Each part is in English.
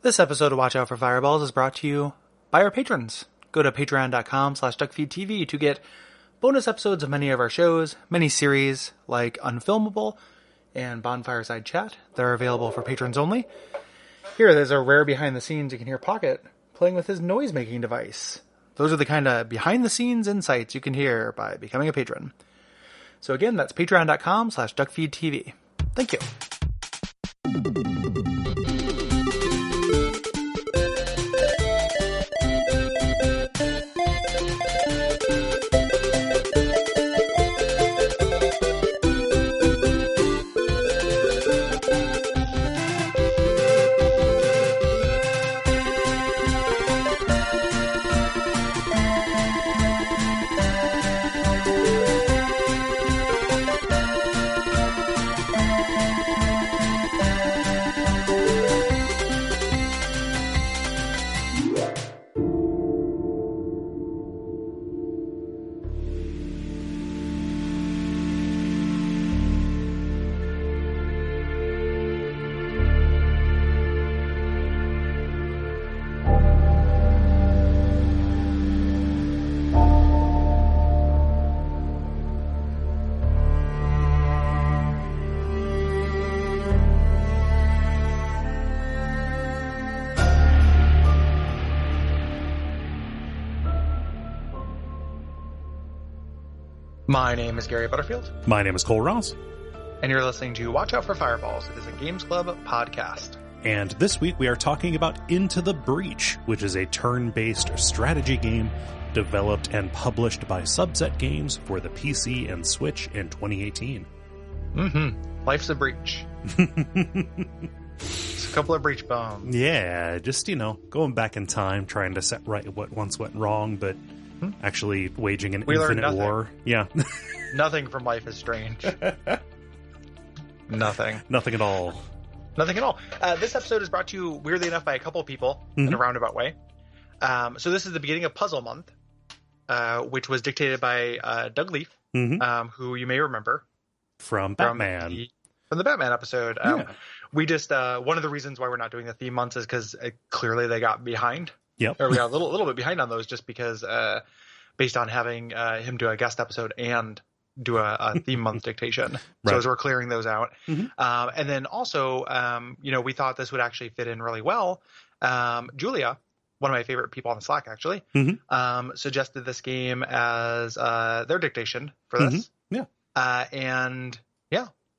This episode of Watch Out for Fireballs is brought to you by our patrons. Go to patreon.com/Duckfeed.tv to get bonus episodes of many of our shows, many series like Unfilmable and Bonfireside Chat that are available for patrons only. Here, there's a rare behind the scenes. You can hear Pocket playing with his noise-making device. Those are the kind of behind-the-scenes insights you can hear by becoming a patron. So again, that's patreon.com/DuckFeedTV. Thank you. My name is Gary Butterfield. My name is Cole Ross. And you're listening to Watch Out for Fireballs. It is a Games Club podcast. And this week we are talking about Into the Breach, which is a turn-based strategy game developed and published by Subset Games for the PC and Switch in 2018. Life's a breach. It's a couple of breach bombs. Yeah, just, going back in time, trying to set right what once went wrong, but actually waging an infinite war. Yeah. Nothing from Life is Strange. Nothing. Nothing at all. Nothing at all. This episode is brought to you, weirdly enough, by a couple of people in a roundabout way. So this is the beginning of Puzzle Month, which was dictated by Doug Leaf, who you may remember. From Batman. From the Batman episode. We just, one of the reasons why we're not doing the theme months is because clearly they got behind. Yep. Or we got a little bit behind on those just because based on having him do a guest episode and do a theme month dictation. Right. So as we're clearing those out. And then also, we thought this would actually fit in really well. Julia, one of my favorite people on the Slack, actually, suggested this game as their dictation for this.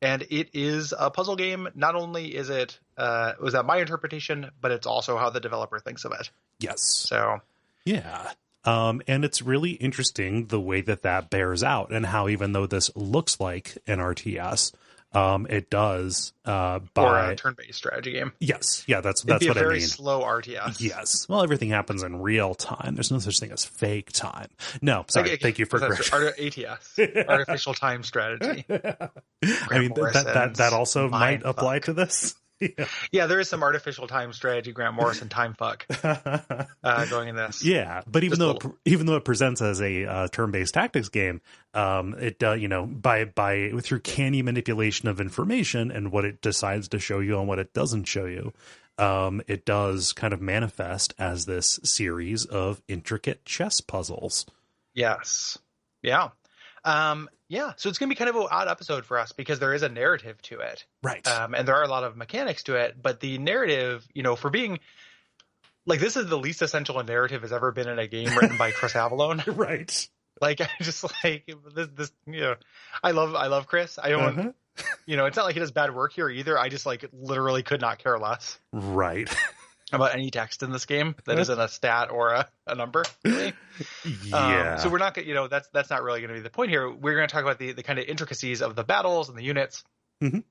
And it is a puzzle game. Not only is it, was that my interpretation, but it's also how the developer thinks of it. Yes. So. Yeah. And it's really interesting the way that bears out and how even though this looks like an RTS, it does or a turn-based strategy game. Yes. Yeah, that's It'd be what I mean. a very slow RTS. Yes. Well, everything happens in real time. There's no such thing as fake time. No, sorry. Thank you for correction. ATS. Artificial Time Strategy. I mean, that also might apply to this. Yeah, there is some artificial time strategy, Grant Morrison time fuck going in this. Yeah, but even though it presents as a turn-based tactics game, it by through canny manipulation of information and what it decides to show you and what it doesn't show you, it does kind of manifest as this series of intricate chess puzzles. Yes. Yeah. So it's going to be kind of an odd episode for us because there is a narrative to it. Right. And there are a lot of mechanics to it, but the narrative, for being like, this is the least essential a narrative has ever been in a game written by Chris Avallone. Right. Like, I just like this, I love Chris. I don't, it's not like he does bad work here either. I just literally could not care less. Right. About any text in this game that isn't a stat or a number. Really. Yeah. So we're not going to, that's not really going to be the point here. We're going to talk about the kind of intricacies of the battles and the units and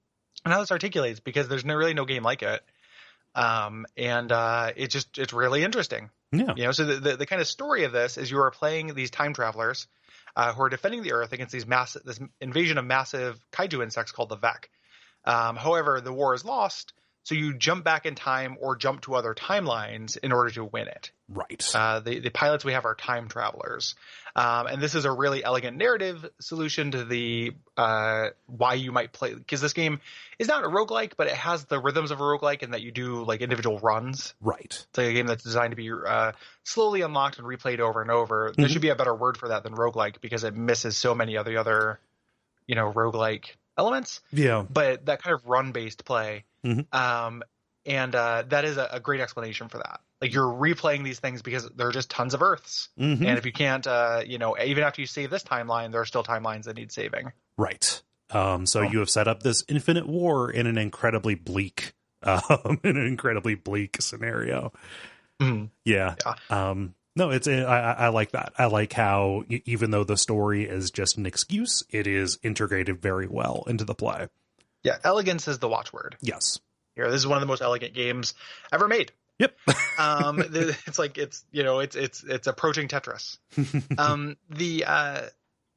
how this articulates because there's really no game like it. It's really interesting. Yeah. So the kind of story of this is you are playing these time travelers who are defending the Earth against this invasion of massive kaiju insects called the Vec. However, the war is lost. So you jump back in time or jump to other timelines in order to win it. Right. The pilots we have are time travelers. And this is a really elegant narrative solution to the why you might play, because this game is not a roguelike, but it has the rhythms of a roguelike in that you do like individual runs. Right. It's like a game that's designed to be slowly unlocked and replayed over and over. There should be a better word for that than roguelike, because it misses so many of the other, roguelike elements. Yeah. But that kind of run-based play, and that is a great explanation for that. Like, you're replaying these things because there are just tons of Earths. And if you can't, even after you save this timeline, there are still timelines that need saving. Right. So you have set up this infinite war in an incredibly bleak, scenario. Yeah. No, I like that. I like how even though the story is just an excuse, it is integrated very well into the play. Yeah. Elegance is the watchword. Yes. Here, this is one of the most elegant games ever made. Yep. It's like, it's approaching Tetris.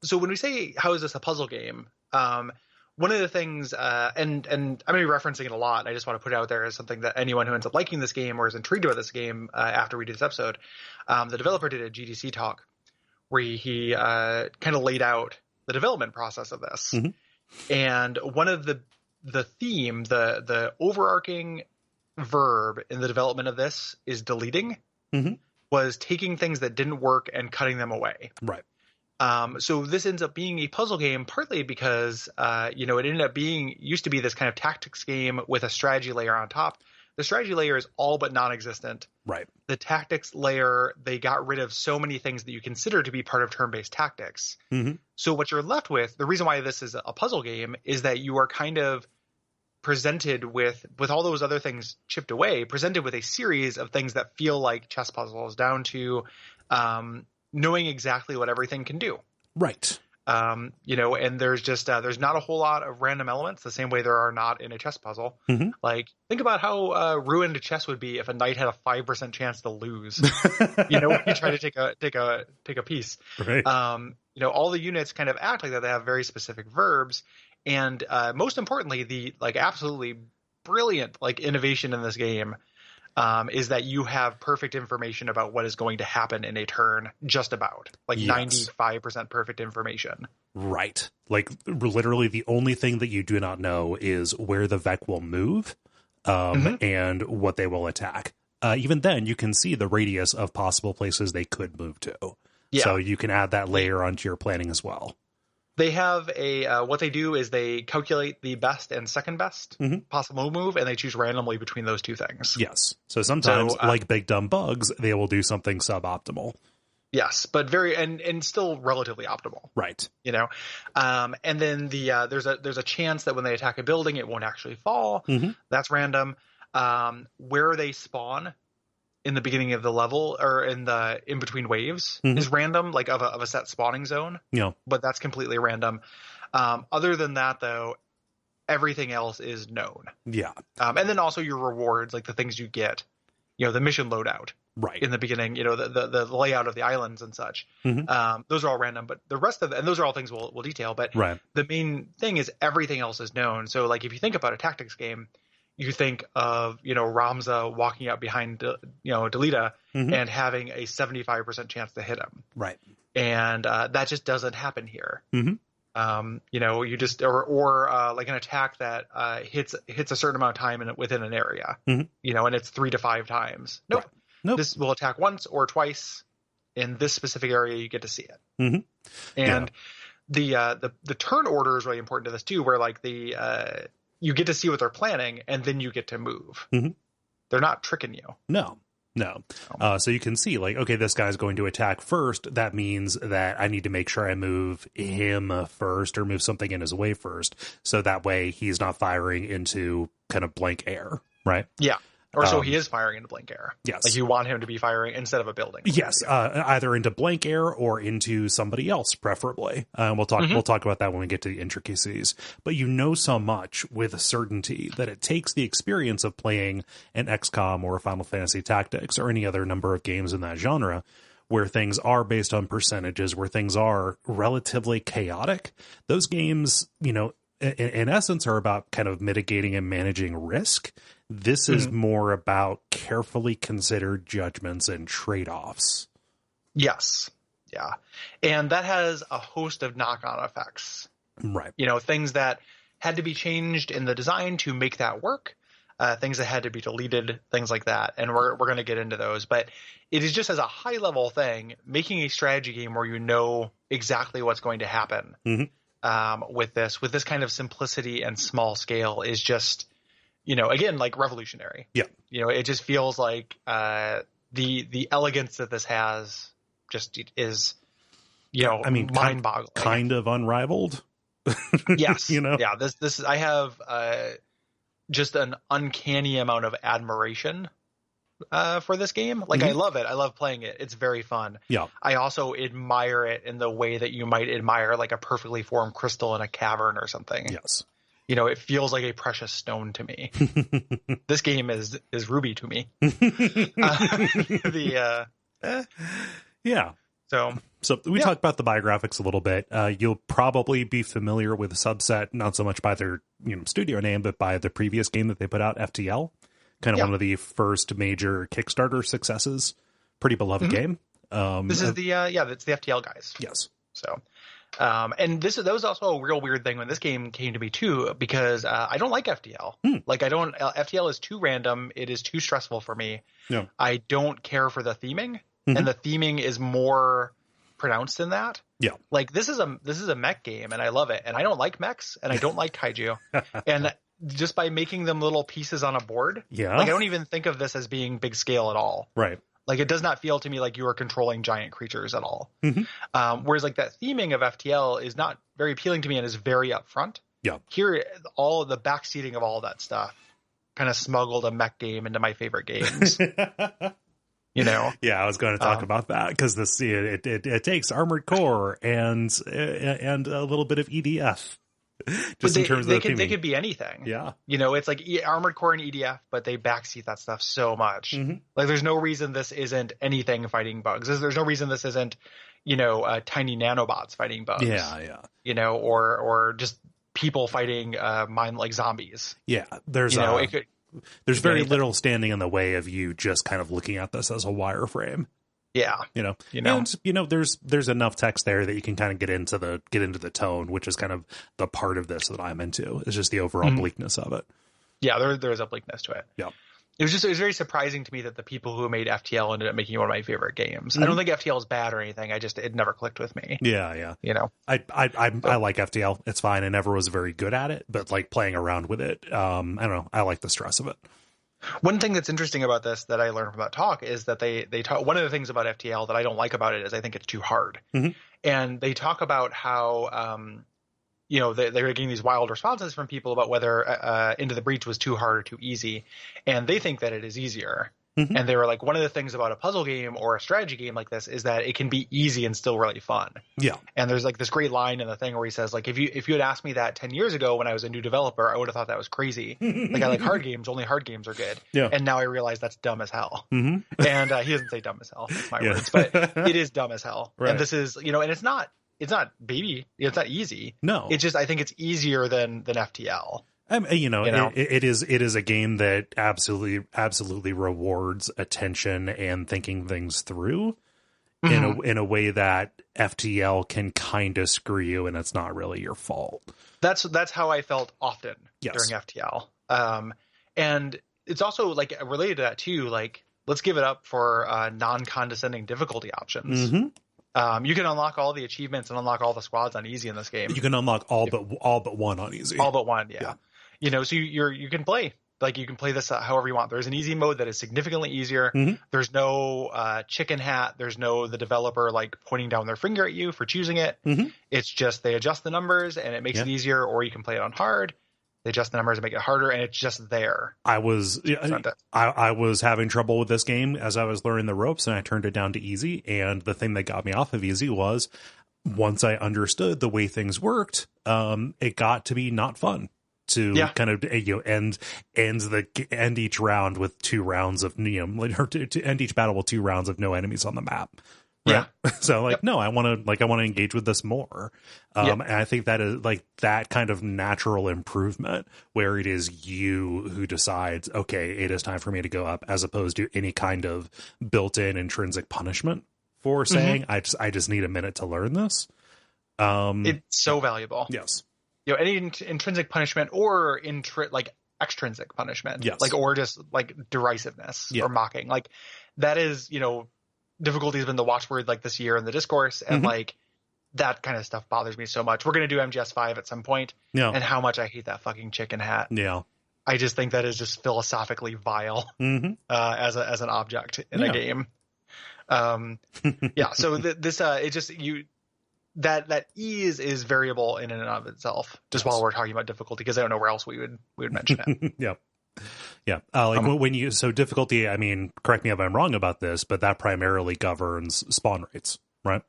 So when we say, how is this a puzzle game? One of the things, and I'm going to be referencing it a lot, and I just want to put it out there as something that anyone who ends up liking this game or is intrigued about this game after we do this episode, the developer did a GDC talk where he kind of laid out the development process of this. And one of the theme, the overarching verb in the development of this is deleting, was taking things that didn't work and cutting them away. Right. So this ends up being a puzzle game, partly because, it ended up used to be this kind of tactics game with a strategy layer on top. The strategy layer is all but non-existent. Right. The tactics layer, they got rid of so many things that you consider to be part of turn-based tactics. So what you're left with, the reason why this is a puzzle game, is that you are kind of presented with all those other things chipped away, presented with a series of things that feel like chess puzzles, down to knowing exactly what everything can do. Right. And there's just there's not a whole lot of random elements, the same way there are not in a chess puzzle. Like, think about how ruined chess would be if a knight had a 5% chance to lose. When you try to take a piece. Right. All the units kind of act like that. They have very specific verbs. And most importantly, the absolutely brilliant innovation in this game is that you have perfect information about what is going to happen in a turn, just about 95% perfect information. Right. Like, literally the only thing that you do not know is where the Vec will move and what they will attack. Even then, you can see the radius of possible places they could move to. Yeah. So you can add that layer onto your planning as well. They have what they do is they calculate the best and second best possible move, and they choose randomly between those two things. Yes. So sometimes, like Big Dumb Bugs, they will do something suboptimal. Yes, but very and still relatively optimal. Right. And then there's a chance that when they attack a building, it won't actually fall. That's random. Where they spawn in the beginning of the level or in between waves is random, like of a set spawning zone. Yeah. But that's completely random. Other than that, though, everything else is known. Yeah. And then also your rewards, like the things you get, the mission loadout. Right. In the beginning, the layout of the islands and such. Those are all random, but the rest of and those are all things we'll detail. But the main thing is everything else is known. So like if you think about a tactics game, you think of, Ramza walking up behind, Delita and having a 75% chance to hit him. Right. And that just doesn't happen here. You just, or like an attack that hits a certain amount of time within an area, and it's 3 to 5 times. Nope. This will attack once or twice in this specific area. You get to see it. And the turn order is really important to this too, where like you get to see what they're planning, and then you get to move. They're not tricking you. No. So you can see, like, okay, this guy's going to attack first. That means that I need to make sure I move him first or move something in his way first. So that way he's not firing into kind of blank air, right? Yeah. Or so he is firing into blank air. Yes. Like you want him to be firing instead of a building. Yes. Either into blank air or into somebody else, preferably. We'll talk about that when we get to the intricacies. But you know so much with certainty that it takes the experience of playing an XCOM or a Final Fantasy Tactics or any other number of games in that genre where things are based on percentages, where things are relatively chaotic. Those games, in essence are about kind of mitigating and managing risk. This is more about carefully considered judgments and trade-offs. Yes. Yeah. And that has a host of knock-on effects. Right. Things that had to be changed in the design to make that work, things that had to be deleted, things like that. And we're going to get into those. But it is just as a high-level thing, making a strategy game where you know exactly what's going to happen with this kind of simplicity and small scale is just, again, like revolutionary. Yeah. It just feels like the elegance that this has just is, mind-boggling. Kind of unrivaled. Yes. Yeah. This I have just an uncanny amount of admiration for this game. Like, I love it. I love playing it. It's very fun. Yeah. I also admire it in the way that you might admire like a perfectly formed crystal in a cavern or something. Yes. It feels like a precious stone to me. This game is ruby to me. Yeah. So we talked about the biographics a little bit. You'll probably be familiar with Subset, not so much by their studio name, but by the previous game that they put out, FTL. Kind of one of the first major Kickstarter successes. Pretty beloved game. This is it's the FTL guys. Yes. So, and that was also a real weird thing when this game came to me too, because I don't like FTL. Like FTL is too random. It is too stressful for me. Yeah. I don't care for the theming, and the theming is more pronounced than that. Yeah. Like this is a mech game, and I love it. And I don't like mechs, and I don't like kaiju, and just by making them little pieces on a board, like I don't even think of this as being big scale at all. Right. Like it does not feel to me like you are controlling giant creatures at all. Whereas like that theming of FTL is not very appealing to me and is very upfront. Yeah. Here, all the backseating of all that stuff kind of smuggled a mech game into my favorite games. Yeah, I was going to talk about that because it takes Armored Core and a little bit of EDF. Just in terms of they could be anything. Yeah. It's like Armored Core and EDF, but they backseat that stuff so much. Like there's no reason this isn't anything fighting bugs. There's no reason this isn't, tiny nanobots fighting bugs. Yeah. Or just people fighting mind like zombies. Yeah. There's very little standing in the way of you just kind of looking at this as a wireframe. Yeah. And there's enough text there that you can kind of get into the tone, which is kind of the part of this that I'm into. It's just the overall bleakness of it. Yeah, there is a bleakness to it. Yeah. It was very surprising to me that the people who made FTL ended up making one of my favorite games. I don't think FTL is bad or anything. It never clicked with me. Yeah. I like FTL. It's fine. I never was very good at it, but like playing around with it, I don't know. I like the stress of it. One thing that's interesting about this that I learned from that talk is that they talk. One of the things about FTL that I don't like about it is I think it's too hard. And they talk about how they're getting these wild responses from people about whether Into the Breach was too hard or too easy, and they think that it is easier. And they were like, one of the things about a puzzle game or a strategy game like this is that it can be easy and still really fun. Yeah. And there's like this great line in the thing where he says, like, if you had asked me that 10 years ago when I was a new developer, I would have thought that was crazy. Like, I like hard games. Only hard games are good. Yeah. And now I realize that's dumb as hell. And he doesn't say dumb as hell. That's my words. But it is dumb as hell. Right. And this is, and it's not easy. No. It's just, I think it's easier than FTL. It is a game that absolutely rewards attention and thinking things through in a way that FTL can kind of screw you, and it's not really your fault. That's how I felt often during FTL. And it's also like related to that too. Like, let's give it up for non-condescending difficulty options. You can unlock all the achievements and unlock all the squads on easy in this game. You can unlock all but one on easy. All but one, yeah. So you can play. Like, you can play this however you want. There's an easy mode that is significantly easier. There's no chicken hat. There's no the developer like pointing down their finger at you for choosing it. It's just they adjust the numbers and it makes it easier, or you can play it on hard. They adjust the numbers and make it harder, and it's just there. I was having trouble with this game as I was learning the ropes, and I turned it down to easy. And the thing that got me off of easy was once I understood the way things worked, it got to be not fun to kind of end each round with 2 rounds of or to end each battle with 2 rounds of no enemies on the map. Right? Yeah. So like, Yep. no, I want to engage with this more. Yep. And I think that is like that kind of natural improvement where it is you who decides, okay, it is time for me to go up, as opposed to any kind of built-in intrinsic punishment for saying, I just need a minute to learn this. It's so valuable. Yes. You know, any intrinsic punishment or like extrinsic punishment, Yes. like, or just like derisiveness or mocking, like that is, you know, difficulty has been the watchword like this year in the discourse, and like that kind of stuff bothers me so much. We're going to do MGS5 at some point, and how much I hate that fucking chicken hat. Yeah. I just think that is just philosophically vile as an object in a game. Yeah. So this it just that ease is variable in and of itself. Just while we're talking about difficulty, because I don't know where else we would mention it. Yeah. Yeah. Like when you, so difficulty, I mean, correct me if I'm wrong about this, but that primarily governs spawn rates, right?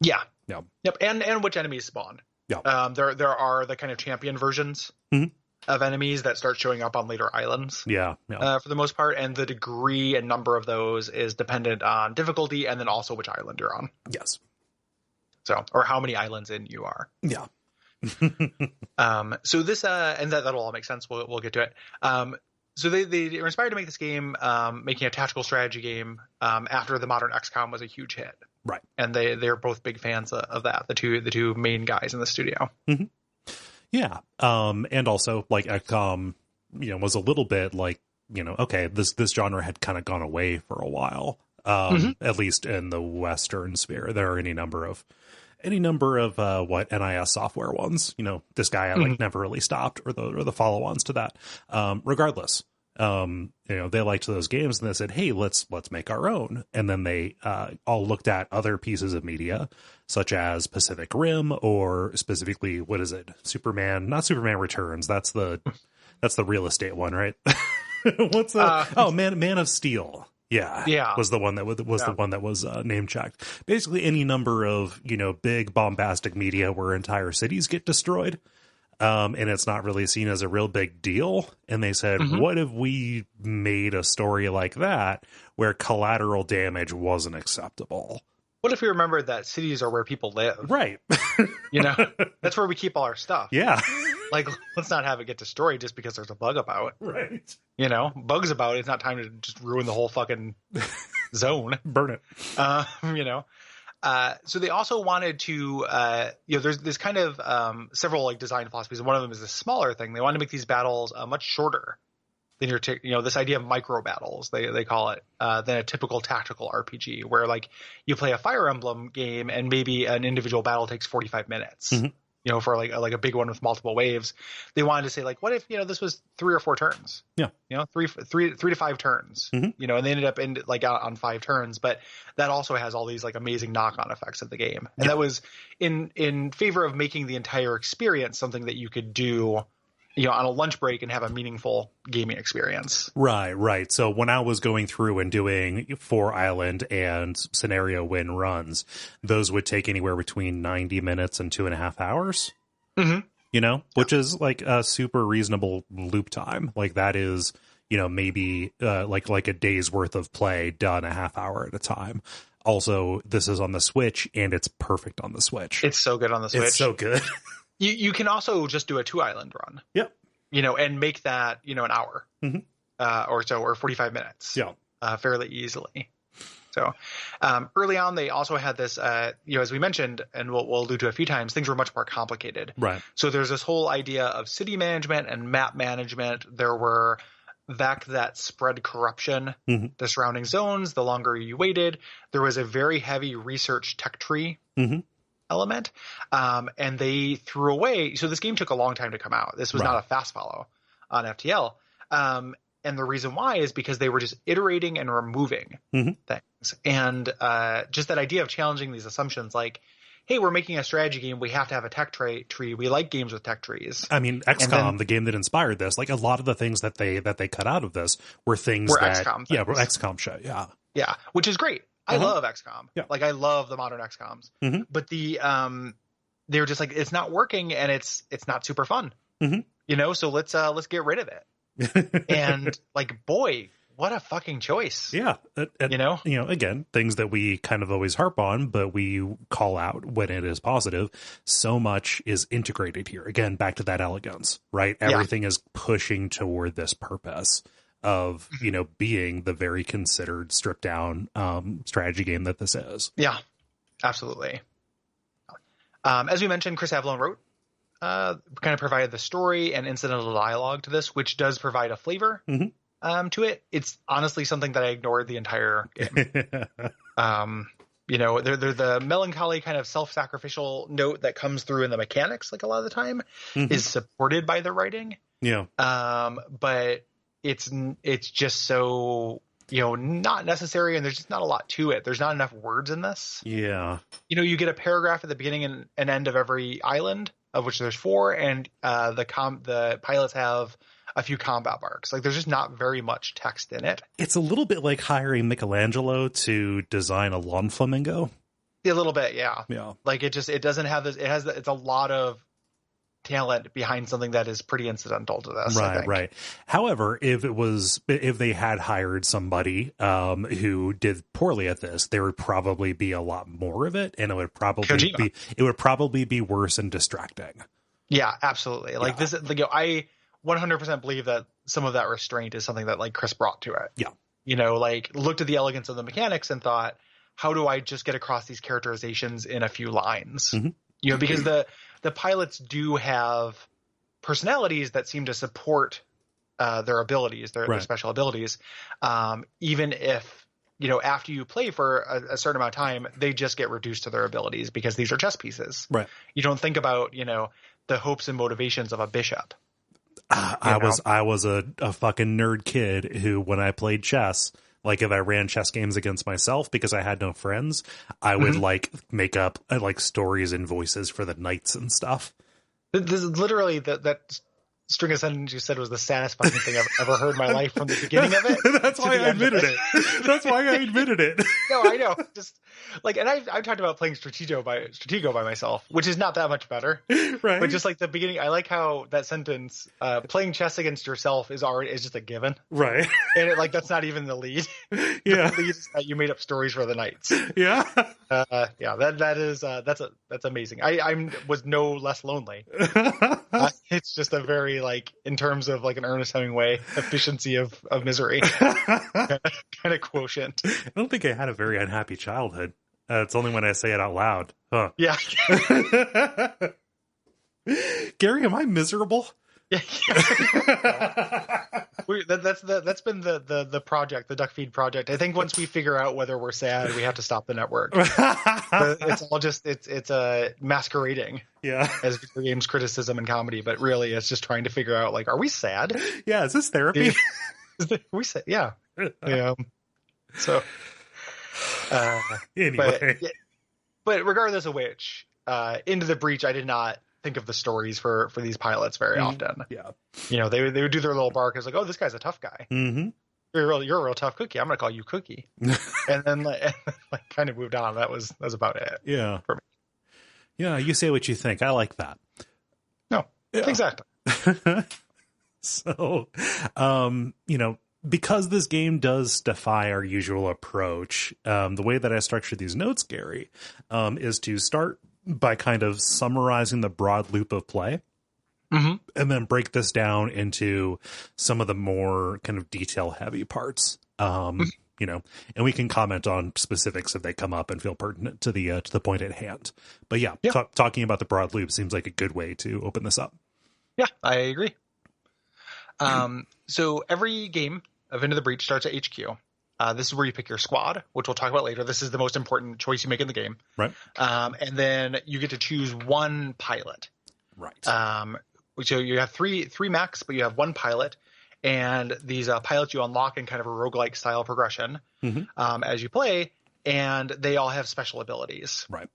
Yeah. Yeah. Yep. And which enemies spawn. Yeah. There are the kind of champion versions of enemies that start showing up on later islands. Yeah. Yeah. For the most part. And the degree and number of those is dependent on difficulty and then also which island you're on. Yes. So, or how many islands in you are. Yeah. So this, and that'll all make sense. We'll get to it. So they were inspired to make this game, making a tactical strategy game, after the modern XCOM was a huge hit. Right. And they're both big fans of that. The two main guys in the studio. Mm-hmm. Yeah. And also like XCOM, you know, was a little bit like, you know, okay, this genre had kind of gone away for a while. At least in the Western sphere, there are any number of what NIS software ones, you know, this guy like never really stopped, or the follow-ons to that. Regardless, you know, they liked those games and they said, hey, let's make our own. And then they all looked at other pieces of media, such as Pacific Rim, or specifically, what is it? Not Superman Returns. That's the real estate one, right? What's the Man of Steel. Yeah, was the one that the one that was name checked. Basically, any number of, you know, big bombastic media where entire cities get destroyed, and it's not really seen as a real big deal. And they said, what if we made a story like that where collateral damage wasn't acceptable? What if we remembered that cities are where people live? Right. You know, that's where we keep all our stuff. Yeah. Like, let's not have it get destroyed just because there's a bug about. Right. You know, bugs about, it's not time to just ruin the whole fucking zone. Burn it. You know, so they also wanted to, you know, there's kind of several like design philosophies. And one of them is a smaller thing. They wanted to make these battles much shorter than you know, this idea of micro battles, they call it, than a typical tactical RPG, where like you play a Fire Emblem game and maybe an individual battle takes 45 minutes. You know, for like a big one with multiple waves. They wanted to say, like, what if, you know, this was 3 or 4 turns? Yeah. You know, three to 5 turns. You know, and they ended up on 5 turns, but that also has all these like amazing knock-on effects of the game. And that was in favor of making the entire experience something that you could do, you know, on a lunch break and have a meaningful gaming experience. Right. So when I was going through and doing 4 island and scenario win runs, those would take anywhere between 90 minutes and 2.5 hours. You know, which is like a super reasonable loop time. Like that is, you know, maybe like a day's worth of play done a half hour at a time. Also, this is on the Switch and it's perfect on the Switch. It's so good on the Switch. It's so good. You can also just do a 2 island run. Yep. You know, and make that, you know, an hour or so, or 45 minutes. Yeah. Fairly easily. So early on, they also had this, you know, as we mentioned, and we'll allude to a few times, things were much more complicated. Right. So there's this whole idea of city management and map management. There were VAC that spread corruption, the surrounding zones, the longer you waited. There was a very heavy research tech tree element, and they threw away. So this game took a long time to come out. This was not a fast follow on FTL. And the reason why is because they were just iterating and removing things. And just that idea of challenging these assumptions, like, hey, we're making a strategy game, we have to have a tech tree. We like games with tech trees. I mean, XCOM, the game that inspired this, like a lot of the things that they cut out of this were things that XCOM things. Yeah, were XCOM shit. Yeah, which is great. I love XCOM. Yeah. Like I love the modern XCOMs. But they were just like, it's not working and it's not super fun. You know, so let's get rid of it. And like, boy, what a fucking choice. Yeah. Again, things that we kind of always harp on, but we call out when it is positive. So much is integrated here. Again, back to that elegance, right? Everything is pushing toward this purpose of, being the very considered, stripped down strategy game that this is. Yeah, absolutely. As we mentioned, Chris Avellone wrote, kind of provided the story and incidental dialogue to this, which does provide a flavor to it. It's honestly something that I ignored the entire game. They're the melancholy kind of self-sacrificial note that comes through in the mechanics, like a lot of the time, is supported by the writing. Yeah. But it's just so, not necessary, and there's just not a lot to it. There's not enough words in this. Yeah. You get a paragraph at the beginning and end of every island, of which there's 4, and the pilots have a few combat marks. Like, there's just not very much text in it. It's a little bit like hiring Michelangelo to design a lawn flamingo. A little bit, yeah. Yeah. Like, it doesn't have this. It's a lot of talent behind something that is pretty incidental to this. Right. However, if they had hired somebody who did poorly at this, there would probably be a lot more of it, and it would probably be worse and distracting. Yeah, absolutely. Like this, I 100% believe that some of that restraint is something that like Chris brought to it. Yeah. Looked at the elegance of the mechanics and thought, how do I just get across these characterizations in a few lines? Because the pilots do have personalities that seem to support their abilities, their special abilities. Even if, after you play for a certain amount of time, they just get reduced to their abilities because these are chess pieces. Right. You don't think about, the hopes and motivations of a bishop. I was a fucking nerd kid who, when I played chess, like if I ran chess games against myself because I had no friends, I would make up stories and voices for the knights and stuff. This is literally that string of sentences you said was the saddest fucking thing I've ever heard in my life from the beginning of it. That's why I admitted it. That's why I admitted it. No, I know. Just like, and I've talked about playing Stratego by myself, which is not that much better. Right. But just like the beginning, I like how that sentence, playing chess against yourself is just a given. Right. And that's not even the lead. Yeah. The lead is that you made up stories for the knights. Yeah. That's amazing. I was no less lonely. It's just a very in terms of an Ernest Hemingway efficiency of misery kind of quotient. I don't think I had a very unhappy childhood. It's only when I say it out loud. Huh. Yeah. Gary, am I miserable? Yeah. That's been the project, the Duckfeed project. I think once we figure out whether we're sad, we have to stop the network. It's all just it's a masquerading, as video games criticism and comedy, but really it's just trying to figure out are we sad? Yeah, is this therapy? We say yeah. So anyway, but regardless of which, Into the Breach, I did not think of the stories for these pilots very often. Yeah. They would do their little bark as oh, this guy's a tough guy. Mm-hmm. You're a real tough cookie. I'm going to call you Cookie. and then kind of moved on. That was about it. Yeah. For me. Yeah. You say what you think. I like that. No, exactly. So, because this game does defy our usual approach, the way that I structured these notes, Gary, is to start by kind of summarizing the broad loop of play, and then break this down into some of the more kind of detail heavy parts. And we can comment on specifics if they come up and feel pertinent to the point at hand. But talking about the broad loop seems like a good way to open this up. Yeah, I agree. So every game of Into the Breach starts at HQ. This is where you pick your squad, which we'll talk about later. This is the most important choice you make in the game. Right. And then you get to choose one pilot. Right. So you have three mechs, but you have one pilot. And these pilots you unlock in kind of a roguelike style progression as you play. And they all have special abilities. Right.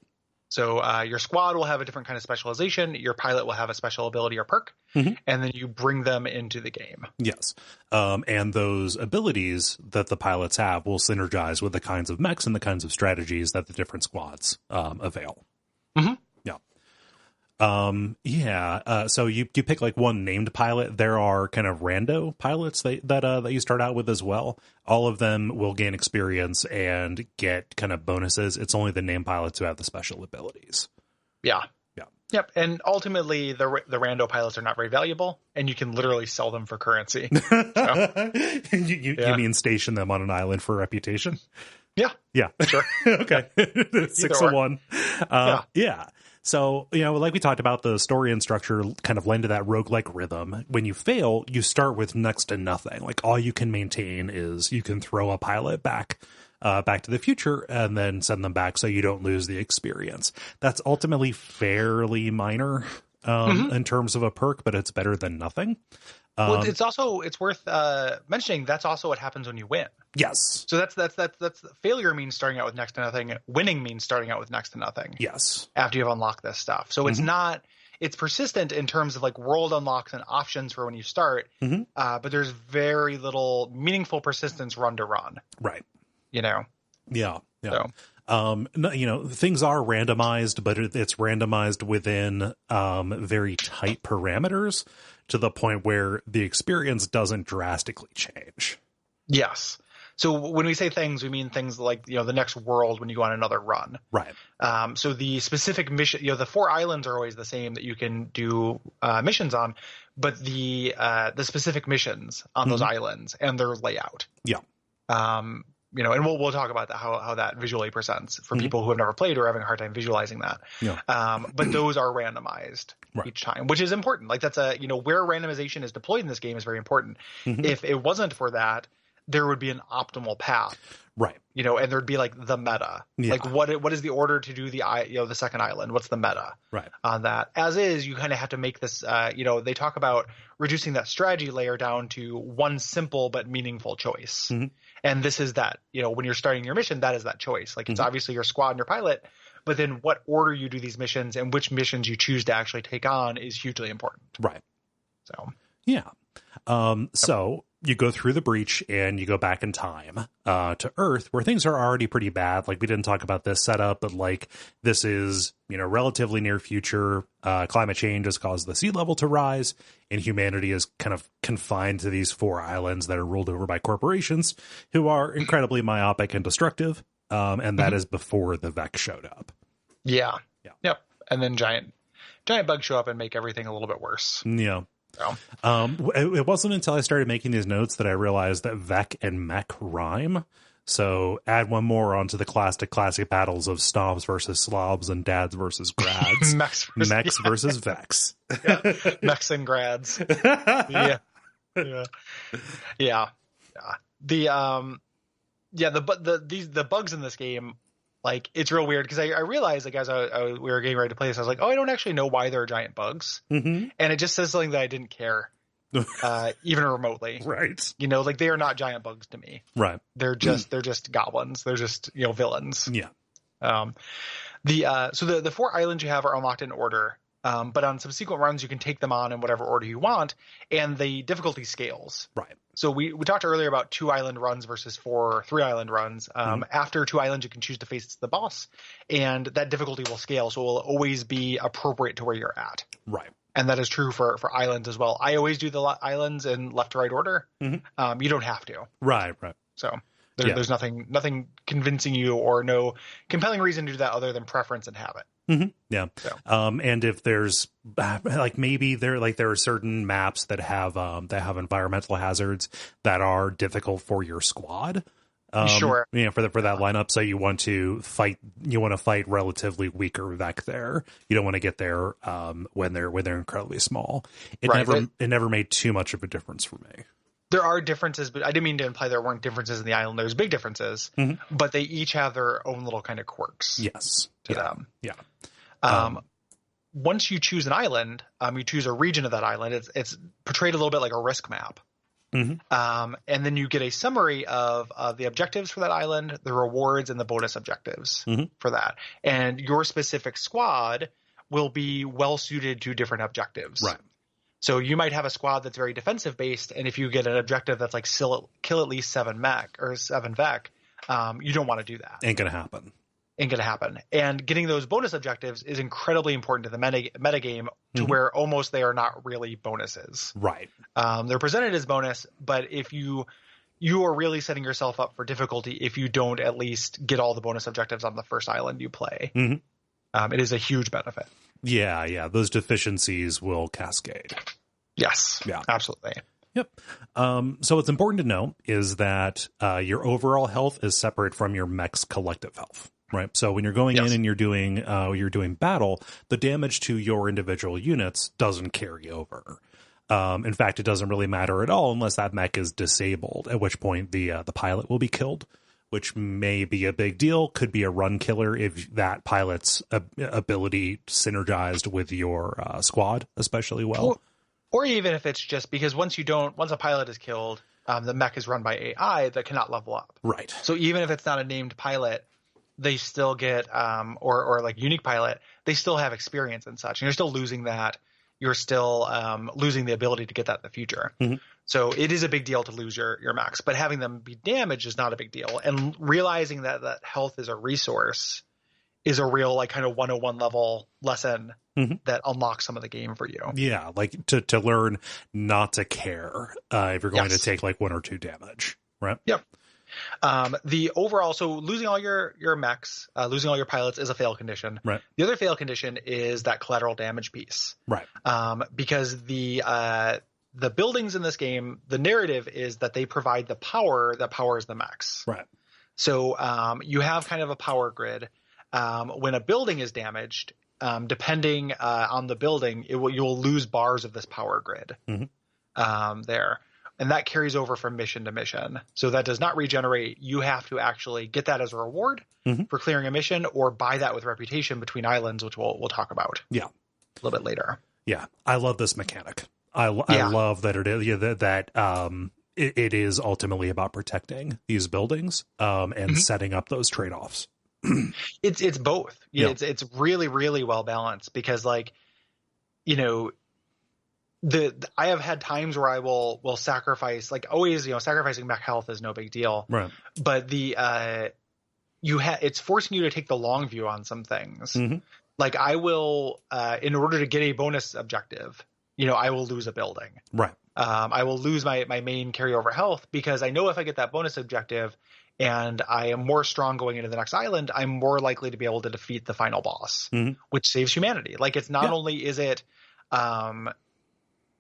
So your squad will have a different kind of specialization. Your pilot will have a special ability or perk, and then you bring them into the game. Yes. And those abilities that the pilots have will synergize with the kinds of mechs and the kinds of strategies that the different squads avail. Yeah. So you pick like one named pilot. There are kind of rando pilots that you start out with as well. All of them will gain experience and get kind of bonuses. It's only the named pilots who have the special abilities. Yeah. Yeah. Yep. And ultimately, the rando pilots are not very valuable, and you can literally sell them for currency. So, you mean station them on an island for reputation? Yeah. Yeah. Sure. Okay. 601. Yeah. So, like we talked about, the story and structure kind of lend to that roguelike rhythm. When you fail, you start with next to nothing. Like, all you can maintain is you can throw a pilot back to the future and then send them back so you don't lose the experience. That's ultimately fairly minor in terms of a perk, but it's better than nothing. Well, it's worth mentioning that's also what happens when you win. Yes. So that's failure means starting out with next to nothing. Winning means starting out with next to nothing. Yes. After you've unlocked this stuff. So it's persistent in terms of like world unlocks and options for when you start. But there's very little meaningful persistence run to run. Right. Yeah. Yeah. So. Things are randomized, but it's randomized within very tight parameters to the point where the experience doesn't drastically change. Yes. So when we say things, we mean things like, the next world when you go on another run. Right. So the specific mission, the 4 islands are always the same that you can do missions on, but the specific missions on those islands and their layout. Yeah. And we'll talk about how that visually presents for people who have never played or having a hard time visualizing that. Yeah. But those are randomized each time, which is important. Like that's where randomization is deployed in this game is very important. If it wasn't for that, there would be an optimal path. Right. And there'd be like the meta. Yeah. Like what is the order to do the second island? What's the meta? Right. On that? As is, you kind of have to make this, they talk about reducing that strategy layer down to one simple but meaningful choice. And this is that, when you're starting your mission, that is that choice. Like it's obviously your squad and your pilot, but then what order you do these missions and which missions you choose to actually take on is hugely important. Right. So, yeah. So you go through the breach and you go back in time to Earth, where things are already pretty bad. Like we didn't talk about this setup, but like this is, relatively near future. Climate change has caused the sea level to rise, and humanity is kind of confined to these 4 islands that are ruled over by corporations who are incredibly myopic and destructive. And that is before the Vex showed up. Yeah. Yep. And then giant bugs show up and make everything a little bit worse. Yeah. It wasn't until I started making these notes that I realized that Vec and Mech rhyme. So add one more onto the classic battles of snobs versus slobs and dads versus grads. Mechs versus Vex. Mechs and grads. Yeah. The bugs in this game, like it's real weird because I realized like as we were getting ready to play this, I was like, I don't actually know why there are giant bugs, and it just says something that I didn't care, even remotely. Right. Like they are not giant bugs to me. Right. They're just goblins. They're just villains. Yeah. So the 4 islands you have are unlocked in order. But on subsequent runs, you can take them on in whatever order you want, and the difficulty scales. Right. So we talked earlier about 2 island runs versus 3 island runs. After 2 islands, you can choose to face the boss, and that difficulty will scale, so it will always be appropriate to where you're at. Right. And that is true for islands as well. I always do the islands in left to right order. You don't have to. Right. So there's nothing convincing you or no compelling reason to do that other than preference and habit. Yeah. So. And if there's like maybe there are certain maps that have environmental hazards that are difficult for your squad. Sure. For that lineup. So you want to fight relatively weaker Vec there. You don't want to get there when they're incredibly small. It never made too much of a difference for me. There are differences, but I didn't mean to imply there weren't differences in the island. There's big differences, but they each have their own little kind of quirks. Yes. To them. Yeah. Once you choose an island, you choose a region of that island. It's portrayed a little bit like a risk map. And then you get a summary of the objectives for that island, the rewards, and the bonus objectives for that. And your specific squad will be well suited to different objectives. Right. So you might have a squad that's very defensive based, and if you get an objective that's like kill at least 7 mech or 7 Vec, you don't want to do that. Ain't gonna happen. ain't going to happen. And getting those bonus objectives is incredibly important to the metagame to where almost they are not really bonuses. Right. They're presented as bonus, but if you are really setting yourself up for difficulty if you don't at least get all the bonus objectives on the first island you play. It is a huge benefit. Yeah. Those deficiencies will cascade. Yes. Yeah. Absolutely. Yep. So what's important to know is that your overall health is separate from your mech's collective health. Right. So when you're going in and you're doing battle, the damage to your individual units doesn't carry over. In fact, it doesn't really matter at all unless that mech is disabled, at which point the pilot will be killed, which may be a big deal. Could be a run killer if that pilot's ability synergized with your squad especially well. Or even if it's just because once a pilot is killed, the mech is run by AI that cannot level up. Right. So even if it's not a named pilot, they still get or like unique pilot, they still have experience and such. And you're still losing that. You're still losing the ability to get that in the future. So it is a big deal to lose your mechs, but having them be damaged is not a big deal. And realizing that health is a resource is a real like kind of 101 level lesson that unlocks some of the game for you. Yeah, like to learn not to care if you're going to take like 1 or 2 damage, right? Yep. The overall, so losing all your mechs, losing all your pilots is a fail condition. Right. The other fail condition is that collateral damage piece. Right. Because the buildings in this game, the narrative is that they provide the power that powers the mechs. Right. So you have kind of a power grid. When a building is damaged, depending on the building, you'll lose bars of this power grid there. And that carries over from mission to mission. So that does not regenerate. You have to actually get that as a reward for clearing a mission or buy that with reputation between islands, which we'll talk about a little bit later. Yeah. I love this mechanic. I love that it is it is ultimately about protecting these buildings and setting up those trade-offs. It's both. It's really, really well balanced because like, I have had times where I will sacrifice, like always, sacrificing mech health is no big deal. Right. But it's forcing you to take the long view on some things. Like I will, in order to get a bonus objective, I will lose a building. Right. I will lose my main carryover health because I know if I get that bonus objective and I am more strong going into the next island, I'm more likely to be able to defeat the final boss, which saves humanity. Like it's not only is it,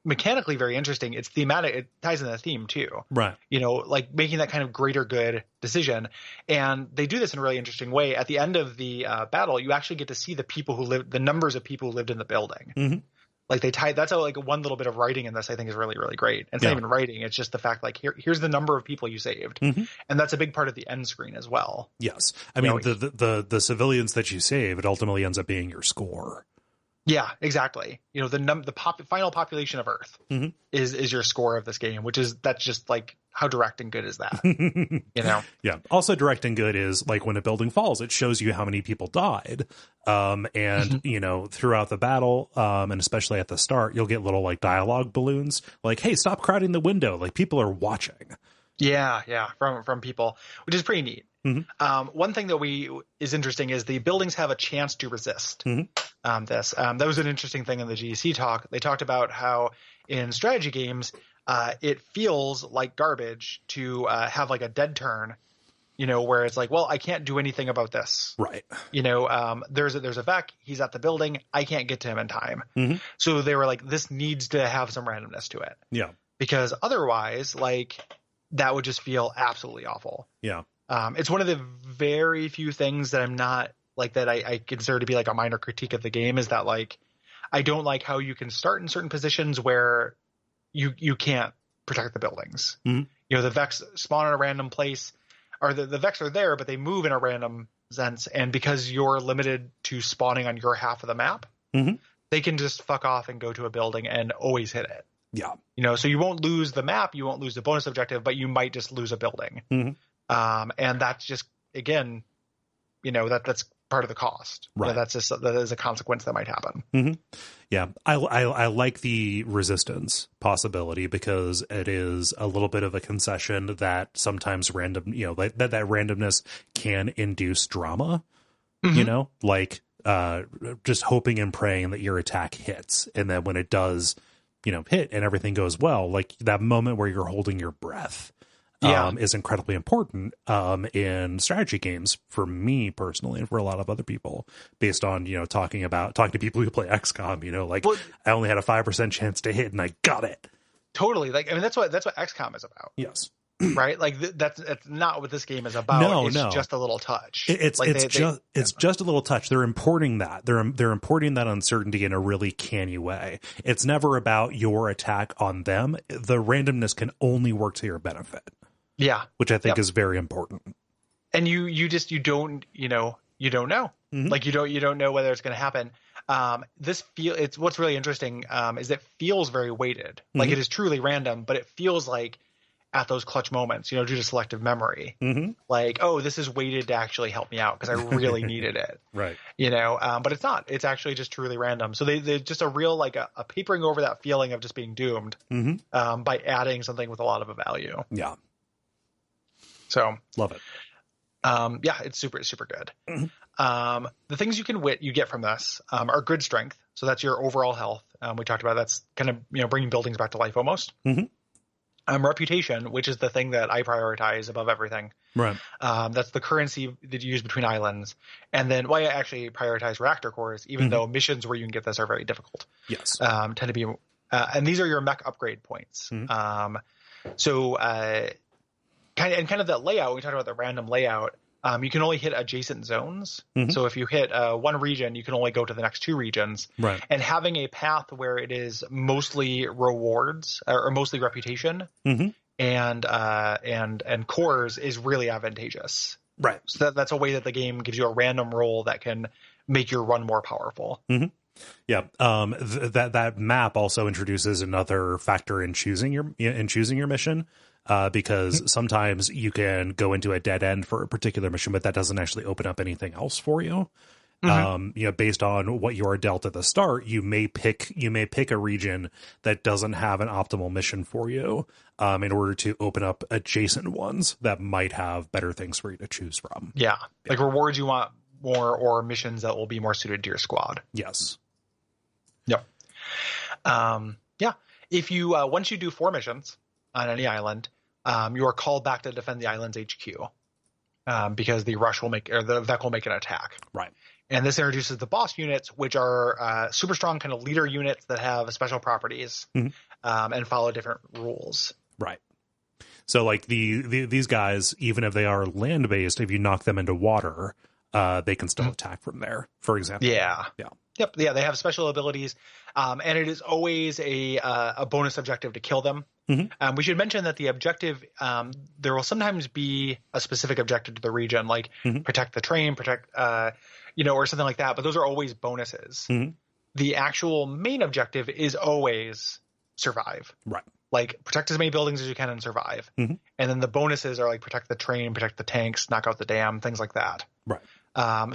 mechanically very interesting, it's thematic, it ties in the theme too, right? Like making that kind of greater good decision. And they do this in a really interesting way. At the end of the battle, you actually get to see the numbers of people who lived in the building. Like that's how like one little bit of writing in this I think is really, really great. And it's not even writing, it's just the fact like here's the number of people you saved. And that's a big part of the end screen as well. Yes. I mean the civilians that you save, it ultimately ends up being your score. Yeah, exactly. The final population of Earth is your score of this game, that's just like how direct and good is that? Yeah. Also direct and good is like when a building falls, it shows you how many people died. And throughout the battle, and especially at the start, you'll get little like dialogue balloons like, hey, stop crowding the window. Like people are watching. Yeah. From people, which is pretty neat. One thing that is interesting is the buildings have a chance to resist this. That was an interesting thing in the GDC talk. They talked about how in strategy games, it feels like garbage to have like a dead turn, where it's like, well, I can't do anything about this. Right. There's a Vec, he's at the building, I can't get to him in time. So they were like, this needs to have some randomness to it. Yeah. Because otherwise, like, that would just feel absolutely awful. Yeah. It's one of the very few things that I'm not like that I consider to be like a minor critique of the game is that like I don't like how you can start in certain positions where you can't protect the buildings. The Vex spawn in a random place, or the Vex are there, but they move in a random sense, and because you're limited to spawning on your half of the map, they can just fuck off and go to a building and always hit it. Yeah. So you won't lose the map, you won't lose the bonus objective, but you might just lose a building. And that's just, again, that's part of the cost. Right. That is a consequence that might happen. Yeah. I like the resistance possibility because it is a little bit of a concession that sometimes that randomness can induce drama. you know, like just hoping and praying that your attack hits. And then when it does, you know, hit and everything goes well, like that moment where you're holding your breath is incredibly important in strategy games for me personally, and for a lot of other people, based on, you know, talking to people who play XCOM, you know, like, well, I only had a 5% chance to hit and I got it. Totally. Like, I mean, that's what XCOM is about. Yes. Right? Like that's not what this game is about. No, it's no. just a little touch. It's just a little touch. They're importing that. They're importing that uncertainty in a really canny way. It's never about your attack on them. The randomness can only work to your benefit. Yeah. Which I think is very important. And you don't know. Mm-hmm. Like you don't know whether it's going to happen. It's what's really interesting is it feels very weighted. Mm-hmm. Like it is truly random, but it feels like at those clutch moments, you know, due to selective memory, like, oh, this is weighted to actually help me out because I really needed it. Right. You know, but it's not. It's actually just truly random. So they just a real, like a papering over that feeling of just being doomed by adding something with a lot of a value. Yeah. So love it. Yeah, it's super, super good. Mm-hmm. The things you get from this are good strength. So that's your overall health. We talked about that's kind of, you know, bringing buildings back to life almost. Mm-hmm. Reputation, which is the thing that I prioritize above everything. Right. That's the currency that you use between islands. And then I actually prioritize reactor cores, even though missions where you can get this are very difficult. Yes. Tend to be, and these are your mech upgrade points. Mm-hmm. Kind of that layout, we talked about the random layout. You can only hit adjacent zones. Mm-hmm. So if you hit one region, you can only go to the next two regions. Right. And having a path where it is mostly rewards or mostly reputation and cores is really advantageous. Right. So that's a way that the game gives you a random roll that can make your run more powerful. Mm-hmm. Yeah. That map also introduces another factor in choosing your mission. Because sometimes you can go into a dead end for a particular mission, but that doesn't actually open up anything else for you. You know, based on what you are dealt at the start, you may pick a region that doesn't have an optimal mission for you, in order to open up adjacent ones that might have better things for you to choose from. Yeah. Like rewards you want more, or missions that will be more suited to your squad. Yes. Yep. Yeah. If you once you do 4 missions on any island, you are called back to defend the island's HQ because the Vec will make an attack. Right. And this introduces the boss units, which are super strong kind of leader units that have special properties and follow different rules. Right. So like these guys, even if they are land based, if you knock them into water, they can still attack from there, for example. Yeah. Yeah. Yep. Yeah. They have special abilities. And it is always a bonus objective to kill them. Mm-hmm. We should mention that the objective, there will sometimes be a specific objective to the region, like protect the train, or something like that. But those are always bonuses. Mm-hmm. The actual main objective is always survive. Right. Like protect as many buildings as you can and survive. Mm-hmm. And then the bonuses are like protect the train, protect the tanks, knock out the dam, things like that. Right.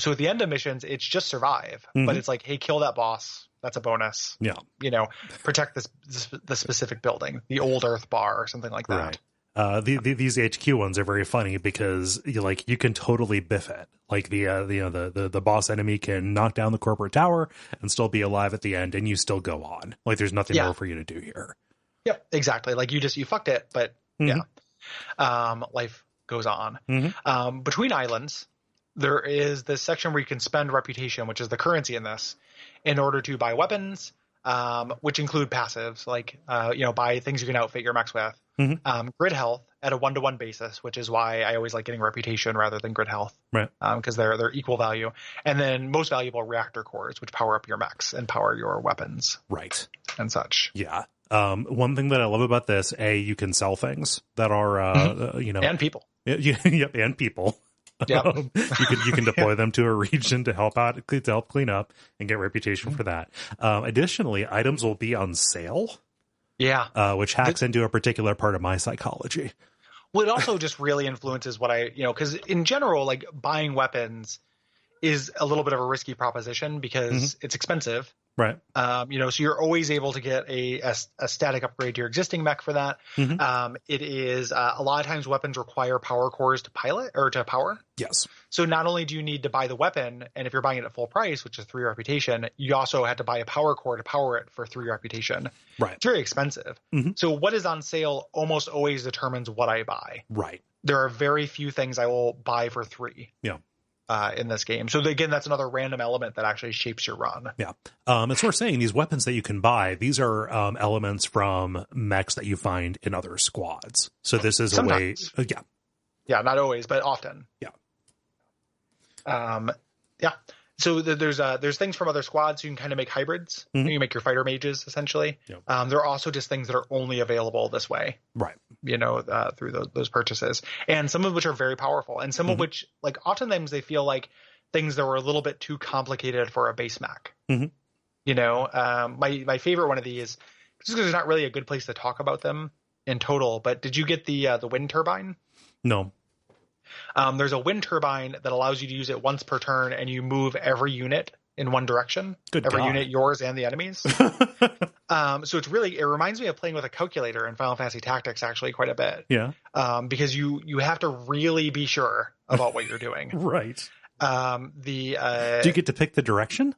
So at the end of missions, it's just survive, but it's like, hey, kill that boss. That's a bonus. Yeah. You know, protect the specific building, the old Earth bar or something like that. Right. These HQ ones are very funny because you can totally biff it. Like the boss enemy can knock down the corporate tower and still be alive at the end, and you still go on. Like there's nothing more for you to do here. Yep, exactly. Like you fucked it, but life goes on. Mm-hmm. Between islands, there is this section where you can spend reputation, which is the currency in this, in order to buy weapons, which include passives, like, buy things you can outfit your mechs with. Mm-hmm. Grid health at a 1-to-1 basis, which is why I always like getting reputation rather than grid health. Right. Because they're equal value. And then most valuable reactor cores, which power up your mechs and power your weapons. Right. And such. Yeah. One thing that I love about this, you can sell things that are, and people. Yep. And people. Yeah, you can deploy them to a region to help clean up and get reputation for that. Additionally, items will be on sale. Yeah, which hacks into a particular part of my psychology. Well, it also just really influences what because in general, like buying weapons is a little bit of a risky proposition because it's expensive. Right. So you're always able to get a static upgrade to your existing mech for that. Mm-hmm. It is a lot of times weapons require power cores to pilot or to power. Yes. So not only do you need to buy the weapon, and if you're buying it at full price, which is 3 reputation, you also had to buy a power core to power it for 3 reputation. Right. It's very expensive. So what is on sale almost always determines what I buy. Right. There are very few things I will buy for 3. Yeah. In this game. So again, that's another random element that actually shapes your run. Yeah. It's worth saying these weapons that you can buy, these are elements from mechs that you find in other squads. So this is Sometimes. a way. Yeah. Yeah, not always, but often. Yeah. Yeah. So there's things from other squads. You can kind of make hybrids. You make your fighter mages essentially. Yep. There are also just things that are only available this way. Right. Through those purchases, and some of which are very powerful, and some of which, like, oftentimes they feel like things that were a little bit too complicated for a base mech. My favorite one of these, just because there's not really a good place to talk about them in total. But did you get the wind turbine? No. There's a wind turbine that allows you to use it once per turn, and you move every unit in one direction. Good every God. unit, yours and the enemies. So it reminds me of playing with a calculator in Final Fantasy Tactics actually quite a bit. Yeah. Because you have to really be sure about what you're doing. Right. Do you get to pick the direction?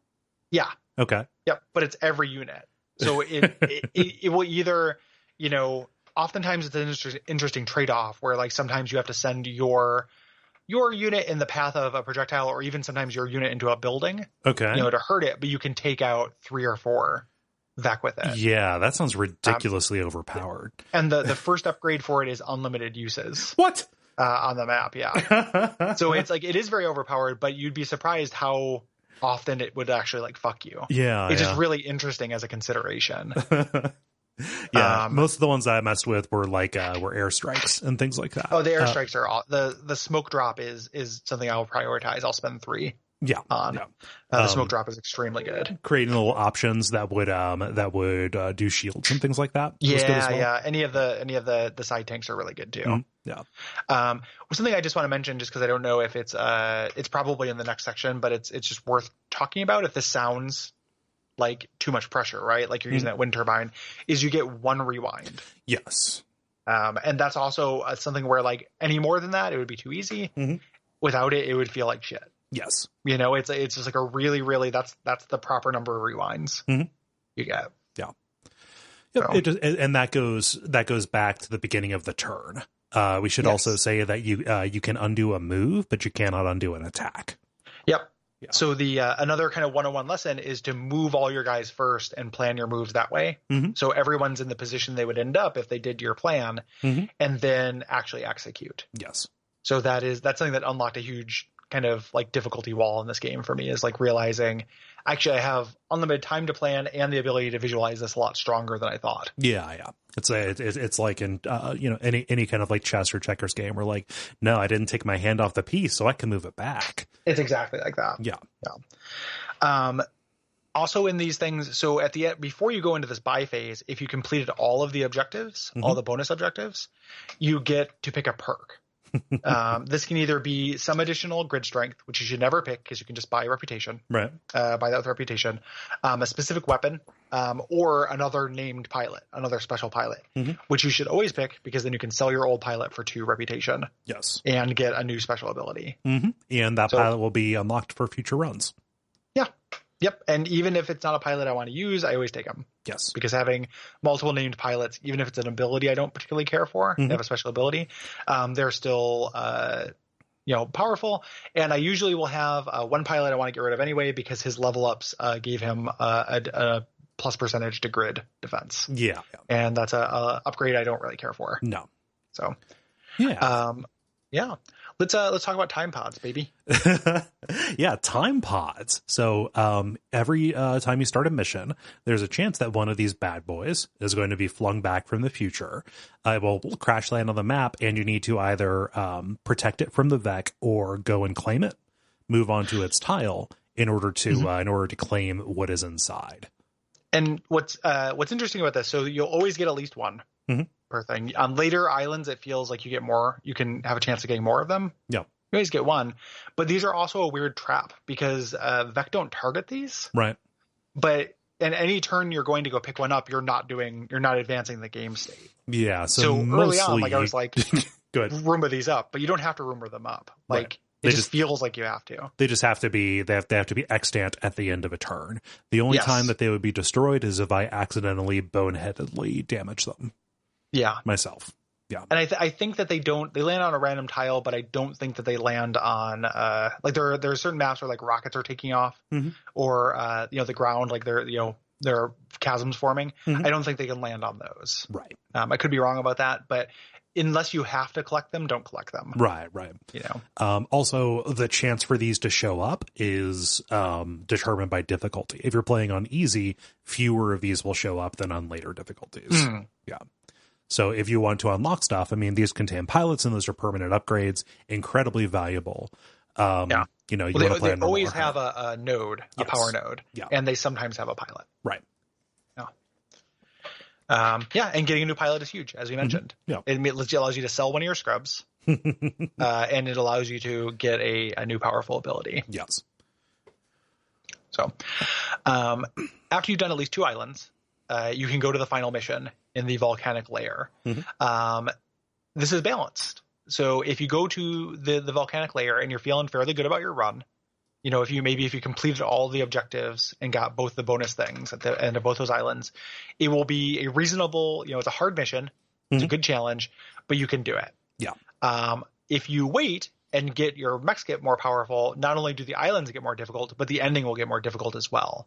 Yeah. Okay. Yep. But it's every unit. So it will either, oftentimes it's an interesting trade-off where, like, sometimes you have to send your unit in the path of a projectile, or even sometimes your unit into a building. Okay. To hurt it, but you can take out 3 or 4 Vec with it. Yeah, that sounds ridiculously overpowered. And the first upgrade for it is unlimited uses. What? On the map, yeah. So it's like, it is very overpowered, but you'd be surprised how often it would actually, like, fuck you. Yeah. It's just really interesting as a consideration. Yeah, most of the ones I messed with were airstrikes and things like that. Oh, the airstrikes are the smoke drop is something I'll prioritize. I'll spend 3 on. Yeah. The smoke drop is extremely good. Creating little options that would do shields and things like that. Yeah, was good as well. yeah. Any of the side tanks are really good too. Yeah. Something I just want to mention, just because I don't know if it's probably in the next section, but it's just worth talking about if this sounds like too much pressure, right? Like you're using that wind turbine, is you get 1 rewind. Yes. And that's also something where, like, any more than that, it would be too easy. Without it, it would feel like shit. Yes. It's just like a really, really, that's the proper number of rewinds you get. Yeah. Yep. So. And that goes back to the beginning of the turn. We should also say that you can undo a move, but you cannot undo an attack. Yep. Yeah. So the another kind of 101 lesson is to move all your guys first and plan your moves that way. So everyone's in the position they would end up if they did your plan, and then actually execute. Yes. So that's something that unlocked a huge kind of, like, difficulty wall in this game for me, is like realizing actually I have unlimited time to plan and the ability to visualize this a lot stronger than I thought. Yeah. It's like in any kind of, like, chess or checkers game where, like, no, I didn't take my hand off the piece, so I can move it back. It's exactly like that. Yeah. Also in these things, so at the end, before you go into this buy phase, if you completed all of the objectives, all the bonus objectives, you get to pick a perk. This can either be some additional grid strength, which you should never pick because you can just buy reputation. Right. Buy that with reputation, a specific weapon, or another named pilot, another special pilot, which you should always pick because then you can sell your old pilot for 2 reputation. Yes. And get a new special ability. And that pilot will be unlocked for future runs. Yeah. Yep. And even if it's not a pilot I want to use, I always take them. Yes. Because having multiple named pilots, even if it's an ability I don't particularly care for, they have a special ability, they're still, powerful. And I usually will have one pilot I want to get rid of anyway because his level ups gave him a plus percentage to grid defense. Yeah. And that's a upgrade I don't really care for. No. So, yeah. Yeah. Let's talk about time pods, baby. Yeah, time pods. So every time you start a mission, there's a chance that one of these bad boys is going to be flung back from the future. It will crash land on the map, and you need to either protect it from the Vec or go and claim it, move on to its tile in order to claim what is inside. And what's interesting about this, so you'll always get at least one. Per thing. On later islands, it feels like you get more. You can have a chance of getting more of them. Yeah. You always get one. But these are also a weird trap because Vec don't target these. Right. But in any turn you're going to go pick one up, you're not advancing the game state. Yeah. So early on, like I was like, good. Roomba these up, but you don't have to Roomba them up. Like It just feels like you have to. They just have to be, they have to be extant at the end of a turn. The only time that they would be destroyed is if I accidentally boneheadedly damage them. Yeah. Myself. Yeah. And I think that they land on a random tile, but I don't think that they land on, like there are certain maps where like rockets are taking off or, the ground, like there are chasms forming. I don't think they can land on those. Right. I could be wrong about that, but unless you have to collect them, don't collect them. Right. Also, the chance for these to show up is determined by difficulty. If you're playing on easy, fewer of these will show up than on later difficulties. Yeah. So if you want to unlock stuff, I mean, these contain pilots and those are permanent upgrades, incredibly valuable. You want to play. They always have a node, a power node, and they sometimes have a pilot. Right. And getting a new pilot is huge, as we mentioned. It allows you to sell one of your scrubs, and it allows you to get a new powerful ability. Yes. So, after you've done at least 2 islands, you can go to the final mission in the volcanic layer. This is balanced. So if you go to the volcanic layer and you're feeling fairly good about your run, if you completed all the objectives and got both the bonus things at the end of both those islands, it will be a reasonable, it's a hard mission. It's a good challenge, but you can do it. Yeah. If you wait and get your mechs get more powerful, not only do the islands get more difficult, but the ending will get more difficult as well.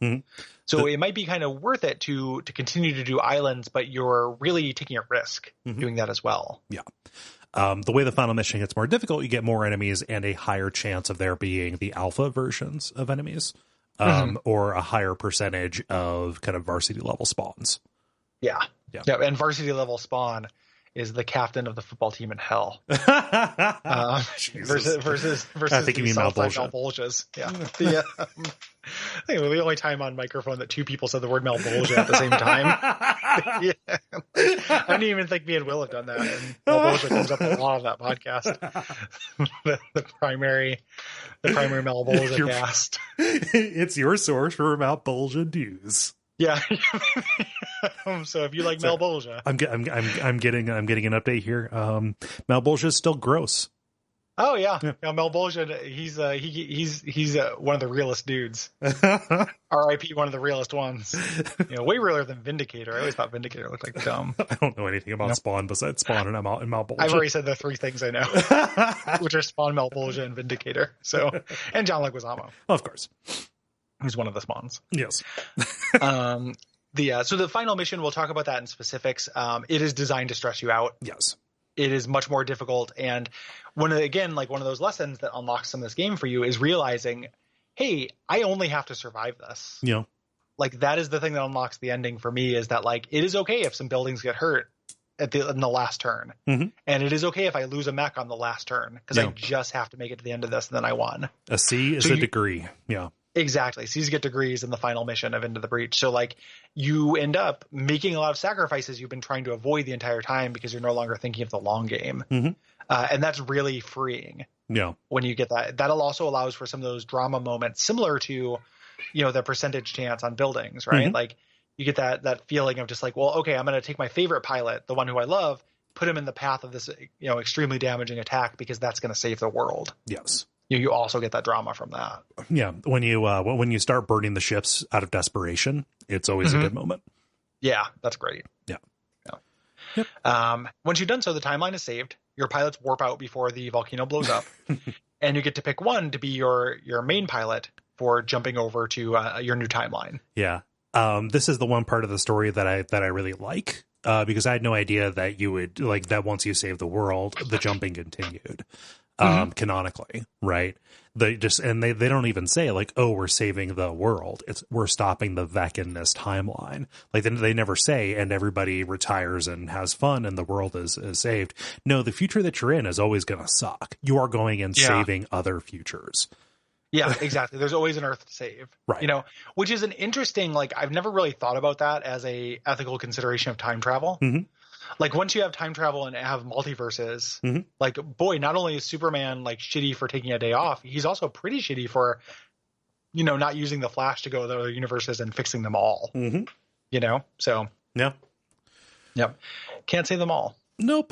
So it might be kind of worth it to continue to do islands, but you're really taking a risk doing that as well. Yeah. The way the final mission gets more difficult, you get more enemies and a higher chance of there being the alpha versions of enemies, or a higher percentage of kind of varsity level spawns. Yeah. And varsity level spawn is the captain of the football team in hell. Versus I think you mean Malbolges. Yeah. I think it was the only time on microphone that 2 people said the word Malbolgia at the same time. I didn't even think me and Will have done that. And Malbolgia comes up a lot of that podcast. the primary Malbolgia cast. It's your source for Malbolgia news. Yeah. So if you like Malbolgia, I'm getting an update here. Malbolgia is still gross. Oh yeah. Malbolgia, he's one of the realest dudes. R.I.P. one of the realest ones. Way realer than Vindicator. I always thought Vindicator looked like dumb. I don't know anything about Spawn besides Spawn and Malbolgia. I've already said the 3 things I know, which are Spawn, Malbolgia, and Vindicator. So, and John Leguizamo, of course, who's one of the Spawns. Yes. So the final mission, we'll talk about that in specifics. It is designed to stress you out. Yes. It is much more difficult. And one of those lessons that unlocks some of this game for you is realizing, hey, I only have to survive this. Yeah. Like that is the thing that unlocks the ending for me, is that like, it is okay if some buildings get hurt in the last turn. And it is okay if I lose a mech on the last turn, because I just have to make it to the end of this and then I won. A C is a degree. Yeah. Exactly. C's get degrees in the final mission of Into the Breach. So like you end up making a lot of sacrifices you've been trying to avoid the entire time because you're no longer thinking of the long game. And that's really freeing. Yeah. When you get that, that'll also allows for some of those drama moments similar to, the percentage chance on buildings, right? Like you get that feeling of just like, well, okay, I'm going to take my favorite pilot, the one who I love, put him in the path of this, extremely damaging attack because that's going to save the world. Yes. You also get that drama from that. Yeah, when you start burning the ships out of desperation, it's always a good moment. Yeah, that's great. Yeah. Yep. Once you've done so, the timeline is saved. Your pilots warp out before the volcano blows up, and you get to pick one to be your main pilot for jumping over to your new timeline. Yeah. This is the one part of the story that I really like. Because I had no idea that you would like that once you save the world, the jumping continued. Canonically, right? They don't even say like, oh, we're saving the world. We're stopping the vacantness timeline. Like they never say, and everybody retires and has fun and the world is saved. No, the future that you're in is always going to suck. You are going and saving other futures. Yeah, exactly. There's always an Earth to save, right? Which is an interesting, like, I've never really thought about that as a ethical consideration of time travel. Like once you have time travel and have multiverses, like, boy, not only is Superman like shitty for taking a day off, he's also pretty shitty for, not using the Flash to go to other universes and fixing them all. So yeah, yep, can't save them all. Nope.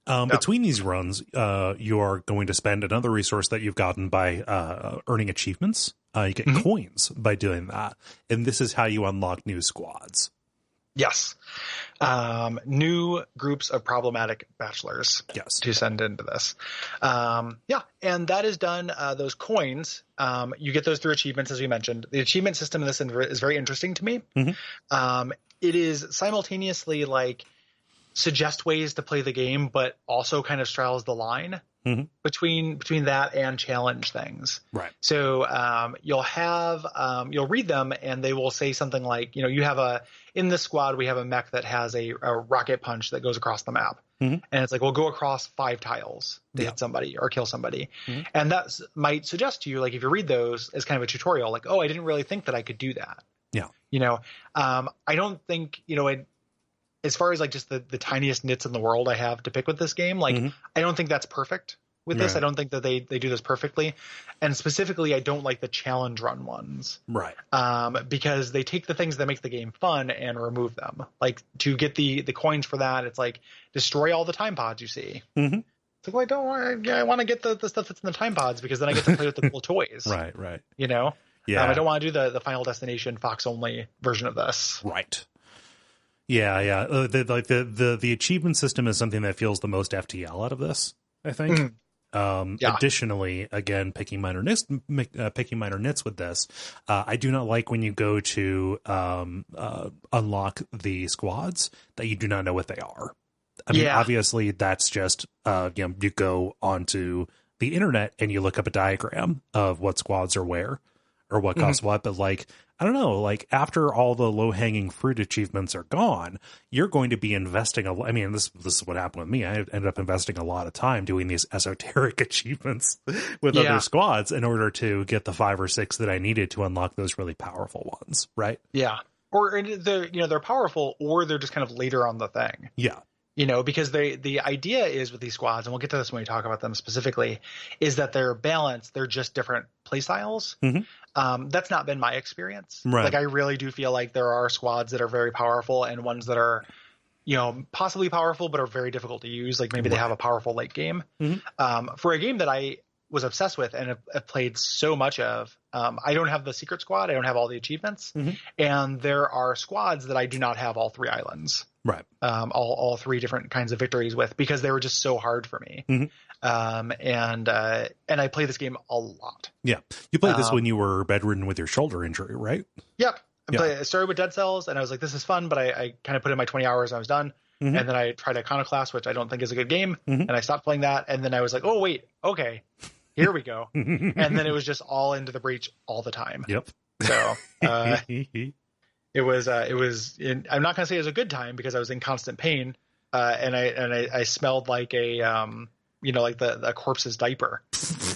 Between these runs, you are going to spend another resource that you've gotten by earning achievements. You get coins by doing that. And this is how you unlock new squads. Yes. New groups of problematic bachelors to send into this. And that is done. Those coins, you get those through achievements, as we mentioned. The achievement system in this is very interesting to me. It is simultaneously like suggest ways to play the game, but also kind of straddles the line between that and challenge things. Right. So you'll read them, and they will say something like, you have in this squad, we have a mech that has a rocket punch that goes across the map. And it's like, we'll go across 5 tiles to hit somebody or kill somebody. And that might suggest to you, like, if you read those as kind of a tutorial, like, oh, I didn't really think that I could do that. Yeah. I don't think, as far as like just the tiniest nits in the world I have to pick with this game, like I don't think that's perfect with this. I don't think that they do this perfectly. And specifically, I don't like the challenge run ones. Right. Because they take the things that make the game fun and remove them. Like to get the coins for that, it's like destroy all the time pods you see. It's like, well, I want to get the stuff that's in the time pods because then I get to play with the cool toys. Right. Yeah. I don't want to do the Final Destination Fox only version of this. Right. Yeah. The achievement system is something that feels the most FTL out of this, I think. Additionally, again, picking minor nits with this, I do not like when you go to unlock the squads that you do not know what they are. I mean, obviously, that's just you go onto the internet and you look up a diagram of what squads are where or what costs what, but like, I don't know, like after all the low hanging fruit achievements are gone, you're going to be investing this is what happened with me. I ended up investing a lot of time doing these esoteric achievements with other squads in order to get the 5 or 6 that I needed to unlock those really powerful ones. Right. Yeah. Or they're powerful, or they're just kind of later on the thing. Yeah. Because the idea is with these squads, and we'll get to this when we talk about them specifically, is that they're balanced. They're just different play styles. That's not been my experience. Right. Like I really do feel like there are squads that are very powerful and ones that are, possibly powerful, but are very difficult to use. Like maybe they have a powerful late game. For a game that I was obsessed with and have played so much of, I don't have the secret squad. I don't have all the achievements. And there are squads that I do not have all 3 islands. Right. All 3 different kinds of victories with, because they were just so hard for me. And I play this game a lot. Yeah. You played this when you were bedridden with your shoulder injury, right? Yep. I started with Dead Cells and I was like, this is fun, but I kind of put in my 20 hours and I was done. And then I tried Iconoclast, which I don't think is a good game. And I stopped playing that. And then I was like, oh, wait, okay, here we go. And then it was just all into the breach all the time. Yep. So, It was I'm not going to say it was a good time because I was in constant pain. And I smelled like a, like the corpse's diaper,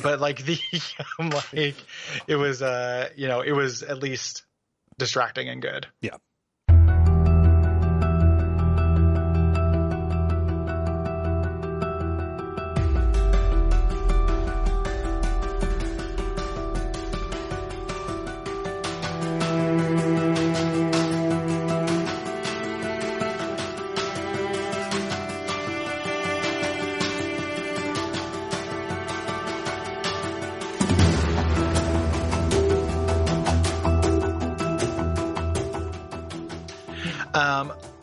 but like it was, it was at least distracting and good. Yeah.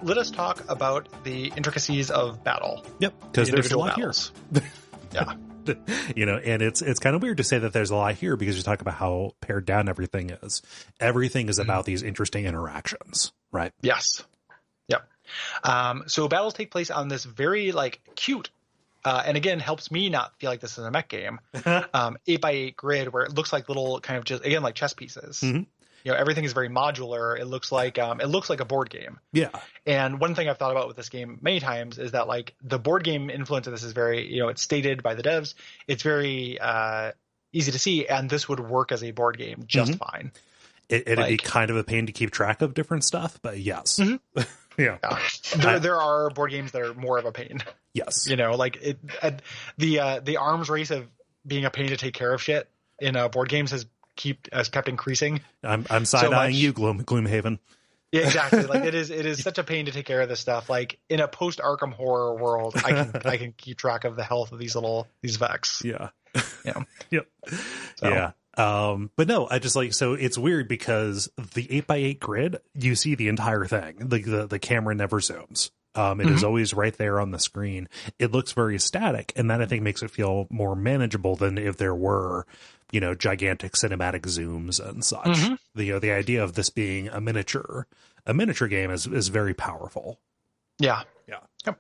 Let us talk about the intricacies of battle. Yep, because there's a lot here. Yeah. And it's kind of weird to say that there's a lot here because you talk about how pared down everything is. Everything is about these interesting interactions, right? Yes. Yep. So battles take place on this very cute, and again, helps me not feel like this is a mech game, 8x8 grid where it looks like little kind of just, again, like chess pieces. Everything is very modular. It looks like a board game. Yeah. And one thing I've thought about with this game many times is that the board game influence of this is very, it's stated by the devs. It's very easy to see, and this would work as a board game just fine. It'd be kind of a pain to keep track of different stuff, but yes. Yeah. There are board games that are more of a pain. Yes. The arms race of being a pain to take care of shit in board games has kept increasing. I'm side-eyeing you, Gloomhaven. Yeah, exactly. Like it is such a pain to take care of this stuff. Like in a post Arkham horror world, I can keep track of the health of these Vex. Yeah. You know? Yep. So. Yeah. But no, I just like, so it's weird because the 8x8 grid, you see the entire thing. The camera never zooms. It is always right there on the screen. It looks very static, and that I think makes it feel more manageable than if there were, gigantic cinematic zooms and such. The idea of this being a miniature game is very powerful. Yeah. Yeah. Yep.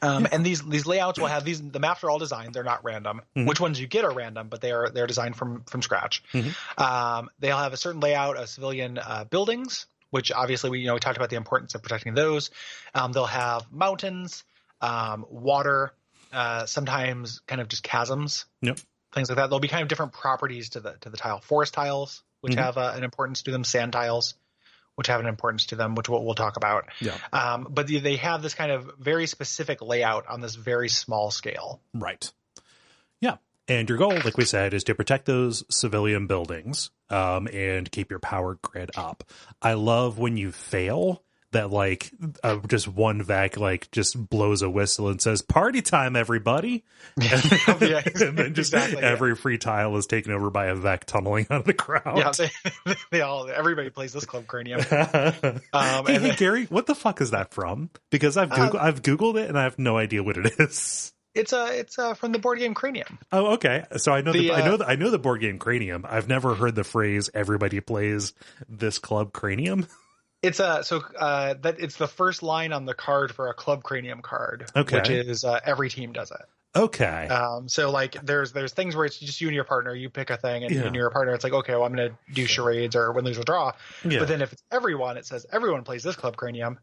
And these layouts will have the maps are all designed. They're not random. Which ones you get are random, but they're designed from scratch. They'll have a certain layout of civilian buildings, which obviously we talked about the importance of protecting those. They'll have mountains, water, sometimes kind of just chasms, things like that. There'll be kind of different properties to the tile. Forest tiles, which have an importance to them. Sand tiles, which have an importance to them, which we'll talk about. Yeah. But they have this kind of very specific layout on this very small scale. Right. Yeah. And your goal, like we said, is to protect those civilian buildings and keep your power grid up. I love when you fail that, like, just one Vec, like, just blows a whistle and says, "Party time, everybody." Yeah, and then just every free tile is taken over by a Vec tunneling out of the crowd. Yeah, everybody plays this Club Cranium. Hey, Gary, what the fuck is that from? Because I've Googled it and I have no idea what it is. It's from the board game Cranium. Oh, okay. So I know I know the board game Cranium. I've never heard the phrase "everybody plays this Club Cranium." It's that it's the first line on the card for a Club Cranium card, which is every team does it. Okay. So like there's things where it's just you and your partner. You pick a thing, and you and your partner, it's like, okay, well, I'm going to do charades or win, lose, or draw. Yeah. But then if it's everyone, it says everyone plays this Club Cranium.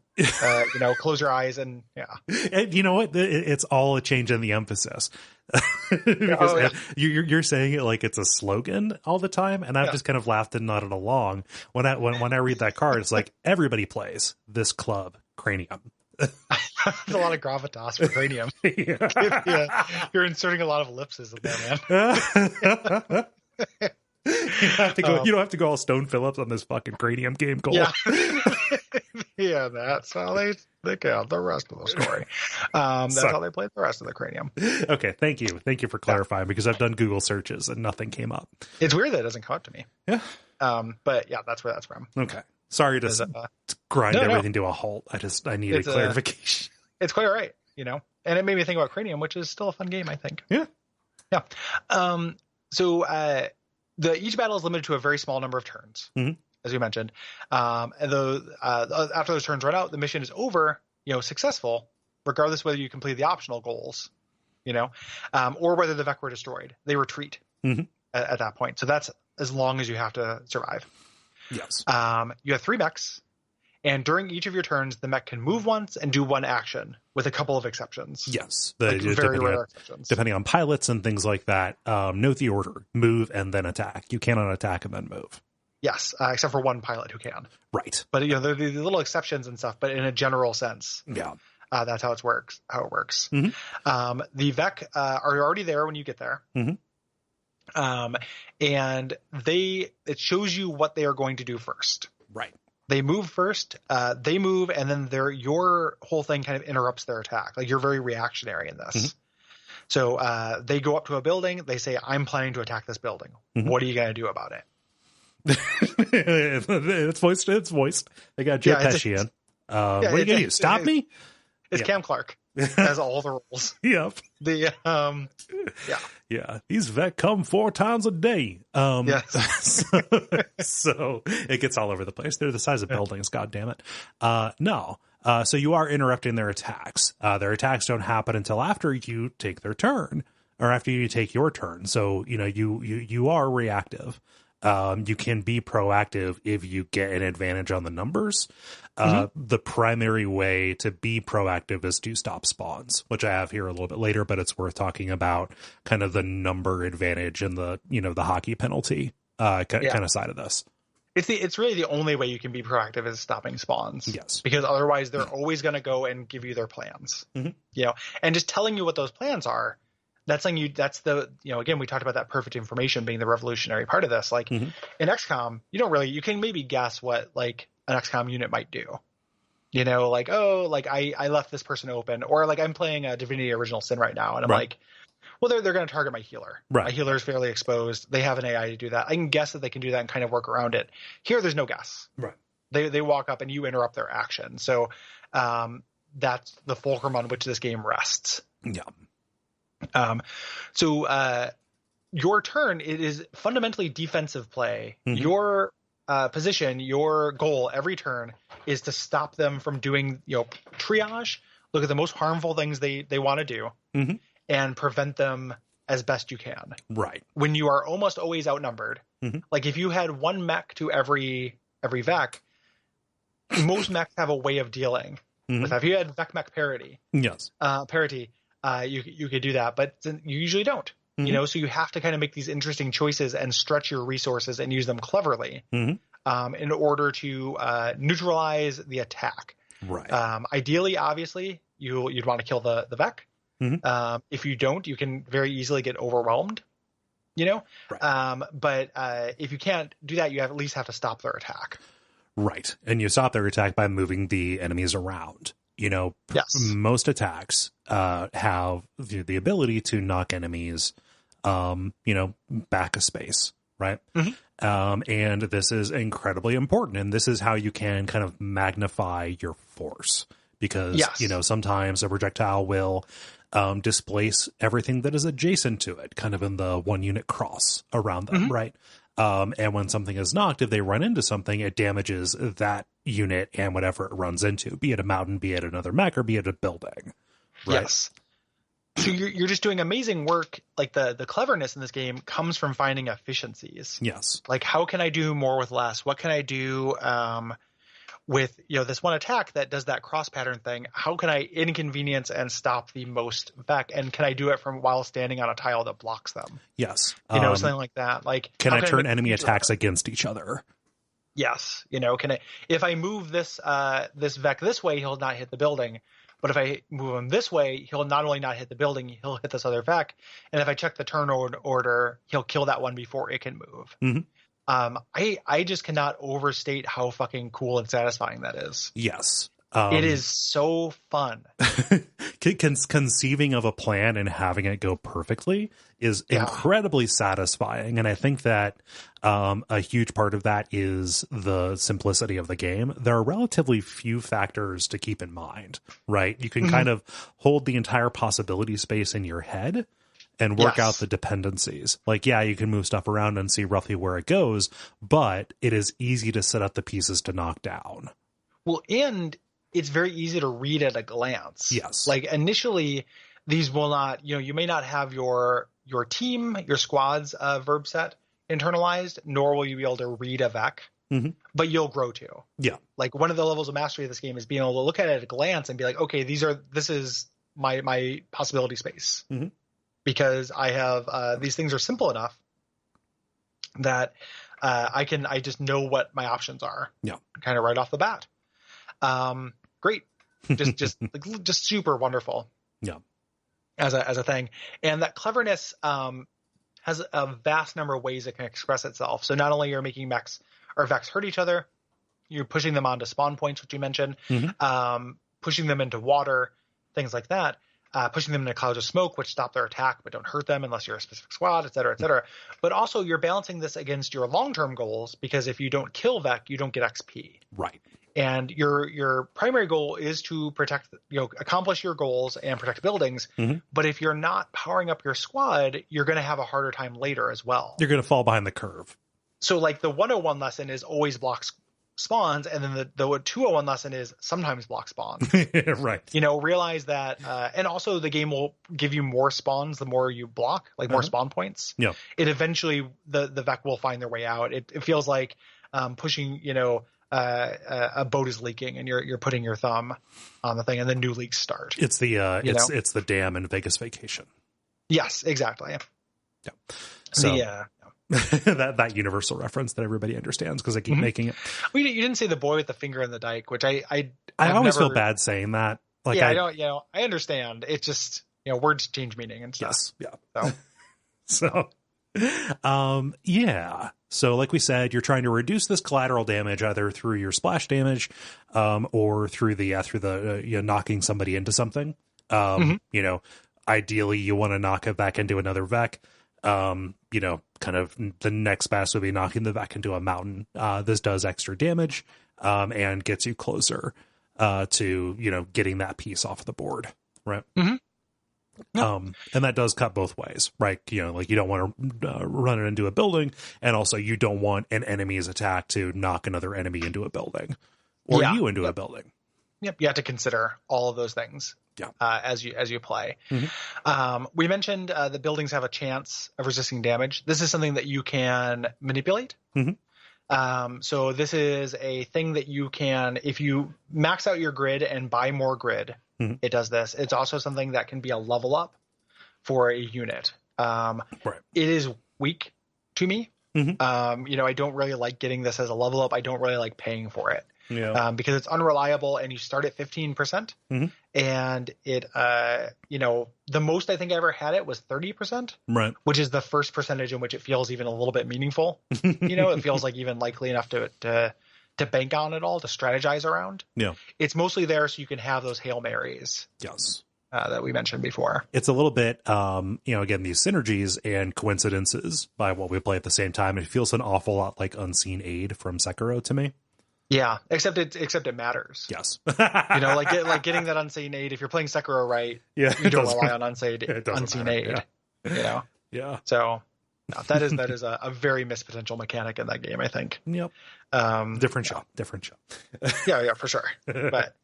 Close your eyes and And you know what? It's all a change in the emphasis. Because you're saying it like it's a slogan all the time, and I've just kind of laughed and nodded along when I read that card. It's like everybody plays this Club Cranium. There's a lot of gravitas for Cranium. You're inserting a lot of ellipses in there, man. You don't have to go all Stone Phillips on this fucking Cranium game, Cole. Yeah, that's how they count the rest of the story. That's how they played the rest of the Cranium. Okay, thank you for clarifying, because I've done Google searches and nothing came up. It's weird that it doesn't come up to me. Yeah. But yeah, that's where that's from. Okay. Sorry to grind everything to a halt. I need a clarification. It's quite all right, and it made me think about Cranium, which is still a fun game, I think. Yeah. So each battle is limited to a very small number of turns, as we mentioned. And after those turns run out, the mission is over, successful, regardless whether you complete the optional goals, or whether the Vec were destroyed. They retreat at that point. So that's as long as you have to survive. Yes. You have 3 mechs, and during each of your turns, the mech can move once and do one action, with a couple of exceptions. Yes. Very rare exceptions. Depending on pilots and things like that, note the order: move and then attack. You cannot attack and then move. Yes, except for one pilot who can. Right. But there are the little exceptions and stuff, but in a general sense. Yeah. That's how it works. The Vec are already there when you get there. And it shows you what they are going to do first. Right. They move first, and then your whole thing kind of interrupts their attack. Like, you're very reactionary in this. So they go up to a building. They say, "I'm planning to attack this building. What are you going to do about it?" It's voiced. They got Joe Pesci in. What are you going to do? Stop me? It's Cam Clark. Has all the roles. Yep. These Vec come 4 times a day. Yes. So it gets all over the place. They're the size of buildings. God damn it. No. So you are interrupting their attacks. Their attacks don't happen until after you take their turn, or after you take your turn. So you are reactive. You can be proactive if you get an advantage on the numbers. The primary way to be proactive is to stop spawns, which I have here a little bit later, but it's worth talking about kind of the number advantage and the hockey penalty kind of side of this. It's really the only way you can be proactive is stopping spawns. Yes. Because otherwise they're always going to go and give you their plans, and just telling you what those plans are. Again, we talked about that perfect information being the revolutionary part of this. Like in XCOM, you can maybe guess what like an XCOM unit might do. You know, like, oh, like I left this person open, or like I'm playing a Divinity Original Sin right now, and I'm like, well, they're going to target my healer. Right. My healer is fairly exposed. They have an AI to do that. I can guess that they can do that and kind of work around it. Here, there's no guess. Right. They walk up and you interrupt their action. So that's the fulcrum on which this game rests. Yeah. So your turn, it is fundamentally defensive play. Mm-hmm. Your position, your goal every turn is to stop them from doing, triage, look at the most harmful things they want to do, mm-hmm. and prevent them as best you can. Right. When you are almost always outnumbered, mm-hmm. like if you had one mech to every VEC, most mechs have a way of dealing mm-hmm. with that. If you had VEC-mech parity, yes, you could do that, but you usually don't. Mm-hmm. So you have to kind of make these interesting choices and stretch your resources and use them cleverly in order to neutralize the attack. Right. Ideally, obviously, you'd want to kill the VEC. Mm-hmm. If you don't, you can very easily get overwhelmed. Right. But if you can't do that, you at least have to stop their attack. Right. And you stop their attack by moving the enemies around. Yes. Most attacks have the ability to knock enemies, back a space, right? Mm-hmm. And this is incredibly important. And this is how you can kind of magnify your force. Because, yes. Sometimes a projectile will displace everything that is adjacent to it, kind of in the 1 unit cross around them, mm-hmm. right? And when something is knocked, if they run into something, it damages that unit and whatever it runs into, be it a mountain, be it another mech, or be it a building. Right? Yes. So you're just doing amazing work. Like the cleverness in this game comes from finding efficiencies. Yes. Like, how can I do more with less? What can I do with this one attack that does that cross pattern thing? How can I inconvenience and stop the most VEC? And can I do it from while standing on a tile that blocks them? Yes. Something like that. Like, can I turn enemy attacks against each other? Yes. Can I, if I move this VEC this way, he'll not hit the building. But if I move him this way, he'll not only not hit the building, he'll hit this other VEC. And if I check the turn order, he'll kill that one before it can move. Mm-hmm. I just cannot overstate how fucking cool and satisfying that is. Yes. It is so fun. Conceiving of a plan and having it go perfectly is incredibly satisfying. And I think that a huge part of that is the simplicity of the game. There are relatively few factors to keep in mind, right? You can kind of hold the entire possibility space in your head and work out the dependencies. Like, you can move stuff around and see roughly where it goes, but it is easy to set up the pieces to knock down. Well, and it's very easy to read at a glance. Yes. Like, initially, these will not, you may not have your team, your squad's verb set internalized, nor will you be able to read a VEC, but you'll grow to. Yeah. Like, one of the levels of mastery of this game is being able to look at it at a glance and be like, okay, this is my possibility space. Mm-hmm. Because I have these things are simple enough that I just know what my options are. Yeah. Kind of right off the bat. Great. Just super wonderful. Yeah. As a thing. And that cleverness has a vast number of ways it can express itself. So not only you're making mechs or VECs hurt each other, you're pushing them onto spawn points, which you mentioned, pushing them into water, things like that. Pushing them into clouds of smoke, which stop their attack but don't hurt them unless you're a specific squad, et cetera, et cetera. But also you're balancing this against your long-term goals, because if you don't kill VEC, you don't get XP. Right. And your primary goal is to protect, accomplish your goals and protect buildings. But if you're not powering up your squad, you're going to have a harder time later as well. You're going to fall behind the curve. So like the 101 lesson is always block spawns, and then the 201 lesson is sometimes block spawns. Right. Realize that, and also the game will give you more spawns the more you block, like more spawn points. Yeah. It eventually the VEC will find their way out. It feels like pushing, a boat is leaking and you're putting your thumb on the thing and then new leaks start. It's the it's the dam in Vegas Vacation. Yes, exactly. Yeah. So that universal reference that everybody understands because I keep making it. Well, you didn't say the boy with the finger in the dike, which I always feel bad saying that. Like I don't, I understand. It's just, words change meaning and stuff. Yes. Yeah. So Yeah. So like we said, you're trying to reduce this collateral damage either through your splash damage, or through the knocking somebody into something. You know, ideally you want to knock it back into another Vec. You know, kind of the next best would be knocking the Vec into a mountain. This does extra damage, and gets you closer, to, you know, getting that piece off the board. Right. Yep. And that does cut both ways, right? You know, like you don't want to run it into a building, and also you don't want an enemy's attack to knock another enemy into a building, or you into a building. Yep, you have to consider all of those things. Yeah. As you play. We mentioned the buildings have a chance of resisting damage. This is something that you can manipulate. So this is a thing that you can, if you max out your grid and buy more grid, it does this. It's also something that can be a level up for a unit. It is weak to me. You know, I don't really like getting this as a level up. I don't really like paying for it. Because it's unreliable, and you start at 15%, and it, you know, the most I think I ever had it was 30%, right? Which is the first percentage in which it feels even a little bit meaningful. You know, it feels like even likely enough to bank on it all, to strategize around. Yeah, it's mostly there so you can have those Hail Marys. Yes. That we mentioned before. It's a little bit, you know, again, these synergies and coincidences by what we play at the same time. It feels an awful lot like Unseen Aid from Sekiro to me. Yeah, except it matters. Yes. You know, like getting that Unseen Aid. If you're playing Sekiro right, you don't rely on Unseen Aid. Yeah. You know. Yeah. So no, that is a very missed potential mechanic in that game, I think. Yep. Different show. yeah, for sure. But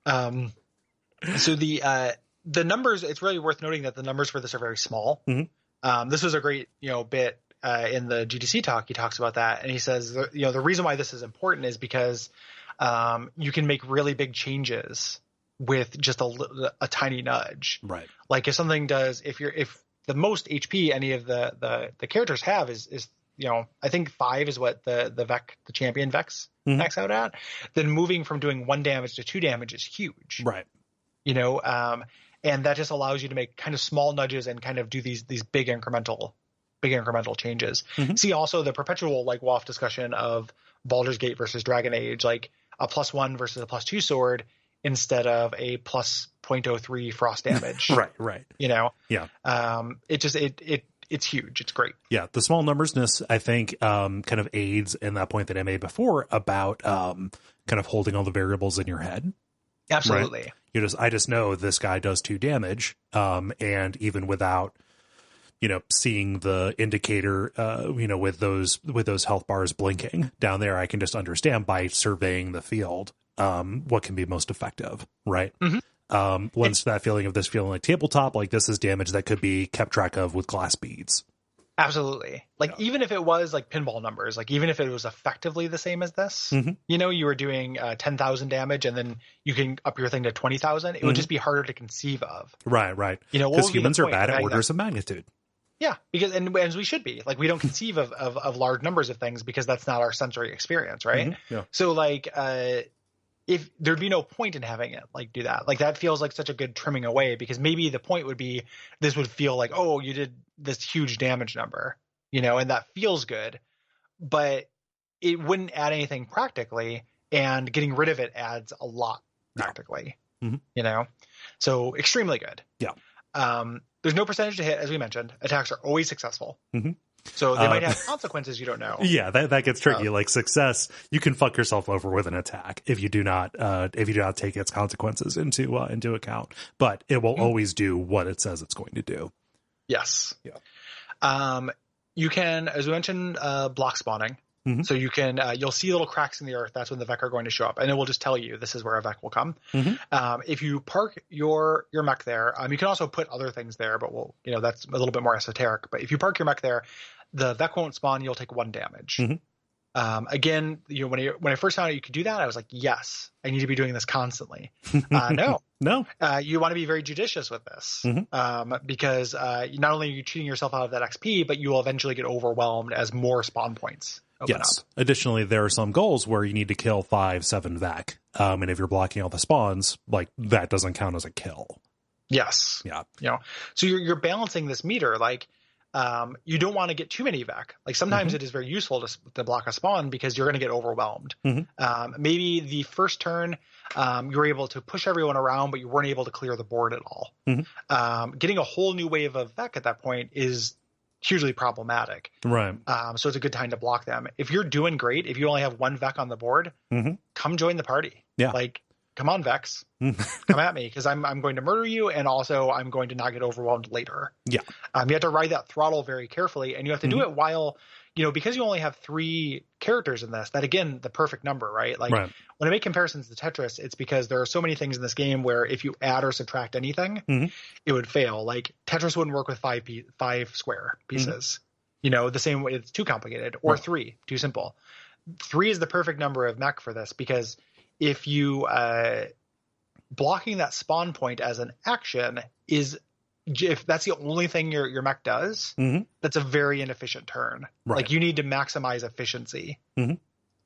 so the numbers. It's really worth noting that the numbers for this are very small. This was a great, you know, bit. In the GDC talk, he talks about that, and he says, you know, the reason why this is important is because you can make really big changes with just a tiny nudge. Right. Like if something does, if the most HP any of the characters have is you know, I think 5 is what the champion Vex max out at, then moving from doing 1 damage to 2 damage is huge. Right. You know, and that just allows you to make kind of small nudges and kind of do these big incremental changes. See also the perpetual like WoF discussion of Baldur's Gate versus Dragon Age, like a +1 versus a +2 sword instead of a plus 0.03 frost damage. Right. You know? Yeah. It's huge. It's great. Yeah. The small numbersness, I think, kind of aids in that point that I made before about kind of holding all the variables in your head. Absolutely. Right? I just know this guy does 2 damage. And even without, you know, seeing the indicator, you know, with those health bars blinking down there, I can just understand by surveying the field, what can be most effective. Right. Once that feeling of this feeling like tabletop, like this is damage that could be kept track of with glass beads. Absolutely. Like even if it was like pinball numbers, like even if it was effectively the same as this, you know, you were doing 10,000 damage and then you can up your thing to 20,000. It would just be harder to conceive of. Right. You know, because humans are bad at orders of magnitude. Yeah, because and as we should be, like we don't conceive of large numbers of things because that's not our sensory experience, right? Yeah. So like, if there'd be no point in having it like do that, like that feels like such a good trimming away because maybe the point would be this would feel like, oh, you did this huge damage number, you know, and that feels good, but it wouldn't add anything practically, and getting rid of it adds a lot practically, you know, so extremely good. Yeah. There's no percentage to hit, as we mentioned. Attacks are always successful. So they might have consequences you don't know. Yeah, that gets tricky. Like success, you can fuck yourself over with an attack if you do not take its consequences into account. But it will always do what it says it's going to do. Yes. Yeah. You can, as we mentioned, block spawning. So you can, you'll see little cracks in the earth. That's when the Vec are going to show up, and it will just tell you this is where a Vec will come. If you park your mech there, you can also put other things there, but that's a little bit more esoteric. But if you park your mech there, the Vec won't spawn. You'll take 1 damage. Again, when I first found out you could do that, I was like, yes, I need to be doing this constantly. No. You want to be very judicious with this, because not only are you cheating yourself out of that XP, but you will eventually get overwhelmed as more spawn points open up. Additionally, there are some goals where you need to kill 5-7 Vec, and if you're blocking all the spawns, like that doesn't count as a kill. Yes. Yeah. So you're balancing this meter, like. you don't want to get too many Vec. Like sometimes it is very useful to block a spawn because you're going to get overwhelmed. Maybe the first turn you were able to push everyone around, but you weren't able to clear the board at all. Getting a whole new wave of Vec at that point is hugely problematic. Right. So it's a good time to block them. If you're doing great, if you only have one Vec on the board, come join the party. Yeah. Like, come on, Vex, come at me, because I'm going to murder you, and also I'm going to not get overwhelmed later. Yeah. You have to ride that throttle very carefully, and you have to do it while, because you only have 3 characters in this, that again, the perfect number, right? Like when I make comparisons to Tetris, it's because there are so many things in this game where if you add or subtract anything, it would fail. Like Tetris wouldn't work with 5 square pieces, the same way it's too complicated, or 3, too simple. 3 is the perfect number of mech for this, because if you blocking that spawn point as an action if that's the only thing your mech does, that's a very inefficient turn. Like you need to maximize efficiency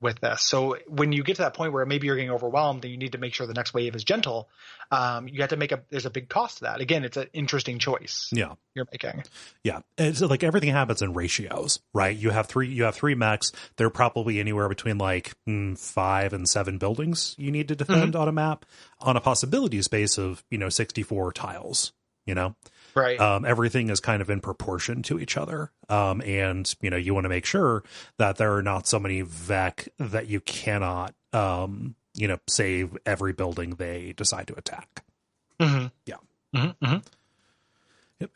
with this. So when you get to that point where maybe you're getting overwhelmed and you need to make sure the next wave is gentle, you have to there's a big cost to that. Again, it's an interesting choice. Yeah. You're making. Yeah. It's like everything happens in ratios, right? You have three mechs. They're probably anywhere between like 5 and 7 buildings you need to defend on a map on a possibility space of, 64 tiles, Right. Everything is kind of in proportion to each other. And, you want to make sure that there are not so many Vec that you cannot, save every building they decide to attack. Yeah.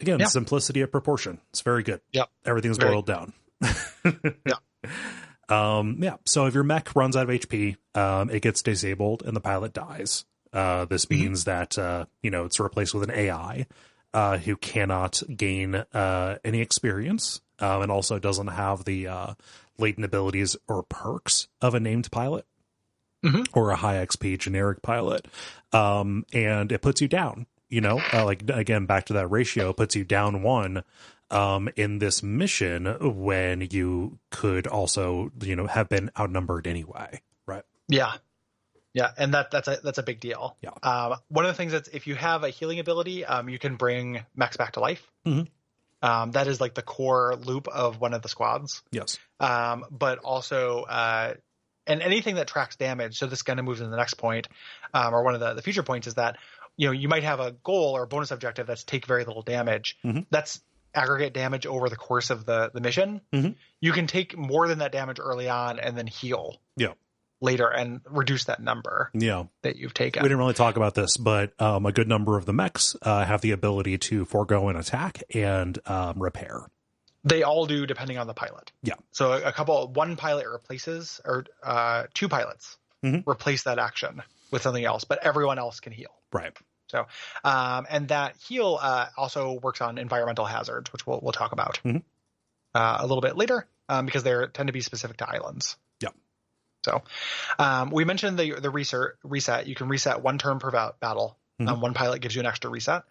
Again, simplicity of proportion. It's very good. Yep. Everything's boiled down. So if your mech runs out of HP, it gets disabled and the pilot dies. This means that, it's replaced with an AI. Who cannot gain any experience and also doesn't have the latent abilities or perks of a named pilot or a high XP generic pilot. And it puts you down, again, back to that ratio, it puts you down 1 in this mission when you could also, have been outnumbered anyway. Right. Yeah. Yeah, and that's a big deal. Yeah. One of the things that's, if you have a healing ability, you can bring mechs back to life. That is like the core loop of one of the squads. Yes. But also, and anything that tracks damage. So this kind of moves into the next point, or one of the future points is that, you might have a goal or a bonus objective that's take very little damage. That's aggregate damage over the course of the mission. You can take more than that damage early on and then heal. Yeah. Later and reduce that number that you've taken. We didn't really talk about this, but a good number of the mechs have the ability to forego an attack and repair. They all do, depending on the pilot. Yeah. So one pilot replaces, or 2 pilots replace that action with something else, but everyone else can heal. Right. So, and that heal also works on environmental hazards, which we'll talk about a little bit later, because they tend to be specific to islands. Yeah. So we mentioned the reset. You can reset 1 turn per battle. 1 pilot gives you an extra reset.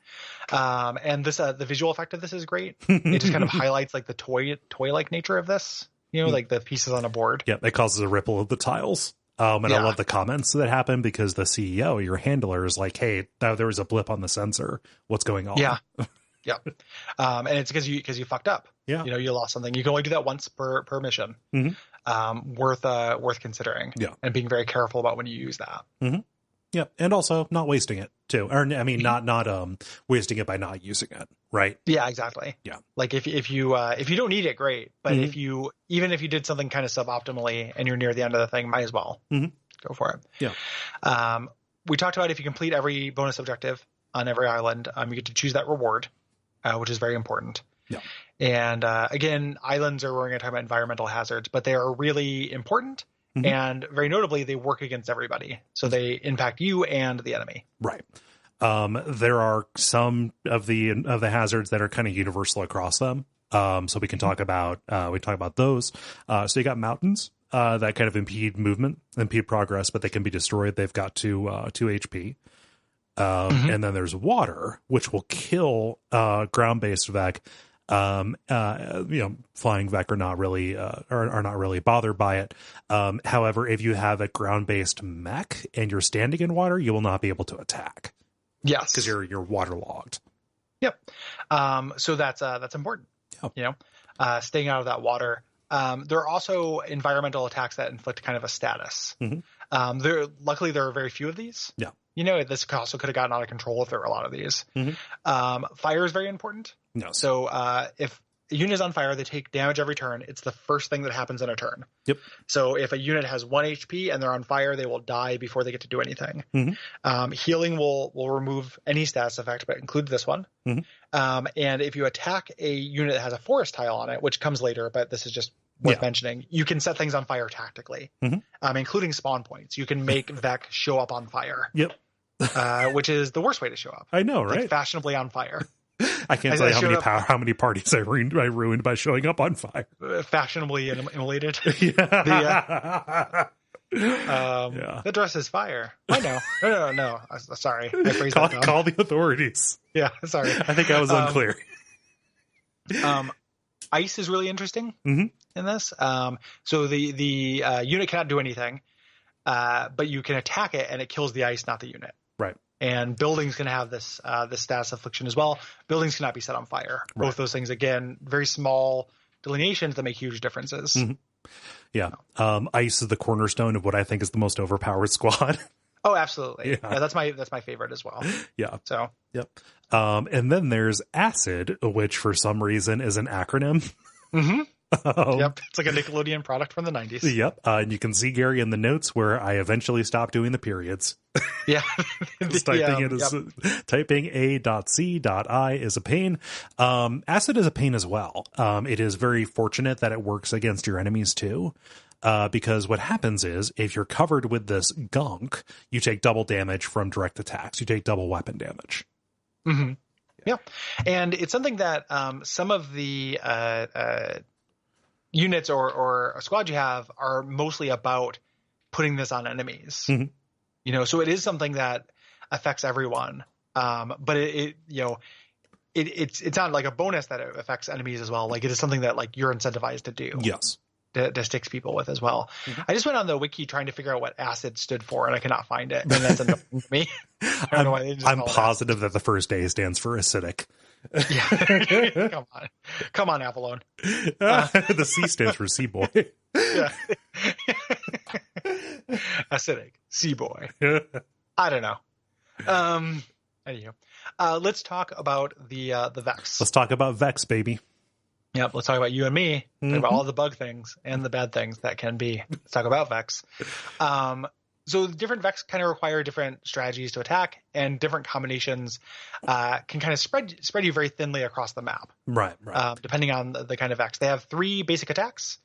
And this the visual effect of this is great. It just kind of highlights like the toy-like nature of this, like the pieces on a board. Yeah, it causes a ripple of the tiles. I love the comments that happen because the CEO, your handler, is like, hey, there was a blip on the sensor. What's going on? Yeah. Yeah. And it's because you fucked up. Yeah. You lost something. You can only do that once per mission. Worth considering. Yeah. And being very careful about when you use that. Yeah. And also not wasting it too. Or I mean, not wasting it by not using it. Right. Yeah, exactly. Yeah. Like if you don't need it, great. But even if you did something kind of suboptimally and you're near the end of the thing, might as well go for it. Yeah. We talked about if you complete every bonus objective on every island, you get to choose that reward, which is very important. Yeah. And again, islands we're going to talk about environmental hazards, but they are really important. And very notably, they work against everybody. So they impact you and the enemy. Right. There are some of the hazards that are kind of universal across them. So we can talk about those. So you got mountains that kind of impede movement, impede progress, but they can be destroyed. They've got 2 HP. And then there's water, which will kill ground-based Vec. Flying Vec are not really bothered by it. However, if you have a ground-based mech and you're standing in water, you will not be able to attack. Yes, because you're waterlogged. Yep. So that's important. Staying out of that water. There are also environmental attacks that inflict kind of a status. Luckily, there are very few of these. Yeah. This also could have gotten out of control if there were a lot of these. Mm-hmm. Fire is very important. No. So if a unit is on fire, they take damage every turn. It's the first thing that happens in a turn. Yep. So if a unit has 1 HP and they're on fire, they will die before they get to do anything. Mm-hmm. Healing will remove any status effect, but include this one. Mm-hmm. And if you attack a unit that has a forest tile on it, which comes later, but this is just worth mentioning, you can set things on fire tactically, including spawn points. You can make Vec show up on fire. Yep. Which is the worst way to show up. I know, right? Like fashionably on fire. I can't tell you how many parties I ruined by showing up on fire. Fashionably immolated. The dress is fire. I know. No. Sorry. I phrased that call the authorities. Yeah, sorry. I think I was unclear. Ice is really interesting in this. So the unit cannot do anything, but you can attack it and it kills the ice, not the unit. Right. And buildings can have this status affliction as well. Buildings cannot be set on fire. Right. Both those things, again, very small delineations that make huge differences. Mm-hmm. Yeah. Ice is the cornerstone of what I think is the most overpowered squad. Oh, absolutely. Yeah, that's my favorite as well. Yeah. So. Yep. And then there's acid, which for some reason is an acronym. Mm-hmm. Yep. It's like a Nickelodeon product from the 90s. Yep. And you can see, Gary, in the notes where I eventually stopped doing the periods. Yeah. Typing A.C.I is a pain. Acid is a pain as well. It is very fortunate that it works against your enemies too. Because what happens is if you're covered with this gunk, you take double damage from direct attacks. You take double weapon damage. Mm-hmm. Yeah. And it's something that some of the units or a squad you have are mostly about putting this on enemies. Mm-hmm. So it is something that affects everyone. But it's not like a bonus that it affects enemies as well. Like it is something that like you're incentivized to do. Yes. To stick people with as well. Mm-hmm. I just went on the wiki trying to figure out what acid stood for, and I cannot find it. And that's annoying to me. I'm positive that the first A stands for acidic. Yeah, come on, Avalon. The C stands for Sea Boy. Yeah, acidic Sea Boy. I don't know. Anyway, let's talk about the Vex. Let's talk about Vex, baby. Yep, let's talk about you and me. Talk about all the bug things and the bad things that can be. Let's talk about Vex. So different Vex kind of require different strategies to attack, and different combinations can kind of spread you very thinly across the map. Right. Depending on the kind of Vex. They have 3 basic attacks,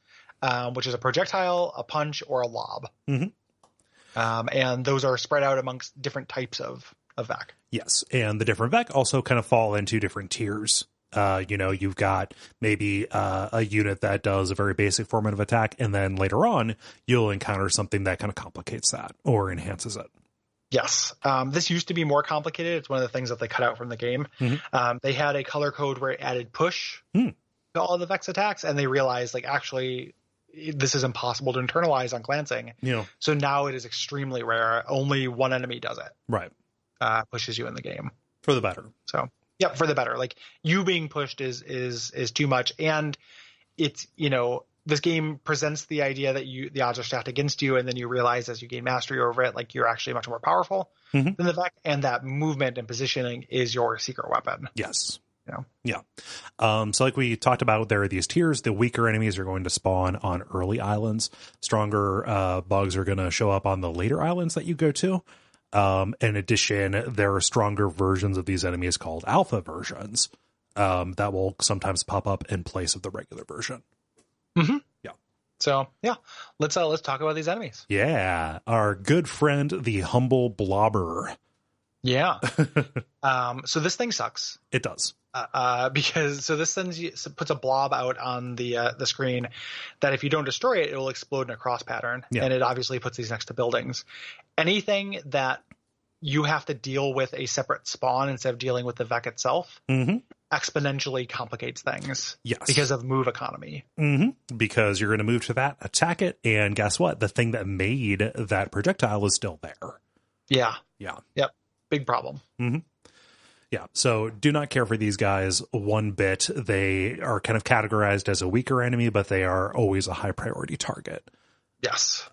which is a projectile, a punch, or a lob. Mm-hmm. And those are spread out amongst different types of Vec. Yes, and the different Vec also kind of fall into different tiers. You've got maybe a unit that does a very basic format of attack, and then later on you'll encounter something that kind of complicates that or enhances it. Yes. This used to be more complicated. It's one of the things that they cut out from the game. Mm-hmm. They had a color code where it added push to all the Vex attacks, and they realized like actually this is impossible to internalize on glancing. Yeah. So now it is extremely rare. Only one enemy does it. Right. Pushes you in the game. For the better. So. Yeah, for the better. Like you being pushed is too much, and it's this game presents the idea that the odds are stacked against you, and then you realize as you gain mastery over it, like you're actually much more powerful than the Vec, and that movement and positioning is your secret weapon. Yes. Yeah. So like we talked about, there are these tiers. The weaker enemies are going to spawn on early islands. Stronger bugs are going to show up on the later islands that you go to. In addition, there are stronger versions of these enemies called alpha versions that will sometimes pop up in place of the regular version. Mm-hmm. Yeah. So yeah, let's talk about these enemies. Yeah, our good friend, the humble blobber. Yeah. So this thing sucks. It does. Because this puts a blob out on the screen that if you don't destroy it, it will explode in a cross pattern. Yeah. And it obviously puts these next to buildings. Anything that you have to deal with a separate spawn instead of dealing with the Vec itself exponentially complicates things. Yes. Because of move economy. Mm-hmm. Because you're going to move to that, attack it, and guess what? The thing that made that projectile is still there. Yeah. Yeah. Yep. Big problem. Mm-hmm. Yeah, so do not care for these guys one bit. They are kind of categorized as a weaker enemy, but they are always a high priority target. Yes.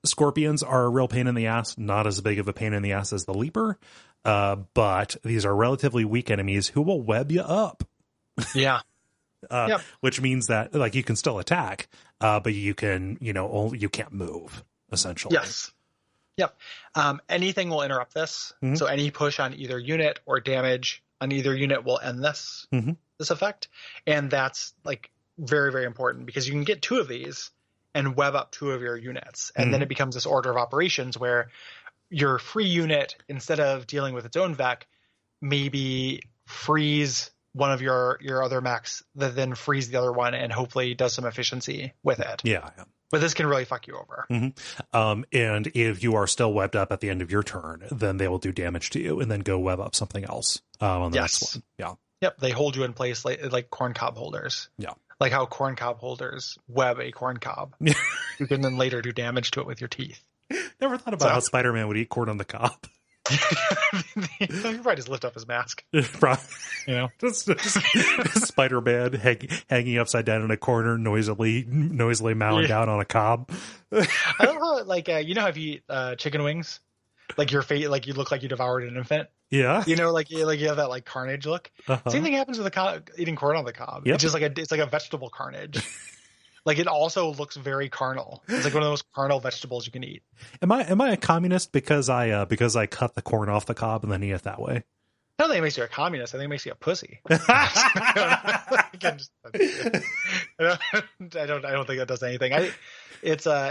Scorpions are a real pain in the ass, not as big of a pain in the ass as the Leaper, but these are relatively weak enemies who will web you up. Yeah. Which means that like you can still attack, but you can, you can't move essentially. Yes. Yep. Anything will interrupt this. So any push on either unit or damage on either unit will end this effect. And that's like very, very important because you can get 2 of these and web up 2 of your units. And then it becomes this order of operations where your free unit, instead of dealing with its own Vec, maybe freeze one of your other mechs that then freeze the other one and hopefully does some efficiency with it. Yeah. But this can really fuck you over. And if you are still webbed up at the end of your turn, then they will do damage to you and then go web up something else on the next one. Yeah. Yep. They hold you in place like corn cob holders. Yeah. Like how corn cob holders web a corn cob. You can then later do damage to it with your teeth. Never thought about how Spider-Man would eat corn on the cob. He probably just lift up his mask. Just Spider-Man hanging upside down in a corner, noisily mowing down on a cob. I don't know, like how if you eat chicken wings, like your face, like you look like you devoured an infant. Yeah, like you have that like carnage look. Same thing happens with eating corn on the cob. Yep. It's just like a vegetable carnage. Like it also looks very carnal. It's like one of those carnal vegetables you can eat. Am I a communist because I cut the corn off the cob and then eat it that way? I don't think it makes you a communist. I think it makes you a pussy. I don't think that does anything. It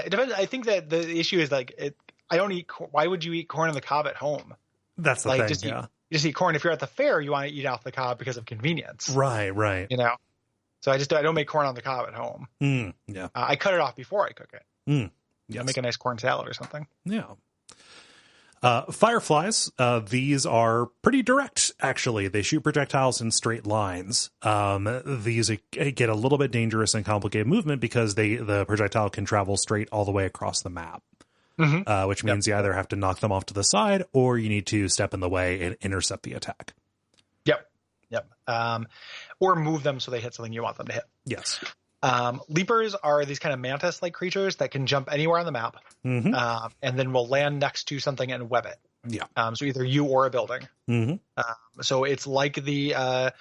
depends. I think that the issue is like I don't eat. Why would you eat corn on the cob at home? That's the thing. You just eat corn. If you're at the fair, you want to eat off the cob because of convenience. Right. So I don't make corn on the cob at home. Yeah. I cut it off before I cook it. Yes. I make a nice corn salad or something. Yeah. Fireflies, these are pretty direct, actually. They shoot projectiles in straight lines. These get a little bit dangerous and complicated movement because the projectile can travel straight all the way across the map, which means you either have to knock them off to the side or you need to step in the way and intercept the attack. Yep. Or move them so they hit something you want them to hit. Yes. Leapers are these kind of mantis-like creatures that can jump anywhere on the map, and then will land next to something and web it. Yeah. So either you or a building. So it's like the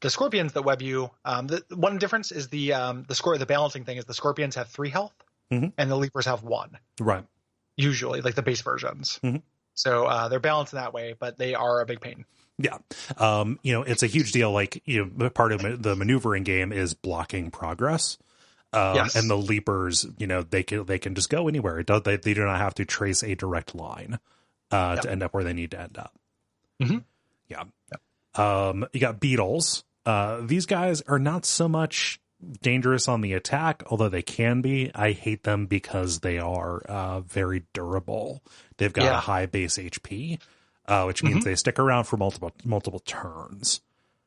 scorpions that web you. The one difference is the balancing thing is the scorpions have 3 health, and the leapers have 1. Right. Usually, like the base versions. So they're balanced in that way, but they are a big pain. Yeah. It's a huge deal. Like, part of the maneuvering game is blocking progress. And the leapers, they can just go anywhere. They do not have to trace a direct line, to end up where they need to end up. Yeah. You got beetles. These guys are not so much dangerous on the attack, although they can be. I hate them because they are, very durable. They've got a high base HP. Which means they stick around for multiple turns.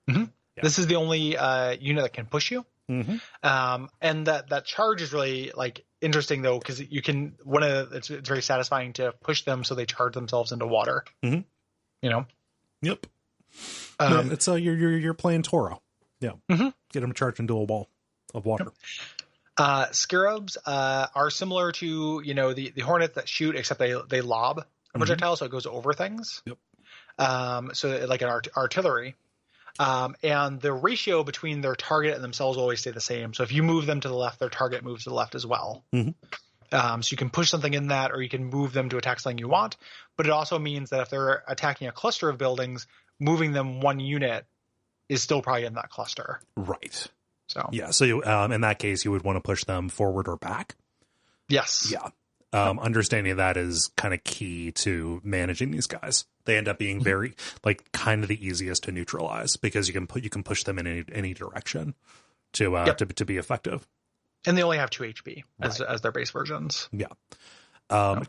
Yeah. This is the only unit that can push you. And that charge is really like interesting though, because you can it's very satisfying to push them so they charge themselves into water. Yep. It's you're playing Toro. Yeah. Get them charged into a wall of water. Scarabs are similar to the hornets that shoot, except they lob a projectile, so it goes over things. Yep. So like an artillery. And the ratio between their target and themselves will always stay the same. So if you move them to the left, their target moves to the left as well. So you can push something in that, or you can move them to attack something you want. But it also means that if they're attacking a cluster of buildings, moving them 1 unit is still probably in that cluster. Right. So yeah. So you, in that case, you would want to push them forward or back. Yes. Yeah. Understanding that is kind of key to managing these guys. They end up being very kind of the easiest to neutralize because you can push them in any direction to be effective. And they only have 2 HP as their base versions. Yeah.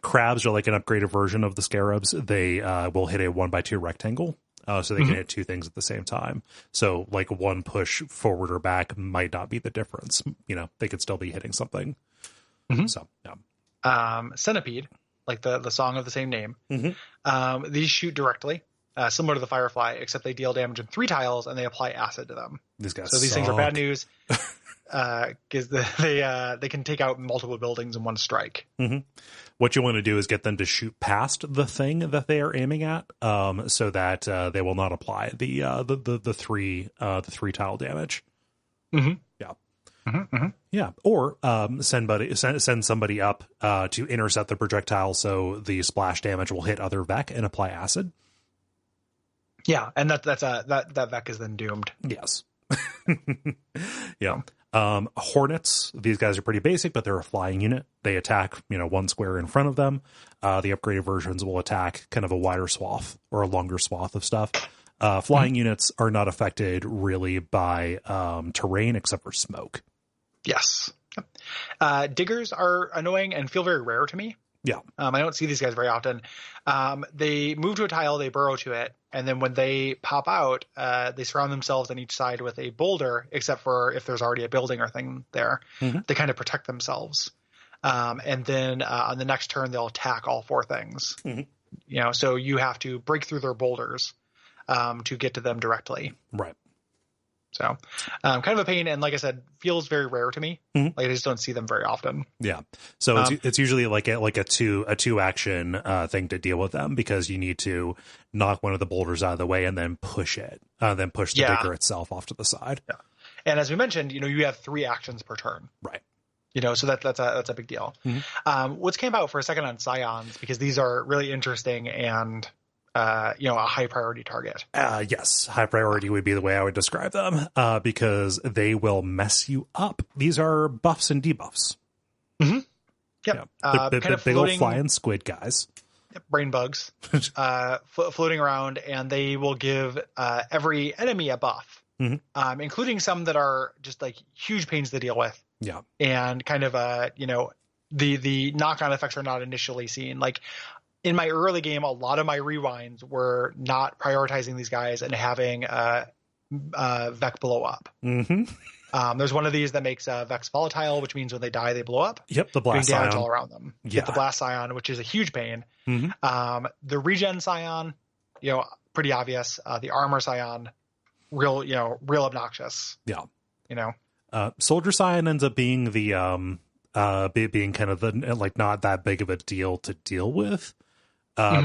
Crabs are like an upgraded version of the scarabs. They will hit a 1x2 rectangle. So they can hit 2 things at the same time. So like 1 push forward or back might not be the difference. They could still be hitting something. So yeah. Centipede, like the song of the same name. These shoot directly. similar to the Firefly, except they deal damage in 3 tiles and they apply acid to them. These guys so these things are bad news because they can take out multiple buildings in one strike. Mm-hmm. What you want to do is get them to shoot past the thing that they are aiming at, so that they will not apply the 3 tile damage. Mm-hmm. Yeah. Mm-hmm, mm-hmm. Yeah, or send somebody up to intercept the projectile so the splash damage will hit other Vec and apply acid. Yeah, and that Vec is then doomed. Yes. Yeah. Hornets, these guys are pretty basic, but they're a flying unit. They attack, 1 square in front of them. The upgraded versions will attack kind of a wider swath or a longer swath of stuff. Flying units are not affected really by terrain except for smoke. Yes. Diggers are annoying and feel very rare to me. Yeah. I don't see these guys very often. They move to a tile, they burrow to it, and then when they pop out, they surround themselves on each side with a boulder, except for if there's already a building or thing there. Mm-hmm. They kind of protect themselves. And then on the next turn, they'll attack all 4 things. Mm-hmm. So you have to break through their boulders to get to them directly. Right. So kind of a pain. And like I said, feels very rare to me. Mm-hmm. Like I just don't see them very often. Yeah. So it's usually like a two action thing to deal with them, because you need to knock one of the boulders out of the way and then push it, then push the digger itself off to the side. Yeah. And as we mentioned, you have 3 actions per turn. Right. So that's a big deal. Mm-hmm. Let's camp out for a second on Scions, because these are really interesting and a high priority target. Yes, high priority would be the way I would describe them, because they will mess you up. These are buffs and debuffs. Mm-hmm. Yep. Yeah. Big old flying squid guys. Brain bugs floating around, and they will give every enemy a buff, including some that are just like huge pains to deal with. Yeah. And kind of, the knock-on effects are not initially seen. Like, in my early game, a lot of my rewinds were not prioritizing these guys and having Vec blow up. Mm-hmm. There's one of these that makes Vex volatile, which means when they die, they blow up. Yep, the blast doing damage scion all around them. Yeah. Get the blast scion, which is a huge pain. Mm-hmm. The regen scion, pretty obvious. The armor scion, real obnoxious. Yeah. Soldier scion ends up being the being kind of the not that big of a deal to deal with.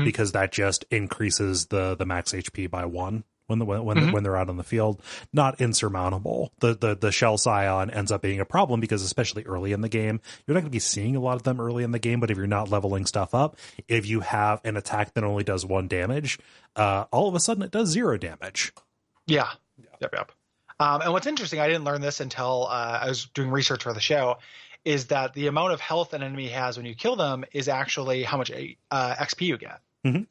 Because that just increases the max HP by 1 when they're out on the field. Not insurmountable. The shell scion ends up being a problem, because especially early in the game, you're not going to be seeing a lot of them early in the game. But if you're not leveling stuff up, if you have an attack that only does 1 damage, all of a sudden it does 0 damage. Yeah. Yep. And what's interesting, I didn't learn this until I was doing research for the show, is that the amount of health an enemy has when you kill them is actually how much XP you get. Mm-hmm.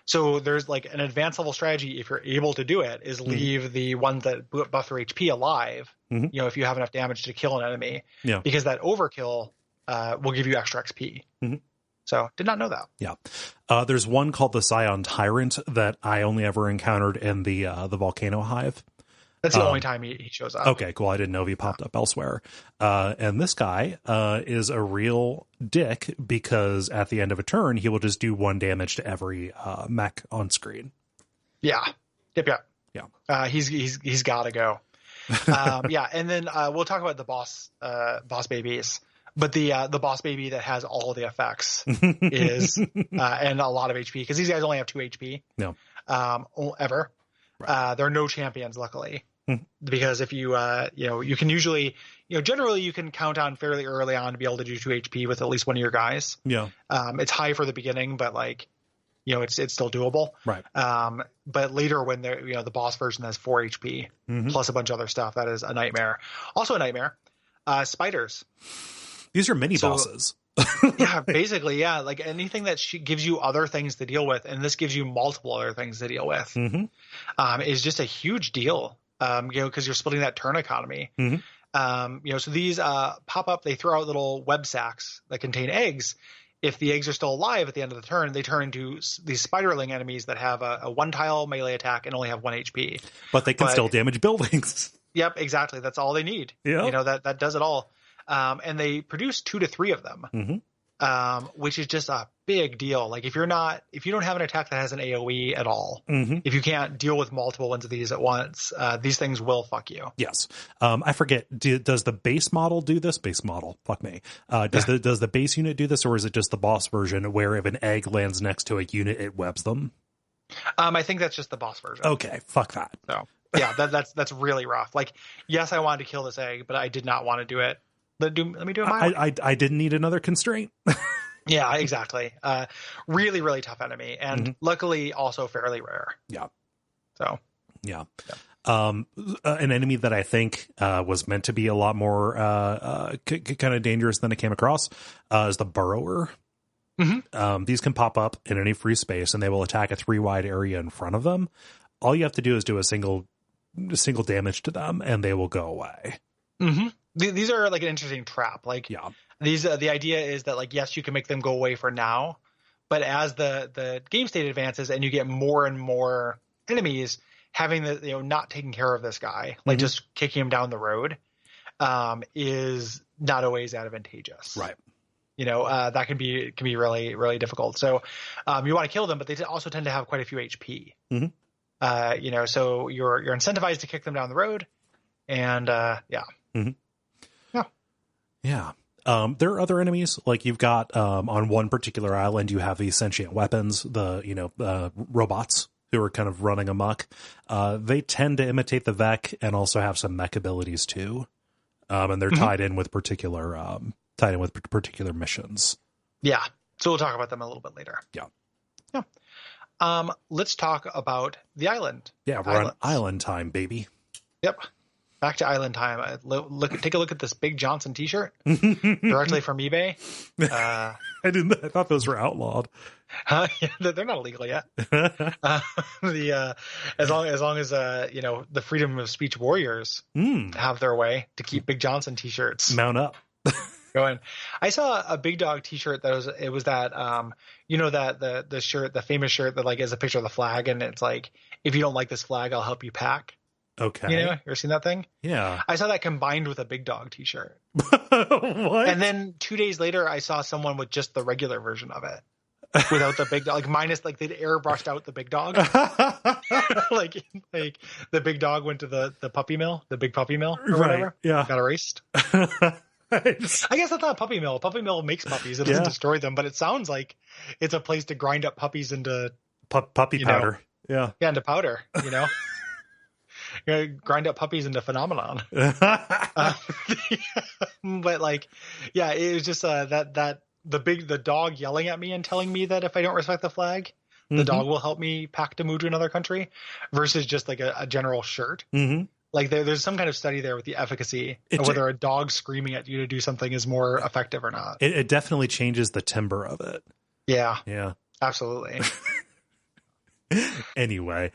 So there's like an advanced level strategy, if you're able to do it, is leave the ones that buff their HP alive, if you have enough damage to kill an enemy, because that overkill will give you extra XP. Mm-hmm. So did not know that. Yeah. There's one called the Scion Tyrant that I only ever encountered in the Volcano Hive. That's the only time he shows up. Okay, cool. I didn't know if he popped up elsewhere. And this guy is a real dick, because at the end of a turn, he will just do 1 damage to every mech on screen. Yeah. Yep. Yeah. He's got to go. Yeah, and then we'll talk about the boss babies. But the boss baby that has all the effects is and a lot of HP, because these guys only have 2 HP. No. Ever. Right. There are no champions, luckily. Because if you you can usually, generally you can count on fairly early on to be able to do 2 HP with at least one of your guys. Yeah. It's high for the beginning, but it's still doable. Right. But later when the boss version has 4 HP plus a bunch of other stuff, that is a nightmare. Also a nightmare. Spiders. These are mini bosses. Yeah, basically, yeah. Like anything that gives you other things to deal with, and this gives you multiple other things to deal with, is just a huge deal. Because you're splitting that turn economy. So these pop up, they throw out little web sacks that contain eggs. If the eggs are still alive at the end of the turn, they turn into these spiderling enemies that have a 1 tile melee attack and only have 1 HP. But they can still damage buildings. Yep, exactly. That's all they need. Yeah. That does it all. And they produce 2 to 3 of them. which is just a big deal. Like if you don't have an attack that has an AoE at all, if you can't deal with multiple ones of these at once, these things will fuck you. Yes. I forget. Does the base model do this? Base model. Fuck me. Does the base unit do this, or is it just the boss version where if an egg lands next to a unit, it webs them? I think that's just the boss version. Okay. Fuck that. So yeah, that's really rough. Like, yes, I wanted to kill this egg, but I did not want to do it. Let me do it my way. I didn't need another constraint. Yeah, exactly. Really, really tough enemy, and luckily also fairly rare. Yeah. So. Yeah. An enemy that I think was meant to be a lot more kind of dangerous than it came across is the Burrower. These can pop up in any free space, and they will attack a 3-wide area in front of them. All you have to do is do a single damage to them, and they will go away. These are like an interesting trap. Like, these the idea is that, like, yes, you can make them go away for now, but as the game state advances and you get more and more enemies, having the not taking care of this guy, like just kicking him down the road, is not always advantageous. Right. That can be really, really difficult. So you want to kill them, but they also tend to have quite a few HP. So you're incentivized to kick them down the road, and Yeah. There are other enemies, like you've got on one particular island, you have these sentient weapons, the robots who are kind of running amok. They tend to imitate the Vec and also have some mech abilities too. And they're tied in with particular missions. Yeah. So we'll talk about them a little bit later. Yeah. Let's talk about the island. Yeah, we're on island time, baby. Yep. Back to island time. Take a look at this Big Johnson t-shirt directly from eBay. I thought those were outlawed. Yeah, they're not illegal yet. As long as the freedom of speech warriors have their way to keep Big Johnson t-shirts. Mount up. Going. I saw a Big Dog t-shirt that was that the shirt, the famous shirt that like is a picture of the flag, and it's like, if you don't like this flag, I'll help you pack. Okay. You ever seen that thing? Yeah. I saw that combined with a Big Dog t-shirt. What? And then 2 days later, I saw someone with just the regular version of it. Without the Big Dog, like minus, like they'd airbrushed out the Big Dog. like the Big Dog went to the puppy mill, the big puppy mill or whatever. Yeah. Got erased. I guess that's not a puppy mill. A puppy mill makes puppies. It doesn't destroy them, but it sounds like it's a place to grind up puppies into puppy powder. Yeah, into powder. Grind up puppies into phenomenon. But like, yeah, it was just that the dog yelling at me and telling me that if I don't respect the flag, the dog will help me pack to move to another country, versus just like a general shirt. Like there's some kind of study there with the efficacy of whether a dog screaming at you to do something is more effective or not. It definitely changes the timbre of it. Yeah, absolutely. Anyway,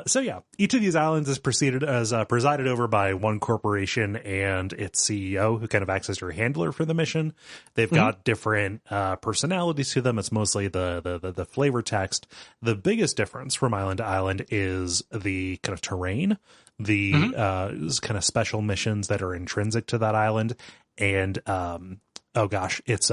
so yeah, each of these islands is presided over by one corporation and its CEO, who kind of acts as your handler for the mission. They've got different personalities to them. It's mostly the flavor text. The biggest difference from island to island is the kind of terrain, the kind of special missions that are intrinsic to that island, and it's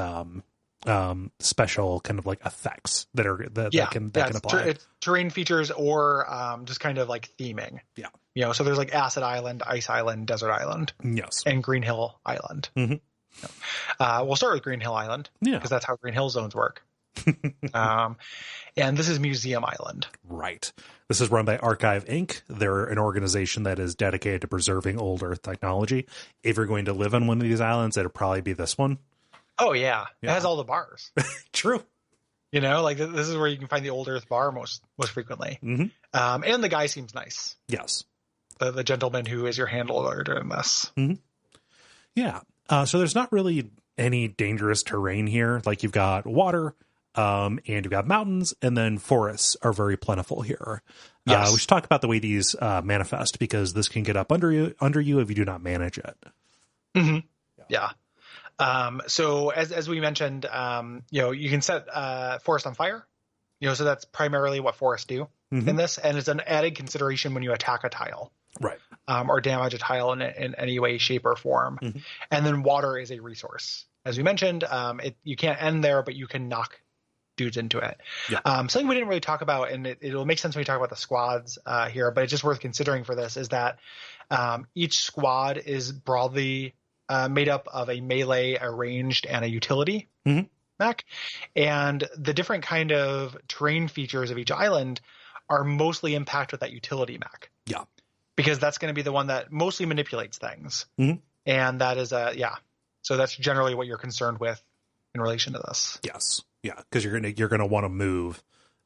special kind of like effects that can apply. It's terrain features or just kind of like theming. Yeah. So there's like Acid Island, Ice Island, Desert Island. Yes. And Green Hill Island. We'll start with Green Hill Island. Yeah. Because that's how Green Hill zones work. And this is Museum Island. Right. This is run by Archive Inc. They're an organization that is dedicated to preserving old Earth technology. If you're going to live on one of these islands, it'll probably be this one. Oh, yeah. It has all the bars. True. Like this is where you can find the Old Earth bar most frequently. And the guy seems nice. Yes. The gentleman who is your handler during this. Yeah. So there's not really any dangerous terrain here. Like you've got water, and you've got mountains, and then forests are very plentiful here. Yes. We should talk about the way these manifest, because this can get up under you if you do not manage it. Yeah. So as we mentioned, you can set forest on fire. So that's primarily what forests do in this, and it's an added consideration when you attack a tile, right? Or damage a tile in any way, shape, or form. And then water is a resource as we mentioned, you can't end there, but you can knock dudes into it. Yeah. Something we didn't really talk about, and it'll make sense when we talk about the squads here, but it's just worth considering for this, is that each squad is broadly made up of a melee, a ranged, and a utility mech. And the different kind of terrain features of each island are mostly impacted with that utility mech. Yeah. Because that's going to be the one that mostly manipulates things. And that is so that's generally what you're concerned with in relation to this. Yes. Yeah, because you're gonna want to move.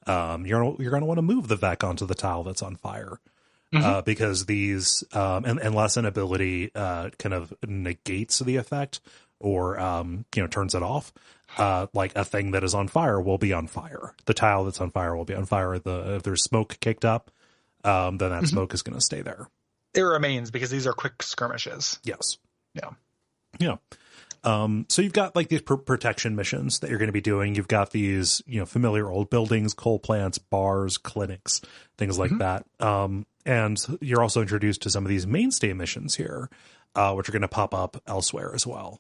You're gonna want to move the Vec onto the tile that's on fire, because these unless an ability kind of negates the effect or turns it off. Like a thing that is on fire will be on fire. The tile that's on fire will be on fire. If there's smoke kicked up, then that smoke is going to stay there. It remains because these are quick skirmishes. Yes. Yeah. Yeah. So you've got like these protection missions that you're going to be doing. You've got these, familiar old buildings, coal plants, bars, clinics, things like that. And you're also introduced to some of these mainstay missions here, which are going to pop up elsewhere as well.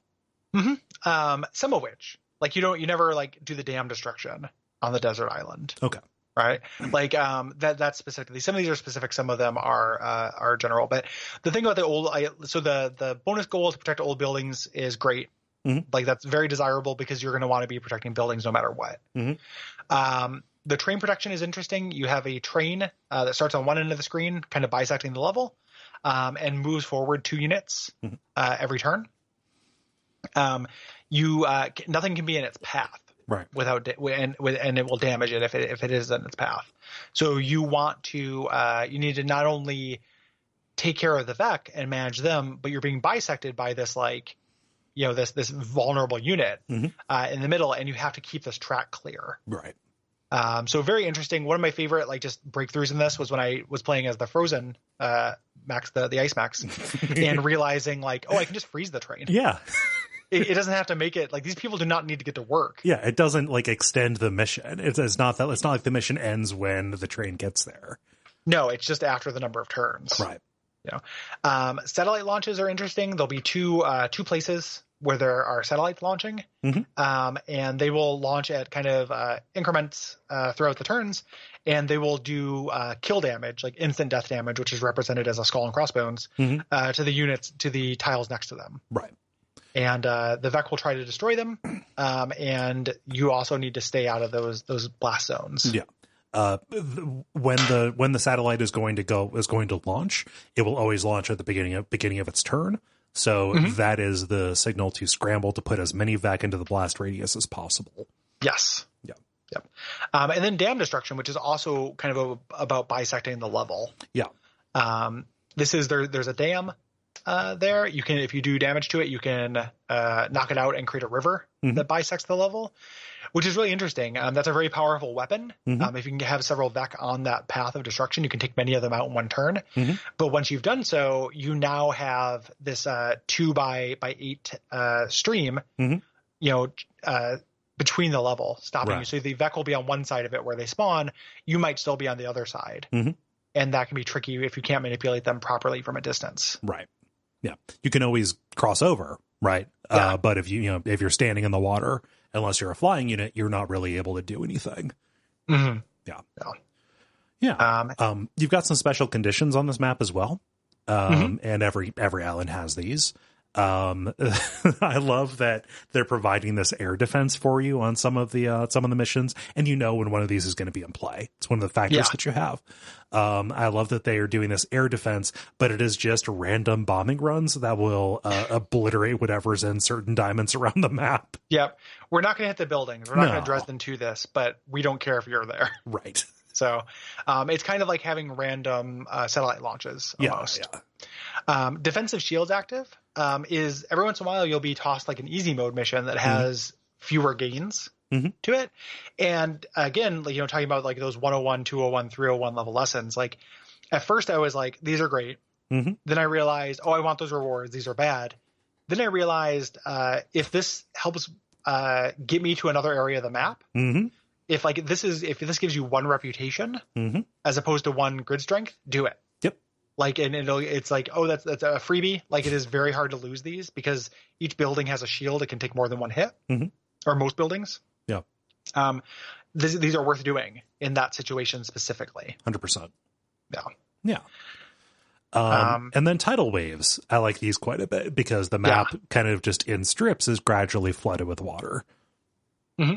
Some of which, like, you never like do the dam destruction on the desert island. Okay. Right. Like, that's specifically, some of these are specific. Some of them are general, but the thing about the bonus goal to protect old buildings is great. Like, that's very desirable because you're going to want to be protecting buildings no matter what. The train protection is interesting. You have a train that starts on one end of the screen, kind of bisecting the level, and moves forward 2 units every turn. Nothing can be in its path. Right. And it will damage it if it is in its path. So you want to you need to not only take care of the Vec and manage them, but you're being bisected by this this vulnerable unit in the middle, and you have to keep this track clear. Right. So very interesting. One of my favorite just breakthroughs in this was when I was playing as the Frozen Max, the Ice Max, and realizing I can just freeze the train. Yeah. It doesn't have to make it these people do not need to get to work. Yeah, it doesn't extend the mission. It's not like the mission ends when the train gets there. No, it's just after the number of turns. Right. Satellite launches are interesting. There'll be two places where there are satellites launching, and they will launch at kind of increments throughout the turns, and they will do kill damage, like instant death damage, which is represented as a skull and crossbones, to the units, to the tiles next to them. Right. And the Vec will try to destroy them, and you also need to stay out of those blast zones. Yeah. When the satellite is going to launch, it will always launch at the beginning of its turn. So that is the signal to scramble to put as many Vec into the blast radius as possible. Yes. Yeah. Yep. And then dam destruction, which is also kind of about bisecting the level. Yeah. There's a dam there. You can, if you do damage to it, you can knock it out and create a river that bisects the level, which is really interesting. That's a very powerful weapon. If you can have several Vec on that path of destruction, you can take many of them out in one turn. But once you've done so, you now have this 2 by 8 stream, between the level, stopping you. So the Vec will be on one side of it where they spawn. You might still be on the other side. And that can be tricky if you can't manipulate them properly from a distance. Right. Yeah. You can always cross over, right? Yeah. But if if you're standing in the water, unless you're a flying unit, you're not really able to do anything. Yeah. You've got some special conditions on this map as well. And every island has these. I love that they're providing this air defense for you on some of the missions, and when one of these is going to be in play. It's one of the factors that you have. I love that they are doing this air defense, but it is just random bombing runs that will obliterate whatever's in certain diamonds around the map. Yep. We're not going to hit the buildings. We're not going to Dresden to this, but we don't care if you're there. Right. So it's kind of like having random satellite launches almost. Yeah. Defensive shields active is every once in a while you'll be tossed like an easy mode mission that has fewer gains to it. And again, talking about like those 101, 201, 301 level lessons, like at first I was like, these are great. Then I realized, I want those rewards. These are bad. Then I realized if this helps get me to another area of the map, if this gives you 1 reputation as opposed to 1 grid strength, do it. Yep. Like, and it's like, oh, that's a freebie. Like, it is very hard to lose these because each building has a shield. It can take more than one hit, or most buildings. Yeah. These are worth doing in that situation specifically. 100%. Yeah. Yeah. And then tidal waves. I like these quite a bit because the map kind of just in strips is gradually flooded with water. Mm-hmm.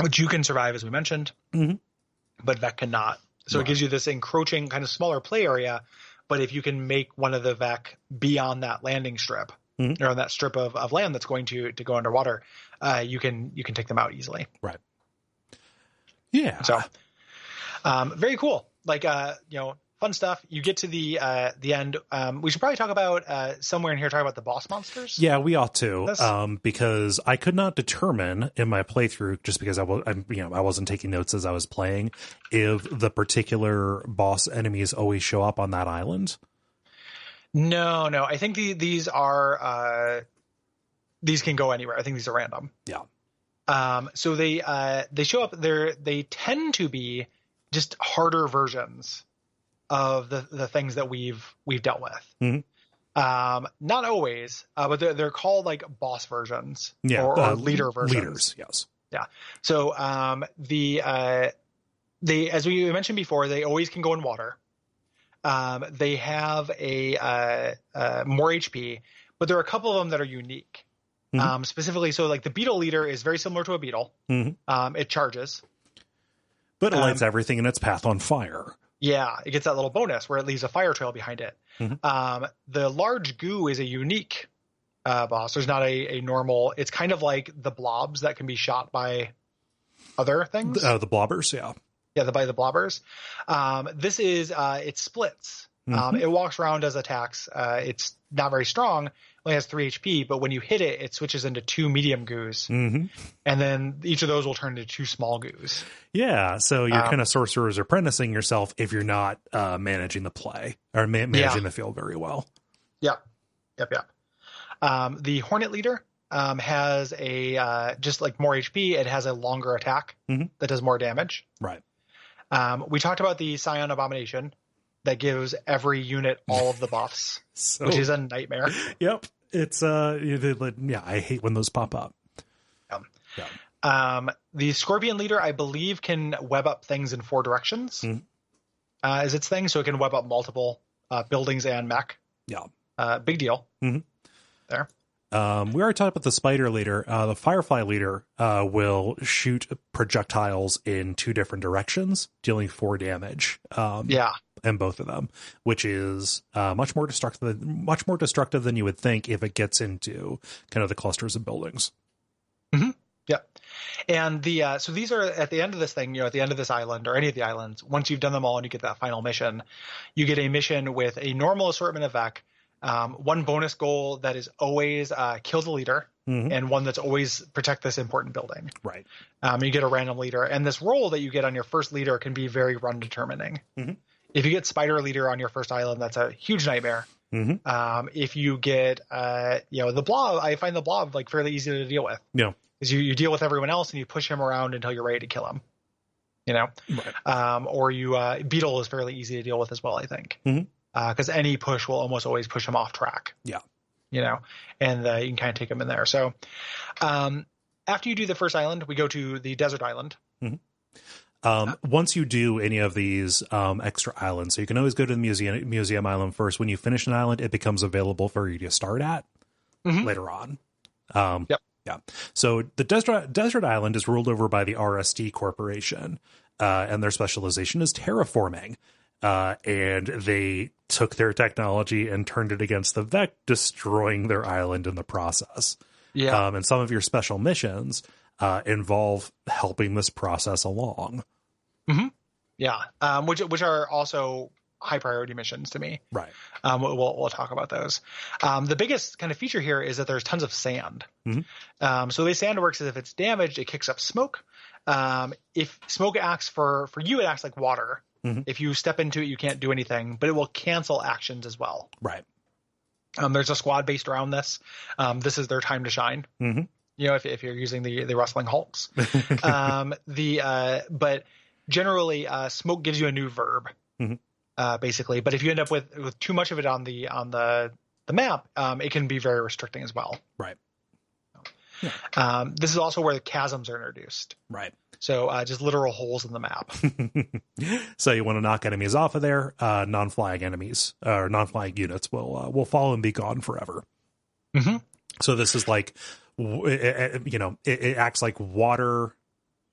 Which you can survive, as we mentioned, but Vec cannot. So it gives you this encroaching kind of smaller play area. But if you can make one of the Vec be on that landing strip or on that strip of land that's going to go underwater, you can take them out easily. Right. Yeah. So very cool. Like, fun stuff. You get to the end. We should probably talk about somewhere in here, talk about the boss monsters. Yeah, we ought to, because I could not determine in my playthrough, just because I wasn't taking notes as I was playing, if the particular boss enemies always show up on that island. No. I think these are these can go anywhere. I think these are random. Yeah. So they show up there. They tend to be just harder versions of the things that we've dealt with. Not always, but they're called like boss versions or leader versions. Leaders, yes. Yeah. So they, as we mentioned before, they always can go in water. They have a more HP, but there are a couple of them that are unique. Specifically, so like the beetle leader is very similar to a beetle. It charges. But it lights everything in its path on fire. Yeah, it gets that little bonus where it leaves a fire trail behind it. The large goo is a unique boss. There's not a normal. It's kind of like the blobs that can be shot by other things. The blobbers, yeah. Yeah, by the blobbers. This is it splits. It walks around, does attacks. It's not very strong. Only has 3 HP, but when you hit it, it switches into 2 medium goos, and then each of those will turn into 2 small goos. Yeah, so you're kind of sorcerer's apprenticing yourself if you're not managing the play or managing the field very well. Yep. The Hornet leader has a just like more HP. It has a longer attack that does more damage. Right. We talked about the Scion Abomination that gives every unit all of the buffs, which is a nightmare. Yep. It's I hate when those pop up. The Scorpion leader, I believe, can web up things in 4 directions. Is its thing, so it can web up multiple buildings and mech. Yeah. Big deal. There. We already talked about the spider leader. The Firefly leader will shoot projectiles in 2 different directions, dealing 4 damage. In both of them, which is much more destructive than you would think if it gets into kind of the clusters of buildings. Yeah. And so these are at the end of this thing, at the end of this island or any of the islands, once you've done them all and you get that final mission, you get a mission with a normal assortment of Vec, one bonus goal that is always kill the leader, and one that's always protect this important building. Right. You get a random leader, and this roll that you get on your first leader can be very run determining. If you get spider leader on your first island, that's a huge nightmare. If you get the blob, I find the blob like fairly easy to deal with. Yeah. Because you deal with everyone else and you push him around until you're ready to kill him. Right. Or you beetle is fairly easy to deal with as well, I think. Because any push will almost always push him off track. Yeah. And you can kind of take him in there. So after you do the first island, we go to the desert island. Once you do any of these extra islands, so you can always go to the museum island first. When you finish an island, it becomes available for you to start at later on. Yeah. So the desert island is ruled over by the RST Corporation, and their specialization is terraforming. And they took their technology and turned it against the Vec, destroying their island in the process. Yeah. And some of your special missions involve helping this process along. Yeah. Which are also high priority missions to me. Right. We'll talk about those. The biggest kind of feature here is that there's tons of sand. So the way sand works is if it's damaged, it kicks up smoke. If smoke acts for you, it acts like water. If you step into it, you can't do anything, but it will cancel actions as well. Right. There's a squad based around this. This is their time to shine. If you're using the Rustling Hulks. But generally, smoke gives you a new verb. basically. But if you end up with too much of it on the map, it can be very restricting as well. Right. Yeah. This is also where the chasms are introduced. Right. So just literal holes in the map. So you want to knock enemies off of there. Non-flying enemies or non-flying units will fall and be gone forever. Mm-hmm. So this is like, it acts like water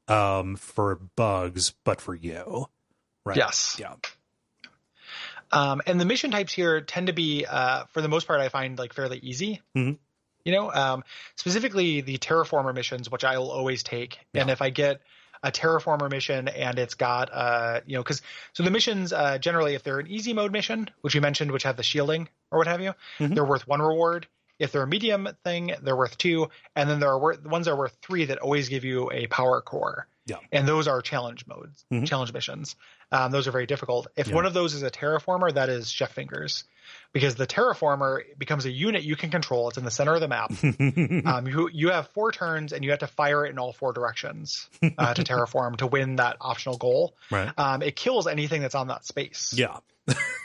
for bugs, but for you. Right. Yes. Yeah. And the mission types here tend to be, for the most part, I find like fairly easy. Mm-hmm. Specifically the terraformer missions, which I will always take. Yeah. And if I get a terraformer mission and it's got, so the missions, generally, if they're an easy mode mission, which you mentioned, which have the shielding or what have you, mm-hmm. they're worth 1 reward. If they're a medium thing, they're worth 2. And then there are ones that are worth 3 that always give you a power core. Yeah. And those are challenge modes, mm-hmm. challenge missions. Those are very difficult. If one of those is a terraformer, that is Chef Fingers, because the terraformer becomes a unit you can control. It's in the center of the map. You have 4 turns and you have to fire it in all 4 directions to terraform to win that optional goal. Right. It kills anything that's on that space. Yeah.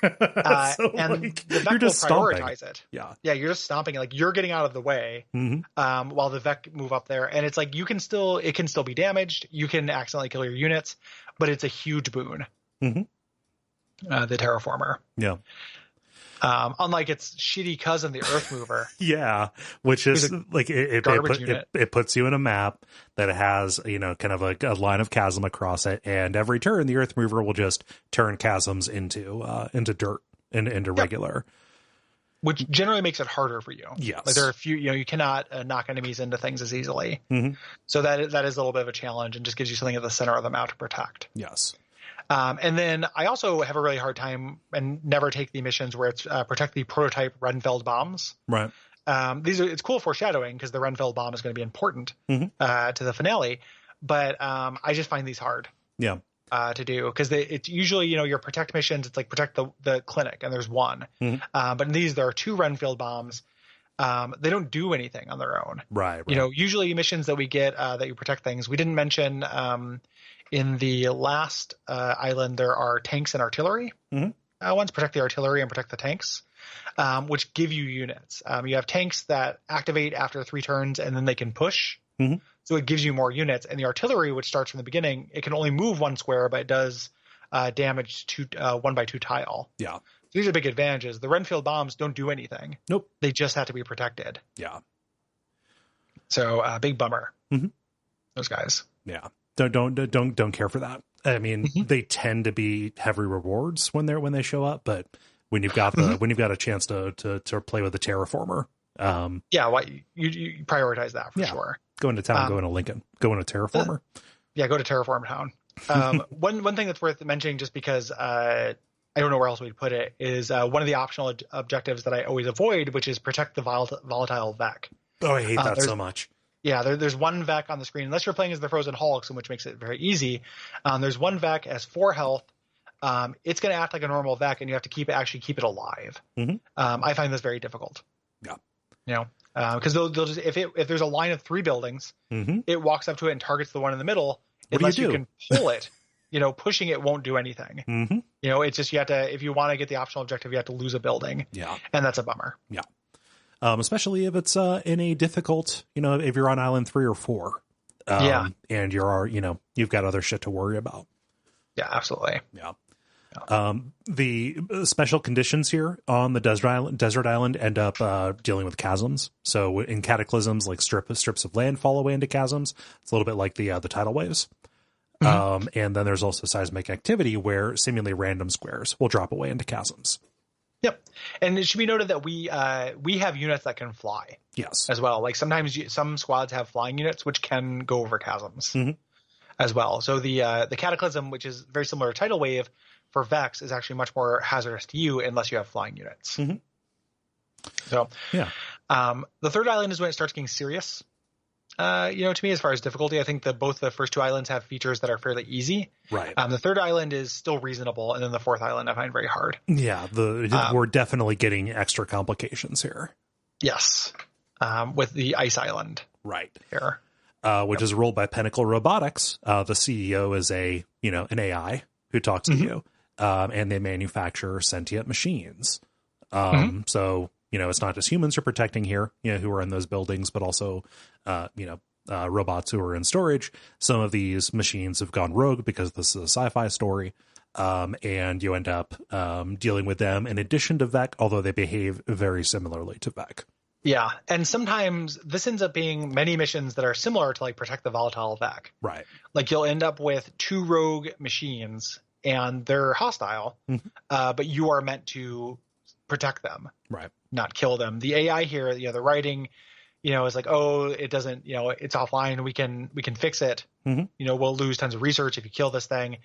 So, and the Vec will prioritize it. Yeah. Yeah, you're just stomping. Like you're getting out of the way while the Vec move up there. And it's like it can still be damaged. You can accidentally kill your units, but it's a huge boon. Mm-hmm. The terraformer. Yeah. Unlike its shitty cousin, the Earth Mover. Yeah, which is like it puts you in a map that has, kind of a line of chasm across it, and every turn the Earth Mover will just turn chasms into dirt and into regular. Which generally makes it harder for you. Yes. Like there are a few, you cannot knock enemies into things as easily. Mm-hmm. So that is a little bit of a challenge and just gives you something at the center of the map to protect. Yes. And then I also have a really hard time and never take the missions where it's protect the prototype Renfeld bombs. Right. It's cool foreshadowing because the Renfeld bomb is going to be important to the finale, but I just find these hard. Yeah. To do because it's usually your protect missions. It's like protect the clinic and there's 1, but in these there are 2 Renfield bombs. They don't do anything on their own. Right. Usually missions that we get that you protect things. We didn't mention in the last island there are tanks and artillery. Ones protect the artillery and protect the tanks, which give you units. You have tanks that activate after 3 turns and then they can push. So it gives you more units. And the artillery, which starts from the beginning, it can only move 1 square, but it does damage to 1x2 tile. Yeah. So these are big advantages. The Renfield bombs don't do anything. Nope. They just have to be protected. Yeah. So big bummer. Those guys. Yeah. Don't care for that. I mean, they tend to be heavy rewards when they show up, but when you've got when you've got a chance to play with the terraformer, you prioritize that for sure. Go into town, go into Lincoln, go into terraformer. Go to Terraform Town. One thing that's worth mentioning, just because I don't know where else we'd put it, is one of the optional objectives that I always avoid, which is protect the volatile Vec. Oh, I hate that so much. Yeah, there's 1 Vec on the screen, unless you're playing as the Frozen Hulks, which makes it very easy. There's 1 Vec as 4 health. It's going to act like a normal Vec, and you have to keep it alive. I find this very difficult. Yeah. Because they'll just if there's a line of 3 buildings, it walks up to it and targets the one in the middle. Unless you can pull it, pushing it won't do anything. It's just you have to, if you want to get the optional objective, you have to lose a building. Yeah, and that's a bummer. Yeah. Especially if it's in a difficult, if you're on island 3 or 4, and you've got other shit to worry about. Yeah, absolutely. Yeah. The special conditions here on the desert island end up dealing with chasms. So in cataclysms, like strips of land fall away into chasms. It's a little bit like the tidal waves. And then there's also seismic activity where seemingly random squares will drop away into chasms. Yep. And it should be noted that we have units that can fly. Yes. As well. Like sometimes some squads have flying units which can go over chasms as well. So the Cataclysm, which is very similar to Tidal Wave for Vex, is actually much more hazardous to you unless you have flying units. So yeah. The 3rd island is when it starts getting serious. To me, as far as difficulty, I think that both the first 2 islands have features that are fairly easy. Right. The 3rd island is still reasonable, and then the 4th island I find very hard. Yeah, we're definitely getting extra complications here. Yes, with the Ice Island. Right. Here. Which is ruled by Pinnacle Robotics. The CEO is an AI who talks to you. and they manufacture sentient machines. So, it's not just humans you're protecting here, who are in those buildings, but also, robots who are in storage. Some of these machines have gone rogue because this is a sci-fi story. And you end up dealing with them in addition to Vec, although they behave very similarly to Vec. Yeah, and sometimes this ends up being many missions that are similar to like protect the volatile Vec. Right. Like you'll end up with 2 rogue machines and they're hostile, but you are meant to protect them, right? Not kill them. The AI here, the writing, is like, oh, it doesn't, it's offline. We can fix it. We'll lose tons of research if you kill this thing.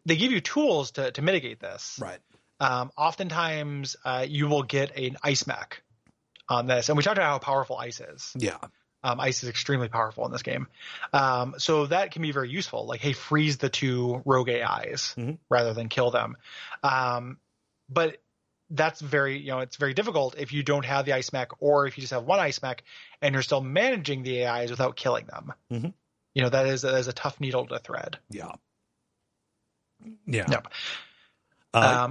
They give you tools to mitigate this. Right. Oftentimes, you will get an ice mech on this, and we talked about how powerful ice is. Yeah. Ice is extremely powerful in this game. So that can be very useful. Like, hey, freeze the 2 rogue AIs rather than kill them. But that's very, it's very difficult if you don't have the ice mech, or if you just have one ice mech and you're still managing the AIs without killing them. That is a tough needle to thread. Yeah. Yeah. Yep.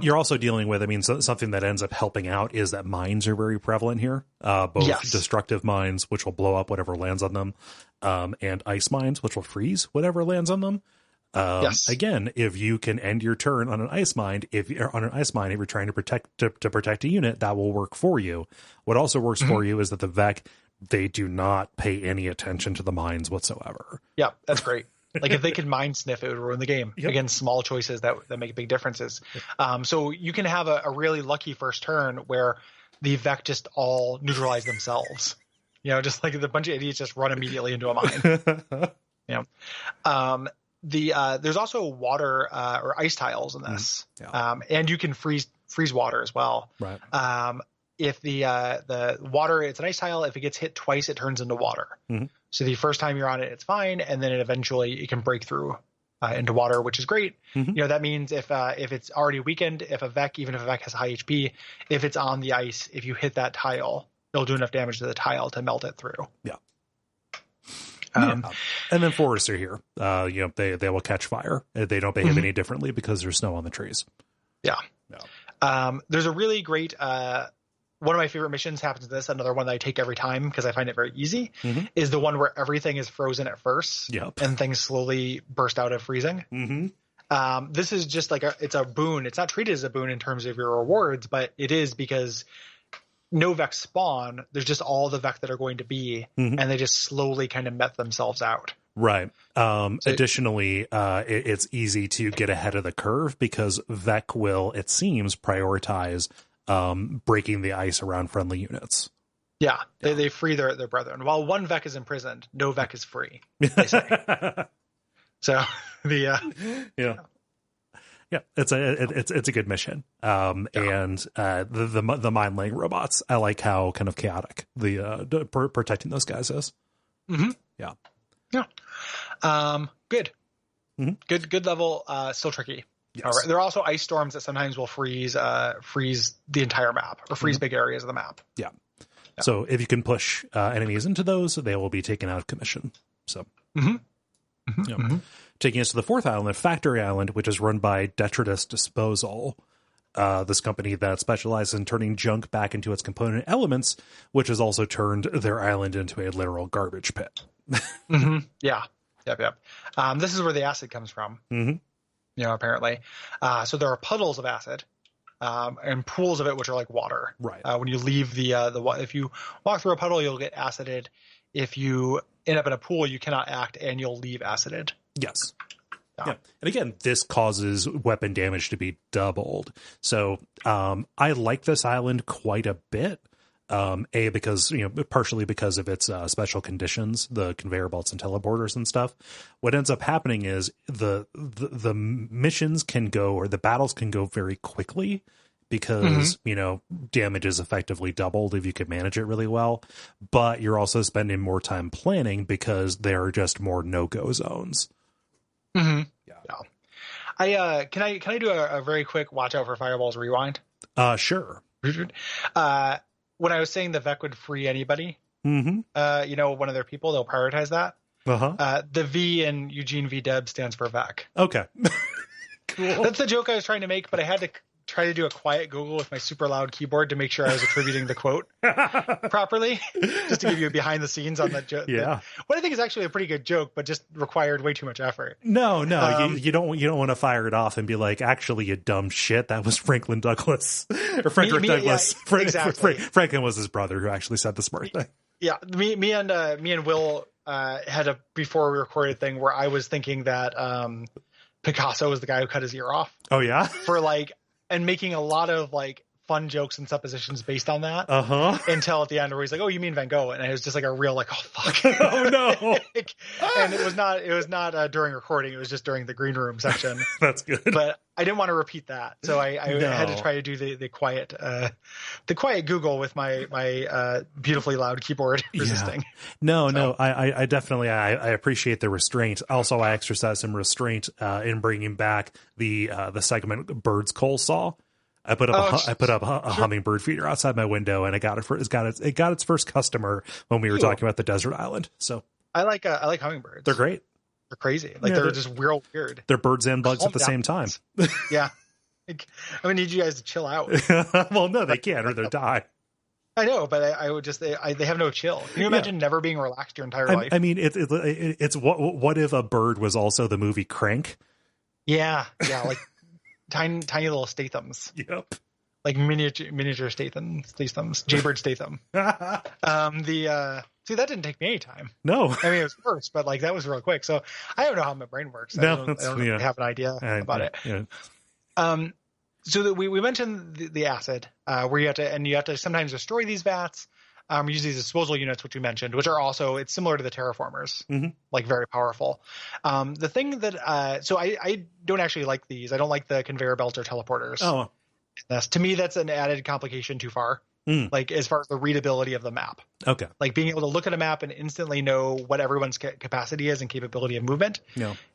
You're also dealing with, something that ends up helping out is that mines are very prevalent here. Both destructive mines, which will blow up whatever lands on them, and ice mines, which will freeze whatever lands on them. Again, if you can end your turn on an ice mine, if you're trying to protect a unit, that will work for you. What also works for you is that the Vec, they do not pay any attention to the mines whatsoever. Yeah, that's great. Like if they could mind sniff, it would ruin the game. Again, small choices that make big differences. So you can have a really lucky first turn where the Vec just all neutralize themselves. Just like a bunch of idiots just run immediately into a mine. There's also water or ice tiles in this, and you can freeze water as well. Right. If the water, it's an ice tile. If it gets hit twice, it turns into water. So the first time you're on it, it's fine, and then it can break through into water, which is great. That means if it's already weakened, even if a Vec has high HP, if it's on the ice, if you hit that tile, it'll do enough damage to the tile to melt it through. Yeah. And then Forester here, they will catch fire. They don't behave any differently because there's snow on the trees. Yeah. There's a really great, one of my favorite missions happens to this. Another one that I take every time because I find it very easy is the one where everything is frozen at first and things slowly burst out of freezing. This is just like it's a boon. It's not treated as a boon in terms of your rewards, but it is because no Vec spawn. There's just all the Vec that are going to be, and they just slowly kind of met themselves out. Right. Additionally, it's easy to get ahead of the curve because Vec will, it seems, prioritize breaking the ice around friendly units. Yeah. They free their brethren. While one Vec is imprisoned, no Vec is free, they say. So yeah, it's a good mission. And the mine laying robots, I like how kind of chaotic the protecting those guys is. Yeah. Good. Good level. Still tricky. Yes. All right. There are also ice storms that sometimes will freeze the entire map or freeze big areas of the map. Yeah. So if you can push enemies into those, they will be taken out of commission. So. Taking us to the 4th island, Factory Island, which is run by Detritus Disposal, this company that specializes in turning junk back into its component elements, which has also turned their island into a literal garbage pit. Yeah. Yep. This is where the acid comes from. Apparently. So there are puddles of acid and pools of it, which are like water. Right. When you leave if you walk through a puddle, you'll get acided. If you end up in a pool, you cannot act and you'll leave acided. Yes. Yeah. And again, this causes weapon damage to be doubled. So I like this island quite a bit. Because, partially because of its special conditions, the conveyor belts and teleporters and stuff. What ends up happening is the missions can go, or the battles can go very quickly because, damage is effectively doubled if you can manage it really well. But you're also spending more time planning because there are just more no-go zones. Yeah. Can I do a very quick watch out for fireballs rewind? Sure. When I was saying the Vec would free anybody, one of their people, they'll prioritize that. The V in Eugene V. Deb stands for Vec. Okay. Cool. That's the joke I was trying to make, but I had to try to do a quiet Google with my super loud keyboard to make sure I was attributing the quote properly, just to give you a behind the scenes on that joke. Yeah. What I think is actually a pretty good joke, but just required way too much effort. No, you don't want to fire it off and be like, actually, you dumb shit. That was Franklin Douglas or Frederick Douglas. Yeah, exactly. Franklin was his brother who actually said the smart thing. Yeah, me and Will had a before we recorded thing where I was thinking that Picasso was the guy who cut his ear off. Oh yeah, and making a lot of like fun jokes and suppositions based on that. Until at the end where he's like, "Oh, you mean Van Gogh?" And it was just like a real like, "Oh fuck." Oh no. And it was not during recording. It was just during the green room section. That's good. But I didn't want to repeat that, so I had to try to do the quiet Google with my beautifully loud keyboard resisting. No, I definitely I appreciate the restraint. Also, I exercise some restraint in bringing back the segment Bird's Coal Saw. I put up a hummingbird feeder outside my window, and it got its first customer when we were talking about the desert island. So I like hummingbirds. They're great. They're crazy. Like they're just real weird. They're birds and bugs at the same time. Yeah. I need you guys to chill out. Well, no, they can't, or they'll die. I know, but I would just they have no chill. Can you imagine never being relaxed your entire life? I mean, it's what if a bird was also the movie Crank? Yeah, like tiny little Stathams. Yep. Like miniature Stathams, Jaybird Statham. See, that didn't take me any time. No. I mean, it was first, but like that was real quick. So I don't know how my brain works. I don't really have an idea about it. Yeah. So that we mentioned the acid, where you have to sometimes destroy these vats. Use these disposal units, which we mentioned, which are also, it's similar to the terraformers, like very powerful. The thing that, so I don't actually like these. I don't like the conveyor belt or teleporters. Oh, to me, that's an added complication too far. Like as far as the readability of the map. Okay. Like being able to look at a map and instantly know what everyone's capacity is and capability of movement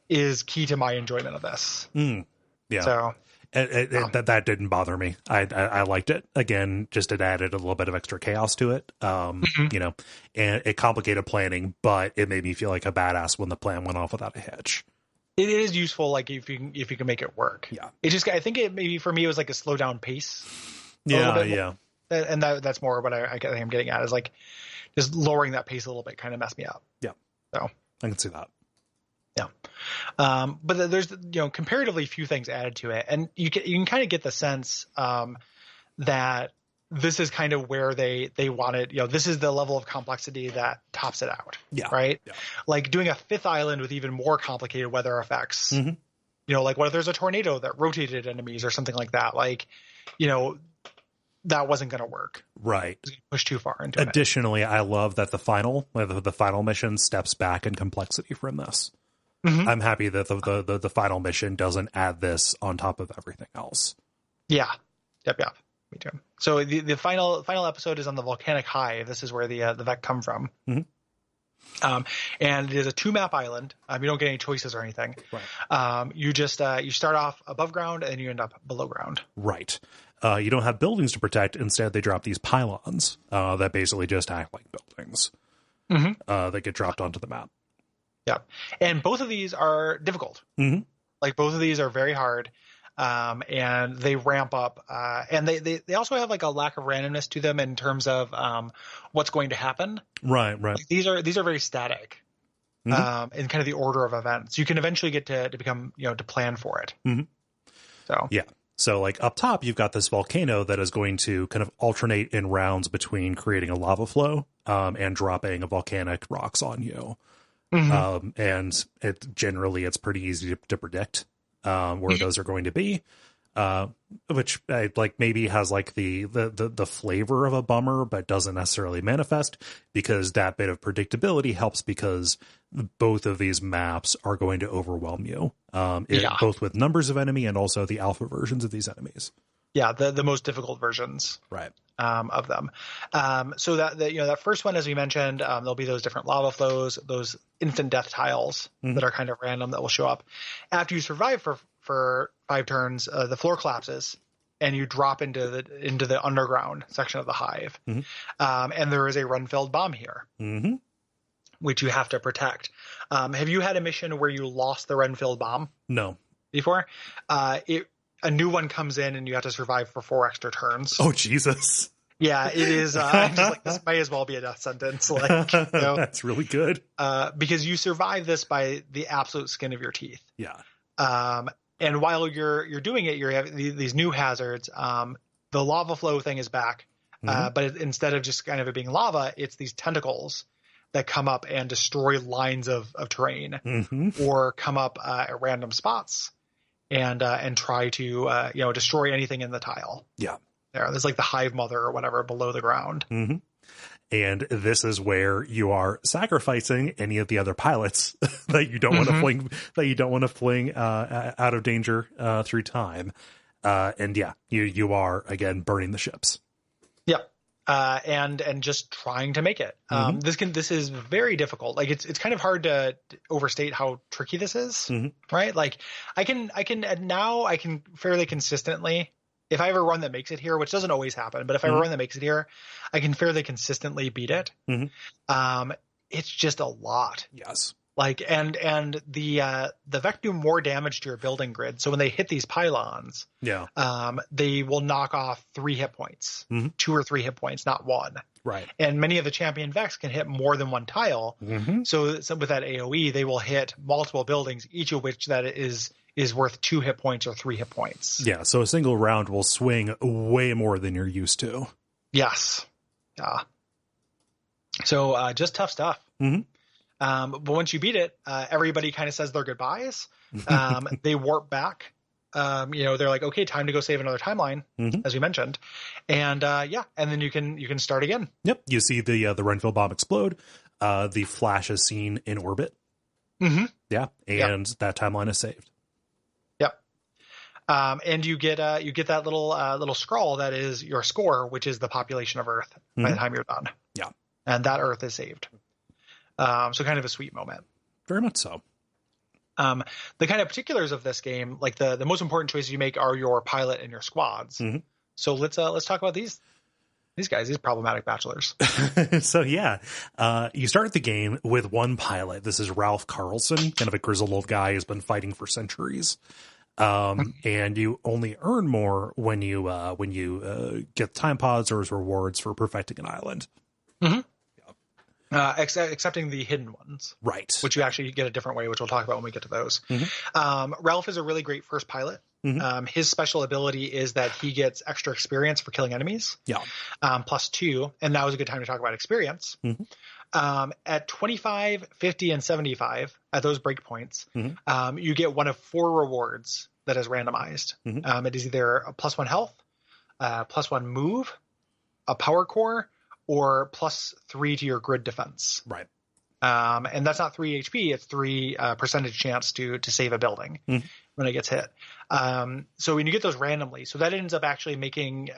is key to my enjoyment of this. Yeah. So that didn't bother me. I liked it. Again, just it added a little bit of extra chaos to it. You know, and it complicated planning, but it made me feel like a badass when the plan went off without a hitch. It is useful, like if you can make it work. Yeah. It just, I think it maybe for me it was like a slow down pace. Yeah. And that's more what I think I'm getting at is like just lowering that pace a little bit kind of messed me up. Yeah. So I can see that. Yeah. But there's, comparatively few things added to it. And you can kind of get the sense that this is kind of where they wanted, this is the level of complexity that tops it out. Yeah. Right. Yeah. Like doing a fifth island with even more complicated weather effects, like what if there's a tornado that rotated enemies or something like that? Like, that wasn't going to work. Right. Push too far into it. Additionally, I love that the final mission steps back in complexity from this. I'm happy that the final mission doesn't add this on top of everything else. Yeah. Yep. Me too. So the final episode is on the volcanic hive. This is where the Vec come from. And it is a 2-map island. You don't get any choices or anything. Right. You just you start off above ground and you end up below ground. Right. You don't have buildings to protect. Instead, they drop these pylons that basically just act like buildings that get dropped onto the map. Yeah. And both of these are difficult. Like both of these are very hard. And they ramp up. And they also have like a lack of randomness to them in terms of what's going to happen. Right. Like these are very static in kind of the order of events. You can eventually get to become, to plan for it. So, yeah. So like up top, you've got this volcano that is going to kind of alternate in rounds between creating a lava flow and dropping volcanic rocks on you. And it's pretty easy to predict where those are going to be, which maybe has like the flavor of a bummer, but doesn't necessarily manifest because that bit of predictability helps because both of these maps are going to overwhelm you, both with numbers of enemy and also the alpha versions of these enemies. Yeah, the most difficult versions, right, of them. So that first one, as we mentioned, there'll be those different lava flows, those instant death tiles that are kind of random that will show up. After you survive for 5 turns, the floor collapses and you drop into the underground section of the hive. And there is a run-filled bomb here, which you have to protect. Have you had a mission where you lost the run-filled bomb? No. before. A new one comes in and you have to survive for 4 extra turns. Oh, Jesus. Yeah, it is. I'm just like, this may as well be a death sentence. Like, you know, that's really good. Because you survive this by the absolute skin of your teeth. Yeah. And while you're doing it, you're having these new hazards. The lava flow thing is back, but instead of just kind of it being lava, it's these tentacles that come up and destroy lines of terrain, or come up at random spots and try to destroy anything in the tile. Yeah. There's like the hive mother or whatever below the ground. And this is where you are sacrificing any of the other pilots that you don't want to fling out of danger through time. And yeah, you are again burning the ships. Yep. And just trying to make it. This is very difficult. Like it's kind of hard to overstate how tricky this is, right? Like I can fairly consistently, if I ever run that makes it here, which doesn't always happen, but if I ever run that makes it here, I can fairly consistently beat it. It's just a lot. Yes. Like, and the Vec do more damage to your building grid. So when they hit these pylons, they will knock off 3 hit points, 2 or 3 hit points, not 1. Right. And many of the champion Vecs can hit more than 1 tile. So with that AoE, they will hit multiple buildings, each of which that is worth 2 hit points or 3 hit points. Yeah. So a single round will swing way more than you're used to. Yes. Yeah. So just tough stuff. But once you beat it, everybody kind of says their goodbyes. They warp back. They're like, okay, time to go save another timeline, as we mentioned. And and then you can start again. Yep. You see the Renfield bomb explode. The Flash is seen in orbit. Yeah. And that timeline is saved. Yep. And you get that little scroll that is your score, which is the population of Earth by the time you're done. Yeah. And that Earth is saved. So kind of a sweet moment. Very much so. The kind of particulars of this game, like the most important choices you make are your pilot and your squads. So let's talk about these guys, these problematic bachelors. So yeah, you start the game with 1 pilot. This is Ralph Carlson, kind of a grizzled old guy who's been fighting for centuries. And you only earn more when you get time pods or as rewards for perfecting an island. Excepting the hidden ones, right? Which you actually get a different way, which we'll talk about when we get to those. Ralph is a really great first pilot. His special ability is that he gets extra experience for killing enemies. Yeah. +2, and now is a good time to talk about experience. At 25, 50, and 75, at those breakpoints, you get one of 4 rewards that is randomized. It is either a +1 health, +1 move, a power core, or +3 to your grid defense. Right. And that's not 3 HP, it's 3 percentage chance to save a building when it gets hit. So when you get those randomly, so that ends up actually making,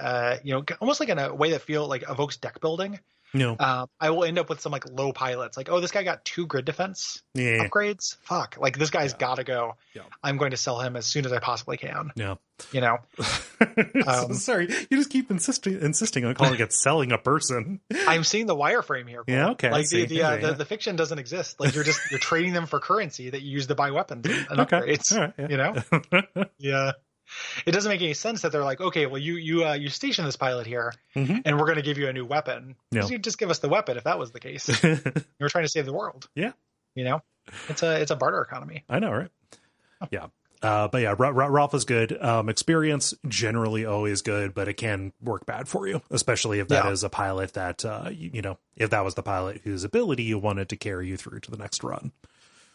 almost like in a way that evokes deck building. I will end up with some like low pilots, like, oh, this guy got 2 grid defense upgrades. Fuck, like this guy's gotta go. I'm going to sell him as soon as I possibly can. Sorry, you just keep insisting on calling it selling a person. I'm seeing the wireframe here. Cole. Yeah, okay. Like the fiction doesn't exist. Like you're trading them for currency that you use to buy weapons and upgrades. Right, yeah. It doesn't make any sense that they're like, okay, well, you station this pilot here, and we're going to give you a new weapon. You just give us the weapon if that was the case. You're trying to save the world. Yeah, it's a barter economy. I know, right? Yeah, but yeah, Ralph is good. Experience generally always good, but it can work bad for you, especially if that is a pilot that if that was the pilot whose ability you wanted to carry you through to the next run.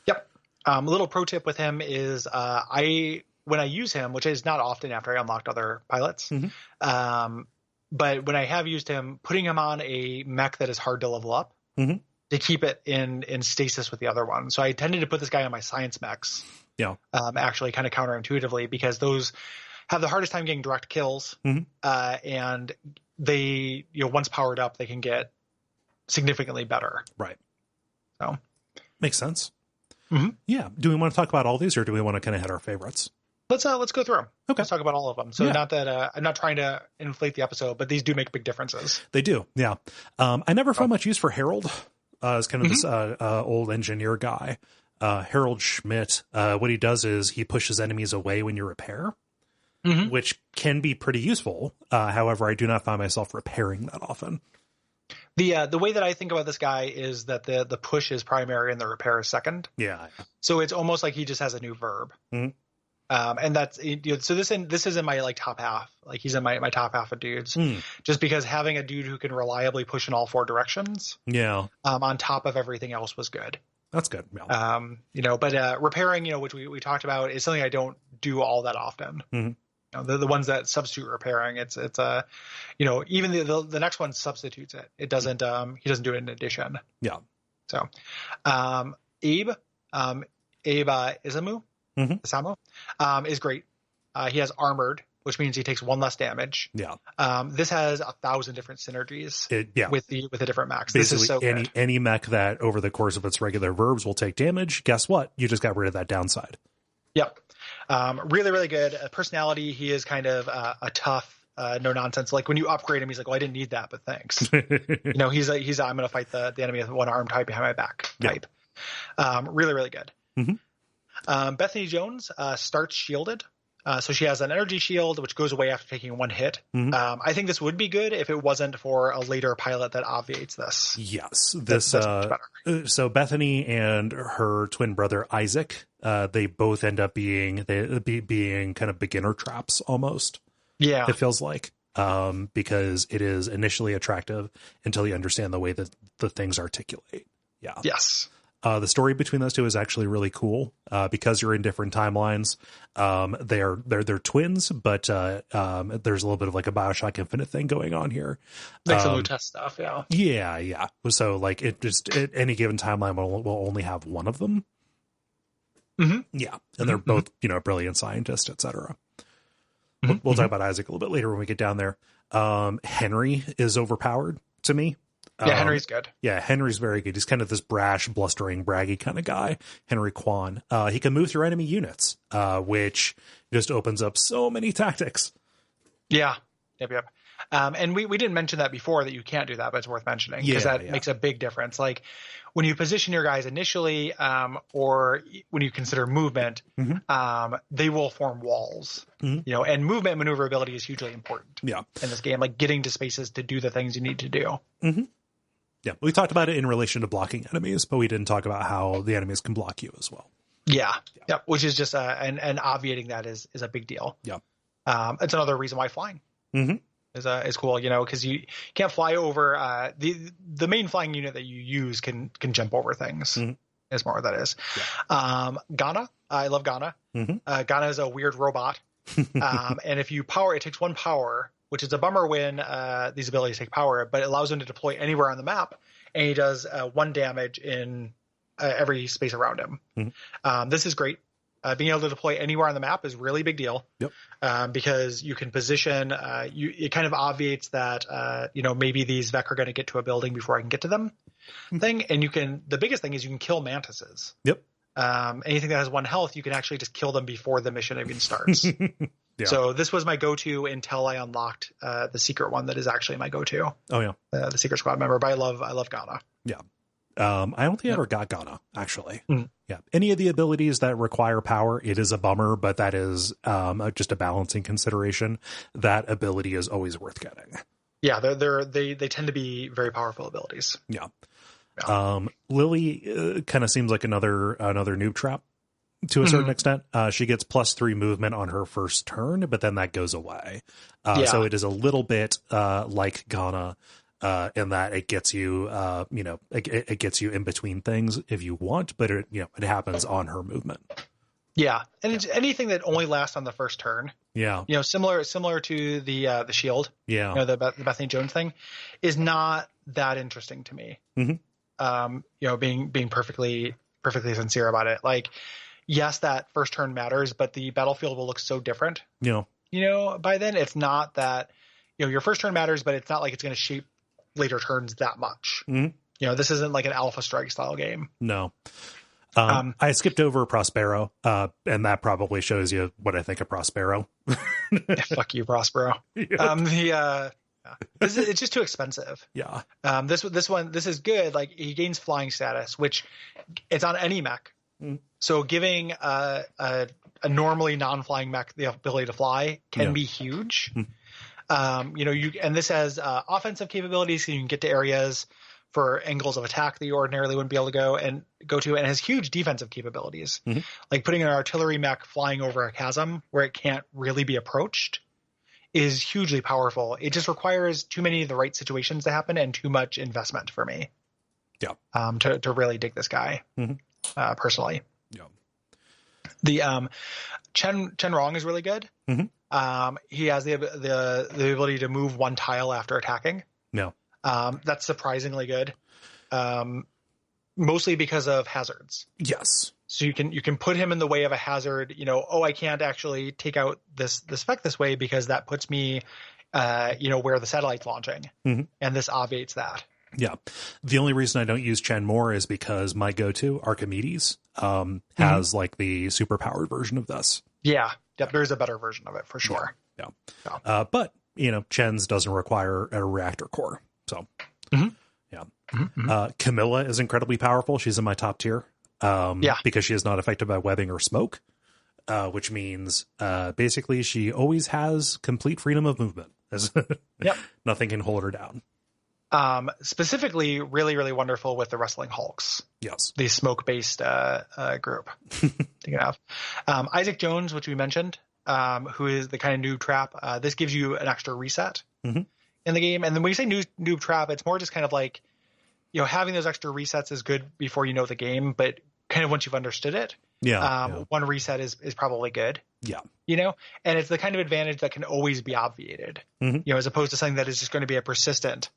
Yep. A little pro tip with him is when I use him, which is not often after I unlocked other pilots, but when I have used him, putting him on a mech that is hard to level up to keep it in stasis with the other one. So I tended to put this guy on my science mechs, actually kind of counterintuitively, because those have the hardest time getting direct kills, and they, once powered up, they can get significantly better. Right. So makes sense. Yeah. Do we want to talk about all these, or do we want to kind of hit our favorites? Let's go through them. Okay. Let's talk about all of them. So not that I'm not trying to inflate the episode, but these do make big differences. They do. Yeah. I never found much use for Harold as kind of this old engineer guy. Harold Schmidt, what he does is he pushes enemies away when you repair, which can be pretty useful. However, I do not find myself repairing that often. The way that I think about this guy is that the push is primary and the repair is second. Yeah. So it's almost like he just has a new verb. And that's, so this is in my like top half. Like he's in my top half of dudes, just because having a dude who can reliably push in all four directions, on top of everything else was good. That's good. Yeah. But repairing, which we talked about, is something I don't do all that often. The ones that substitute repairing, it's even the next one substitutes it. It doesn't, he doesn't do it in addition. Yeah. So, Abe Isamu, is great. He has armored, which means he takes one less damage. Yeah. This has 1,000 different synergies with the different mechs. Basically, this is so any mech that over the course of its regular verbs will take damage. Guess what? You just got rid of that downside. Yep. Really, really good. Personality, he is kind of a tough, no nonsense. Like when you upgrade him, he's like, well, I didn't need that, but thanks. He's I'm going to fight the enemy with one arm tied behind my back type. Really, really good. Bethany Jones starts shielded. So she has an energy shield, which goes away after taking one hit. I think this would be good if it wasn't for a later pilot that obviates this. Yes. That's much better. So Bethany and her twin brother, Isaac, they both end up being kind of beginner traps almost. Yeah. It feels like, because it is initially attractive until you understand the way that the things articulate. Yeah. Yes. The story between those two is actually really cool, because you're in different timelines. They're twins, but there's a little bit of like a BioShock Infinite thing going on here. Like some test stuff, yeah. Yeah. So like it just at any given timeline will only have one of them. Yeah, and they're both brilliant scientists, etc. We'll talk about Isaac a little bit later when we get down there. Henry is overpowered to me. Yeah, Henry's good. Yeah, Henry's very good. He's kind of this brash, blustering, braggy kind of guy. Henry Kwan. He can move through enemy units, which just opens up so many tactics. Yeah. Yep. And we didn't mention that before, that you can't do that, but it's worth mentioning because that makes a big difference. Like when you position your guys initially, or when you consider movement, they will form walls, and movement maneuverability is hugely important in this game, like getting to spaces to do the things you need to do. Yeah, we talked about it in relation to blocking enemies, but we didn't talk about how the enemies can block you as well. Yeah. Which is just and obviating that is a big deal. Yeah. It's another reason why flying is cool, because you can't fly over the main flying unit that you use can jump over things. Is more what that is. Ghana, I love Ghana. Ghana is a weird robot, and if you power, it takes one power, which is a bummer when these abilities take power, but it allows him to deploy anywhere on the map, and he does 1 damage in every space around him. This is great. Being able to deploy anywhere on the map is really big deal. Because you can position, it kind of obviates that, maybe these Vec are going to get to a building before I can get to them thing. And the biggest thing is you can kill mantises. Anything that has 1 health, you can actually just kill them before the mission even starts. So this was my go-to until I unlocked the secret one that is actually my go-to. Oh yeah. The secret squad member, but I love Ghana. Yeah. I don't think I ever got Ghana, actually. Yeah. Any of the abilities that require power, it is a bummer, but that is just a balancing consideration. That ability is always worth getting. Yeah, they tend to be very powerful abilities. Yeah. Lily kind of seems like another noob trap to a certain extent. She gets +3 movement on her first turn, but then that goes away. So it is a little bit like Ghana. In that it gets you, it gets you in between things if you want, but it happens on her movement. Yeah, and it's anything that only lasts on the first turn. Yeah, similar to the shield. Yeah, the Bethany Jones thing is not that interesting to me. Being perfectly sincere about it. Like, yes, that first turn matters, but the battlefield will look so different. By then it's not that your first turn matters, but it's not like it's going to shape later turns that much. This isn't like an Alpha Strike style game. No. I skipped over Prospero, and that probably shows you what I think of Prospero. Fuck you, Prospero. It's just too expensive. Yeah. This is good. Like, he gains flying status, which it's on any mech. So giving a normally non-flying mech the ability to fly can be huge. And this has offensive capabilities, so you can get to areas for angles of attack that you ordinarily wouldn't be able to go to, and has huge defensive capabilities. Like putting an artillery mech flying over a chasm where it can't really be approached is hugely powerful. It just requires too many of the right situations to happen and too much investment for me. To really dig this guy personally. The Chen Rong is really good. He has the ability to move one tile after attacking. That's surprisingly good. Mostly because of hazards. Yes. So you can put him in the way of a hazard. I can't actually take out this spec this way because that puts me, where the satellite's launching, and this obviates that. Yeah. The only reason I don't use Chen more is because my go-to, Archimedes, has like the super powered version of this. Yeah. Yep. There's a better version of it for sure. Yeah. But, Chen's doesn't require a reactor core. So, Camilla is incredibly powerful. She's in my top tier. Because she is not affected by webbing or smoke, which means basically she always has complete freedom of movement. Nothing can hold her down. Specifically, really, really wonderful with the Wrestling Hulks. Yes. The smoke-based group. Thinking of. Isaac Jones, which we mentioned, who is the kind of noob trap. This gives you an extra reset in the game. And then when you say noob trap, it's more just kind of like, having those extra resets is good before you know the game, but kind of once you've understood it, one reset is probably good. Yeah. And it's the kind of advantage that can always be obviated, as opposed to something that is just going to be a persistent,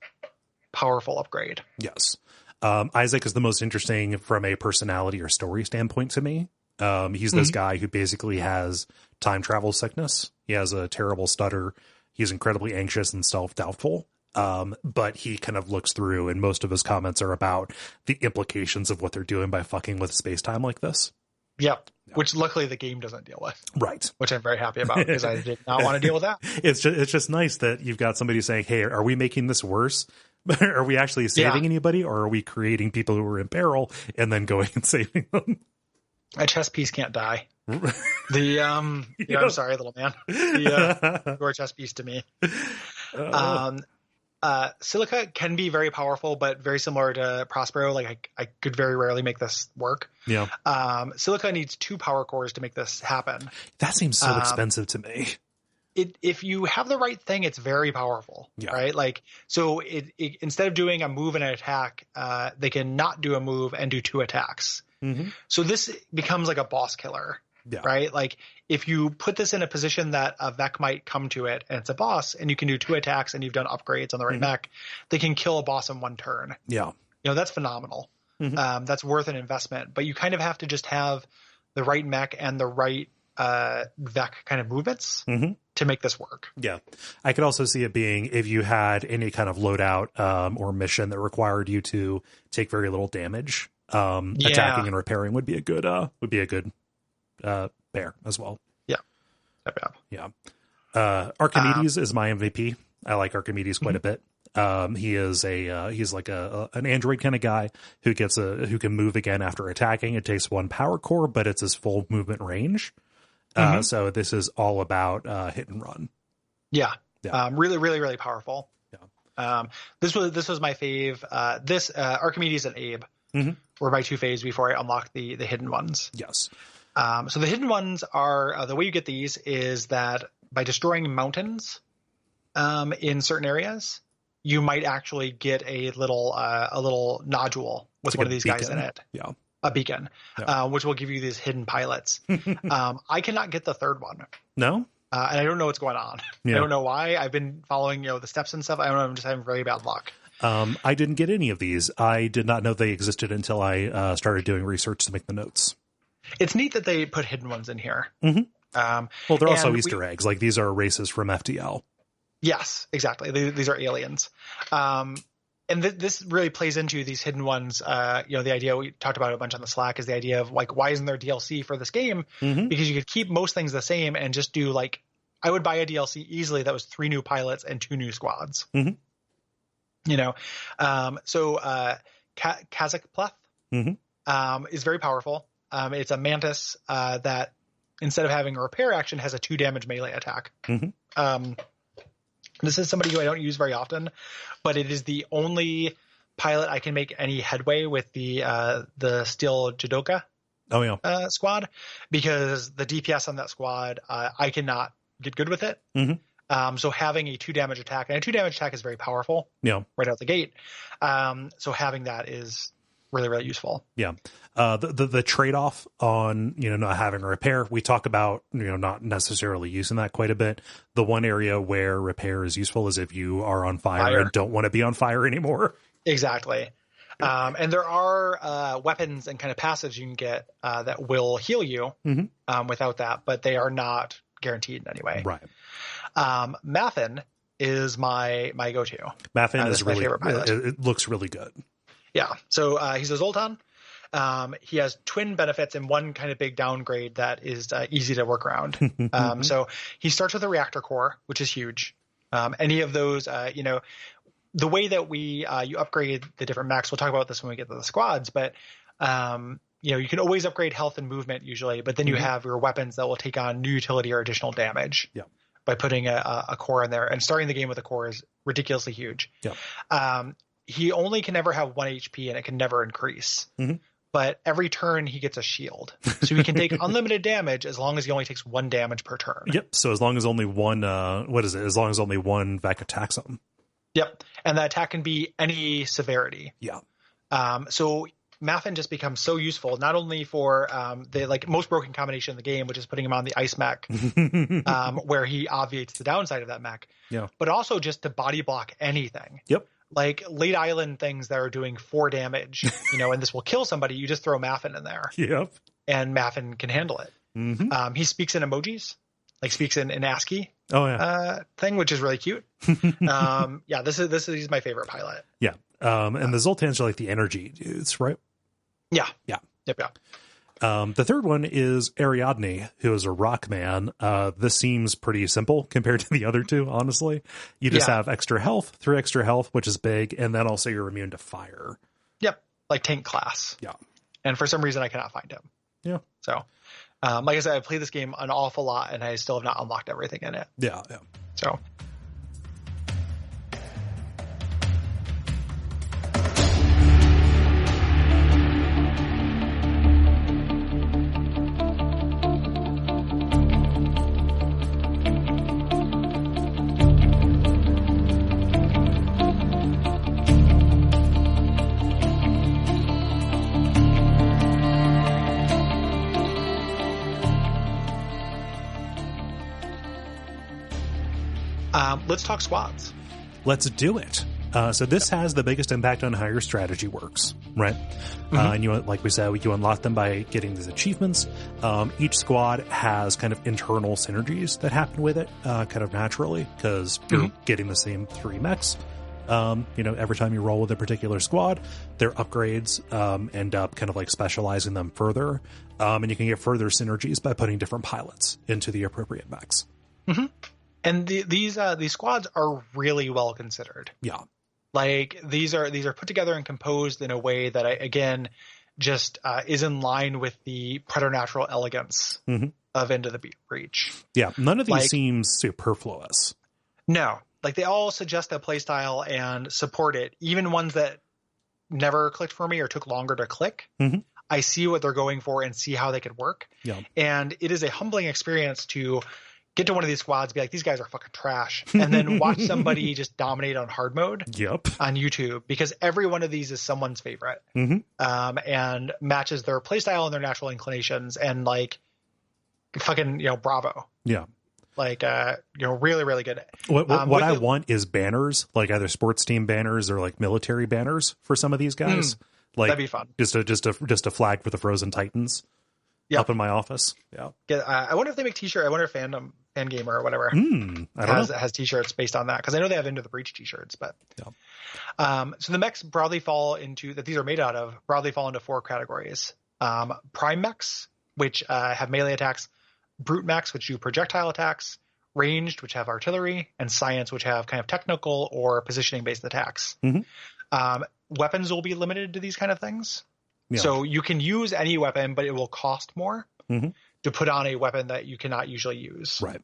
powerful upgrade. Yes. Isaac is the most interesting from a personality or story standpoint to me. He's this guy who basically has time travel sickness. He has a terrible stutter. He's incredibly anxious and self-doubtful. But he kind of looks through, and most of his comments are about the implications of what they're doing by fucking with space-time like this. Yep. Which luckily the game doesn't deal with. Right. Which I'm very happy about because I did not want to deal with that. It's just nice that you've got somebody saying, hey, are we making this worse? Are we actually saving anybody, or are we creating people who are in peril and then going and saving them? A chess piece can't die. I'm sorry, little man. You're a chess piece to me. Silica can be very powerful, but very similar to Prospero. Like I could very rarely make this work. Yeah. Silica needs 2 power cores to make this happen. That seems so expensive to me. If you have the right thing, it's very powerful, right? Like, so it instead of doing a move and an attack, they can not do a move and do 2 attacks. So this becomes like a boss killer. Right? Like if you put this in a position that a Vec might come to it and it's a boss and you can do 2 attacks and you've done upgrades on the right mech, they can kill a boss in 1 turn. Yeah. That's phenomenal. That's worth an investment, but you kind of have to just have the right mech and the right Vec kind of movements to make this work. Yeah. I could also see it being if you had any kind of loadout or mission that required you to take very little damage, attacking and repairing would be a good pair as well. Yeah. Archimedes is my MVP. I like Archimedes quite a bit. He's like an android kind of guy who can move again after attacking. It takes 1 power core, but it's his full movement range. So this is all about hit and run. Yeah. Really, really, really powerful. Yeah. This was my fave. Archimedes and Abe were my 2 faves before I unlocked the hidden ones. Yes. So the hidden ones are the way you get these is that by destroying mountains in certain areas, you might actually get a little nodule with one of these guys in it. Yeah. A beacon, which will give you these hidden pilots. I cannot get the 3rd one. No? And I don't know what's going on. I don't know why. I've been following, the steps and stuff. I don't know. I'm just having very bad luck. I didn't get any of these. I did not know they existed until I started doing research to make the notes. It's neat that they put hidden ones in here. Well, they're also Easter eggs. Like these are races from FTL. Yes, exactly. These are aliens. And this really plays into these hidden ones. The idea we talked about a bunch on the Slack is the idea of like, why isn't there DLC for this game? Because you could keep most things the same and just do like, I would buy a DLC easily that was 3 new pilots and 2 new squads. So Kazakh Pleth is very powerful. It's a mantis that instead of having a repair action has a 2 damage melee attack. This is somebody who I don't use very often, but it is the only pilot I can make any headway with the Steel Judoka squad, because the DPS on that squad, I cannot get good with it. So having a 2 damage attack, and a 2 damage attack is very powerful right out the gate. So having that is really, really useful. The trade-off on, not having a repair, we talk about, not necessarily using that quite a bit. The one area where repair is useful is if you are on fire and don't want to be on fire anymore. Exactly. And there are weapons and kind of passives you can get that will heal you without that, but they are not guaranteed in any way. Right. Maffin is my go-to. Maffin is my really, favorite pilot. it looks really good. Yeah. So he's a Zoltan. He has twin benefits and one kind of big downgrade that is easy to work around. So he starts with a reactor core, which is huge. Any of those, the way that you upgrade the different mechs, we'll talk about this when we get to the squads, but you can always upgrade health and movement usually, but then you have your weapons that will take on new utility or additional damage by putting a core in there. And starting the game with a core is ridiculously huge. He only can ever have 1 HP and it can never increase. But every turn he gets a shield. So he can take unlimited damage as long as he only takes 1 damage per turn. So as long as only one, as long as only one Vec attacks him. And that attack can be any severity. So Maffin just becomes so useful, not only for the most broken combination in the game, which is putting him on the ice mech, where he obviates the downside of that mech, but also just to body block anything. Like late island things that are doing 4 damage, and this will kill somebody. You just throw Maffin in there. And Maffin can handle it. He speaks in emojis, speaks in ASCII thing, which is really cute. This is my favorite pilot. And the Zoltans are like the energy dudes, right? The third one is Ariadne, who is a rock man. This seems pretty simple compared to the other two, honestly. You just have extra health, 3 extra health, which is big, and then also you're immune to fire. Like tank class. And for some reason I cannot find him. So, like I said, I've played this game an awful lot, and I still have not unlocked everything in it. So... let's talk squads. Let's do it. So this has the biggest impact on how your strategy works, right? And like we said, you unlock them by getting these achievements. Each squad has kind of internal synergies that happen with it, kind of naturally, because you're getting the same 3 mechs. Every time you roll with a particular squad, their upgrades end up kind of specializing them further. And you can get further synergies by putting different pilots into the appropriate mechs. And these squads are really well considered. These are put together and composed in a way that is in line with the preternatural elegance of Into the Breach. None of these seems superfluous. No, they all suggest a playstyle and support it. Even ones that never clicked for me or took longer to click. I see what they're going for and see how they could work. And it is a humbling experience to get to one of these squads, be like, these guys are fucking trash, and then watch somebody just dominate on hard mode on YouTube, because every one of these is someone's favorite, and matches their playstyle and their natural inclinations, and fucking, bravo. Really, really good. What I want is banners, either sports team banners or military banners for some of these guys. That'd be fun. Just a flag for the Frozen Titans. Up in my office. I wonder if they make t-shirt. I wonder if Fangamer or whatever has t-shirts based on that, because I know they have Into the Breach t-shirts. But so the mechs broadly fall into 4 categories. Prime mechs, which have melee attacks; brute mechs, which do projectile attacks; ranged, which have artillery; and science, which have kind of technical or positioning based attacks. Weapons will be limited to these kind of things. Yeah. So you can use any weapon, but it will cost more Mhm. to put on a weapon that you cannot usually use. Right.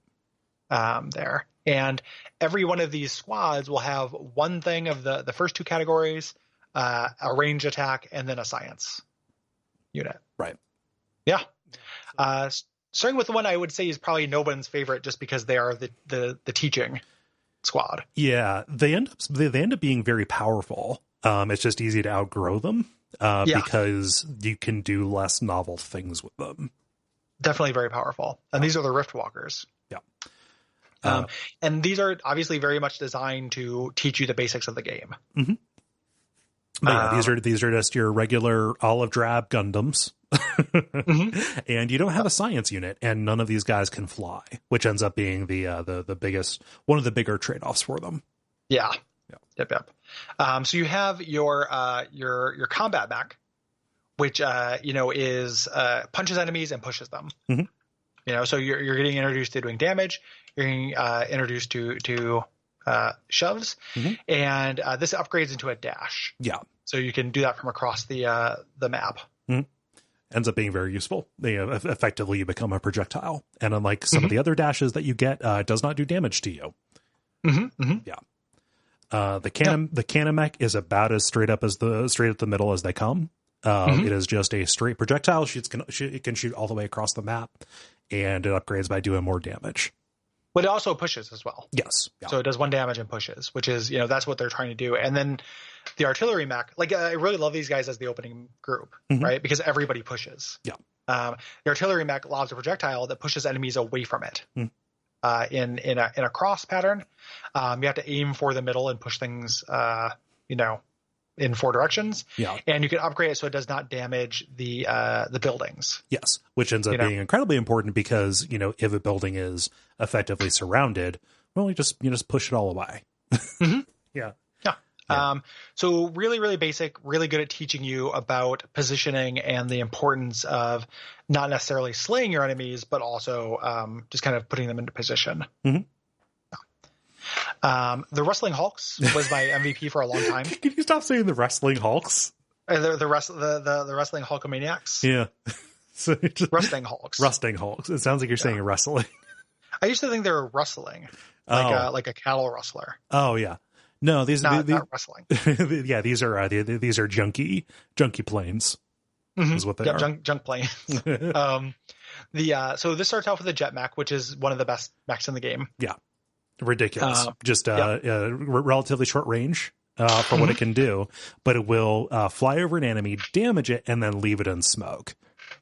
There. And every one of these squads will have one thing of the first two categories, a ranged attack, and then a science unit. Right. Yeah. Starting with the one I would say is probably no one's favorite, just because they are the teaching squad. Yeah, they end up being very powerful. It's just easy to outgrow them because you can do less novel things with them. Definitely very powerful. And these are the Rift Walkers. Yeah. And these are obviously very much designed to teach you the basics of the game. Mm-hmm. Yeah, these are just your regular olive drab Gundams. Mm-hmm. And you don't have a science unit, and none of these guys can fly, which ends up being the biggest, one of the bigger trade-offs for them. Yeah. Yep. So you have your combat mech, which is punches enemies and pushes them. Mm-hmm. So you're getting introduced to doing damage. You're getting introduced to shoves, mm-hmm. and this upgrades into a dash. Yeah. So you can do that from across the map. Mm-hmm. Ends up being very useful. Effectively, you become a projectile, and unlike some mm-hmm. of the other dashes that you get, it does not do damage to you. Mm-hmm. Mm-hmm. Yeah. The cannon mech is about as straight up the middle as they come. Mm-hmm. It is just a straight projectile. It can shoot all the way across the map, and it upgrades by doing more damage. But it also pushes as well. Yes. Yeah. So it does 1 damage and pushes, which is, that's what they're trying to do. And then the artillery mech, I really love these guys as the opening group, mm-hmm. right? Because everybody pushes. Yeah. The artillery mech lobs a projectile that pushes enemies away from it. Mm. In a cross pattern. You have to aim for the middle and push things, in 4 directions. Yeah. And you can upgrade it so it does not damage the buildings. Yes. Which ends up being incredibly important because, if a building is effectively surrounded, well, you just push it all away. Mm-hmm. Yeah. Yeah. So really, really basic, really good at teaching you about positioning and the importance of not necessarily slaying your enemies, but also just kind of putting them into position. Mm-hmm. The Wrestling Hulks was my MVP for a long time. Can you stop saying the Wrestling Hulks? The Wrestling Hulkamaniacs? Yeah. So Rusting Hulks. Rusting Hulks. It sounds like you're saying wrestling. I used to think they were rustling, like a cattle rustler. Oh yeah. No, these not wrestling. Yeah, these are junky planes. Mm-hmm. Is what they are. Junk planes. So this starts off with a jet mech, which is one of the best mechs in the game. Yeah. Ridiculous. Just relatively short range for mm-hmm. what it can do, but it will fly over an enemy, damage it, and then leave it in smoke.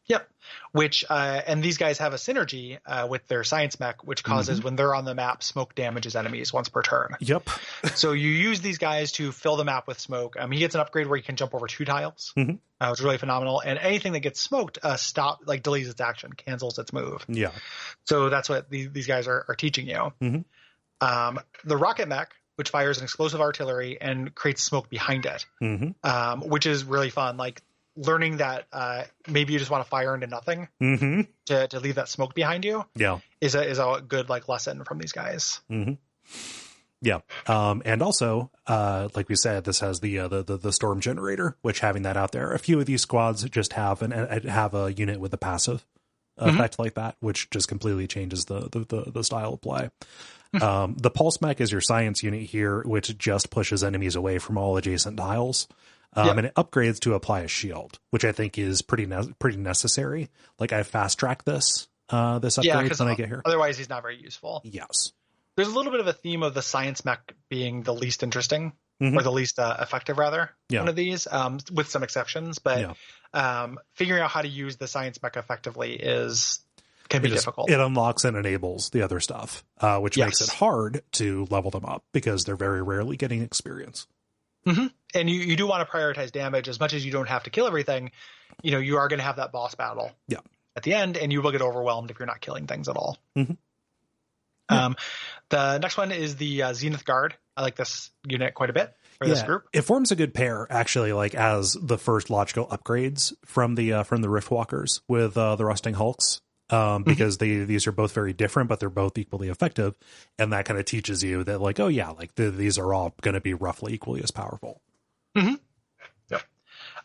Yep. Which and these guys have a synergy with their science mech, which causes mm-hmm. when they're on the map, smoke damages enemies once per turn. Yep. So you use these guys to fill the map with smoke. He gets an upgrade where he can jump over 2 tiles, mm-hmm. Which is really phenomenal. And anything that gets smoked, deletes its action, cancels its move. Yeah. So that's what these guys are teaching you. Mm-hmm. The rocket mech, which fires an explosive artillery and creates smoke behind it, mm-hmm. Which is really fun. Learning that maybe you just want to fire into nothing mm-hmm. to leave that smoke behind you. Yeah, is a good lesson from these guys. Mm-hmm. Yeah, and also like we said, this has the storm generator, which having that out there, a few of these squads just have a unit with a passive effect mm-hmm. like that, which just completely changes the style of play. The pulse mech is your science unit here, which just pushes enemies away from all adjacent tiles. And it upgrades to apply a shield, which I think is pretty necessary. I fast track this upgrade when I get here. Otherwise, he's not very useful. Yes. There's a little bit of a theme of the science mech being the least interesting, mm-hmm. or the least effective, rather, one of these, with some exceptions. But figuring out how to use the science mech effectively can be difficult. It unlocks and enables the other stuff, which makes it hard to level them up because they're very rarely getting experience. Mm-hmm. And you do want to prioritize damage as much as you don't have to kill everything. You are going to have that boss battle at the end, and you will get overwhelmed if you're not killing things at all. Mm-hmm. The next one is the Zenith Guard. I like this unit quite a bit for this group. It forms a good pair, actually, as the first logical upgrades from the Rift Walkers with the Rusting Hulks. Because mm-hmm. these are both very different, but they're both equally effective. And that kind of teaches you that these are all going to be roughly equally as powerful. Mm-hmm. Yep.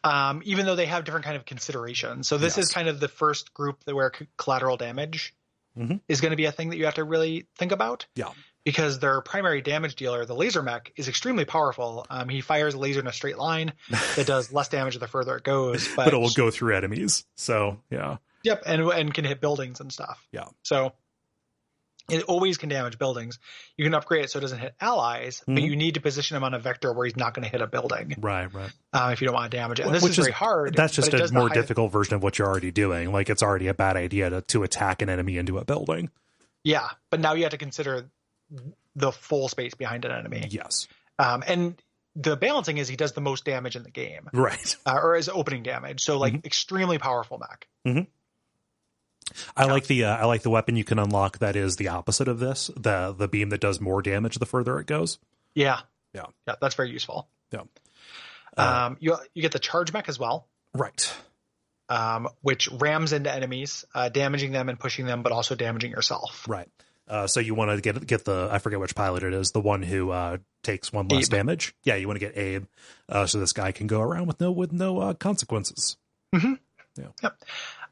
even though they have different kind of considerations. So this Yes. is kind of the first group that where collateral damage is going to be a thing that you have to really think about. Yeah. Because their primary damage dealer, the laser mech, is extremely powerful. He fires a laser in a straight line that does less damage the further it goes. But it will go through enemies. So, yeah. Yep, and can hit buildings and stuff. Yeah. So it always can damage buildings. You can upgrade it so it doesn't hit allies, but you need to position him on a vector where he's not going to hit a building. Right. If you don't want to damage it. And this Which is very hard. That's just a more difficult version of what you're already doing. Like, it's already a bad idea to attack an enemy into a building. Yeah, but now you have to consider the full space behind an enemy. Yes. And the balancing is he does the most damage in the game. Right. Or as opening damage. So like extremely powerful mech. I like the weapon you can unlock that is the opposite of this. The beam that does more damage the further it goes. Yeah. Yeah. Yeah, that's very useful. Yeah. You get the charge mech as well. Right. Which rams into enemies, damaging them and pushing them, but also damaging yourself. Right. So you want to get the, I forget which pilot it is, the one who takes one less damage. Yeah, you want to get Abe, so this guy can go around with no consequences. Yeah. Yep.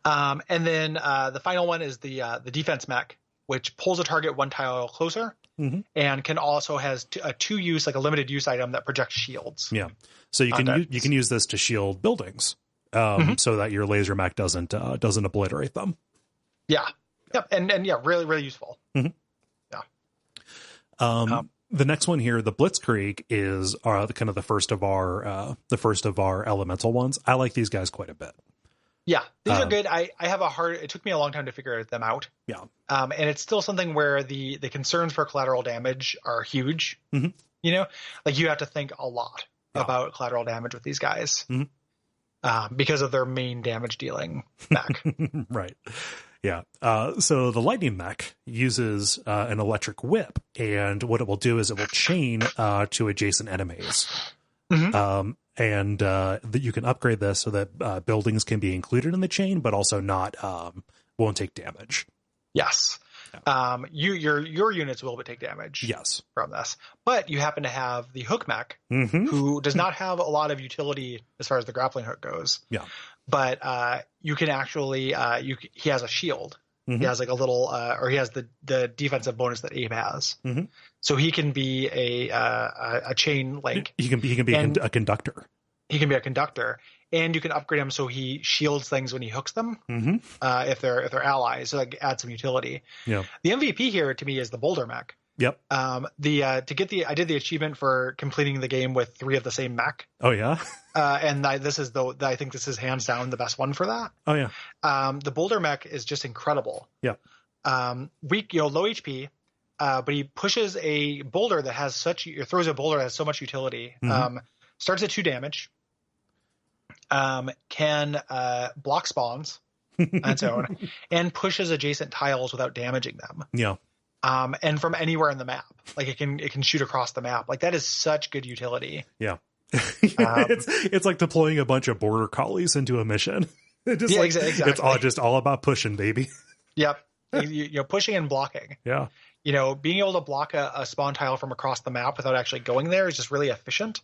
And then the final one is the defense mech, which pulls a target one tile closer, and can also has a 2-use, like a limited use item that projects shields. Yeah. So you can use this to shield buildings, so that your laser mech doesn't obliterate them. Yeah. Yep. And yeah, really, really useful. Yeah. The next one here, the Blitzkrieg, is kind of the first of our elemental ones. I like these guys quite a bit. Yeah, these are good. I have it took me a long time to figure them out. Yeah. And it's still something where the concerns for collateral damage are huge. You know, like you have to think a lot about collateral damage with these guys because of their main damage dealing mech. Right. Yeah. So the lightning mech uses an electric whip, and what it will do is it will chain to adjacent enemies. And that you can upgrade this so that buildings can be included in the chain, but also won't take damage. Yes. Yeah. Your units will take damage. Yes. From this, but you happen to have the hook mech, who does not have a lot of utility as far as the grappling hook goes. Yeah. But you can actually he has a shield. He has like a little or he has the defensive bonus that Abe has. So he can be a chain link. He can be a conductor. He can be a conductor, and you can upgrade him so he shields things when he hooks them. If they're allies, so like add some utility. Yeah. The MVP here to me is the boulder mech. Yep. I did the achievement for completing the game with 3 of the same mech. Oh yeah. And I think this is hands down the best one for that. Oh yeah. The boulder mech is just incredible. Yeah. Weak, low HP, but he pushes a boulder that has throws a boulder that has so much utility. Starts at 2 damage. Can block spawns on its own, and pushes adjacent tiles without damaging them. Yeah. And from anywhere in the map, like it can shoot across the map. Like that is such good utility. Yeah. It's like deploying a bunch of border collies into a mission. Exactly. It's all about pushing, baby. Yep. Pushing and blocking. Yeah. Being able to block a spawn tile from across the map without actually going there is just really efficient.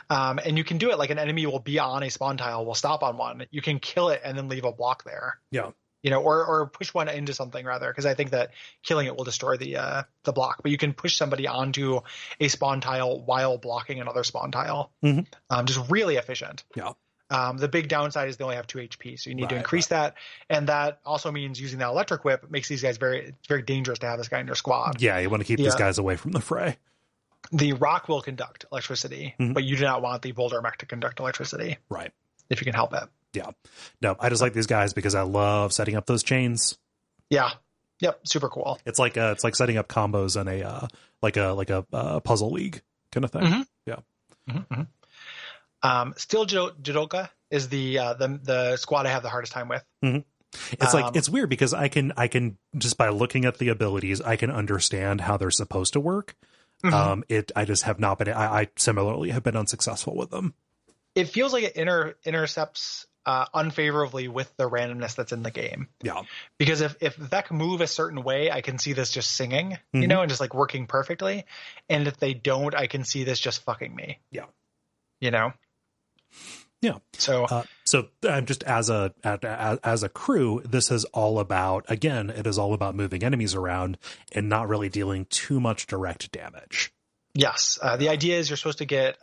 And you can do it like an enemy will be on a spawn tile, will stop on one. You can kill it and then leave a block there. Yeah. Or push one into something rather, because I think that killing it will destroy the block. But you can push somebody onto a spawn tile while blocking another spawn tile. Just really efficient. Yeah. The big downside is they only have 2 HP, so you need to increase that. And that also means using that electric whip makes these guys very dangerous to have this guy in your squad. Yeah, you want to keep these guys away from the fray. The rock will conduct electricity, but you do not want the boulder mech to conduct electricity. Right. If you can help it. Yeah. No, I just like these guys because I love setting up those chains. Yeah. Yep. Super cool. It's like setting up combos in a puzzle league kind of thing. Yeah. Still Jidoka is the squad I have the hardest time with. It's it's weird because I can just by looking at the abilities, I can understand how they're supposed to work. I just have not been, I similarly have been unsuccessful with them. It feels like it intercepts unfavorably with the randomness that's in the game. Yeah. Because if Vec move a certain way, I can see this just singing, and just like working perfectly. And if they don't, I can see this just fucking me. Yeah. Yeah. So I'm just as a crew, this is all about, again, it is all about moving enemies around and not really dealing too much direct damage. yes, the idea is you're supposed to get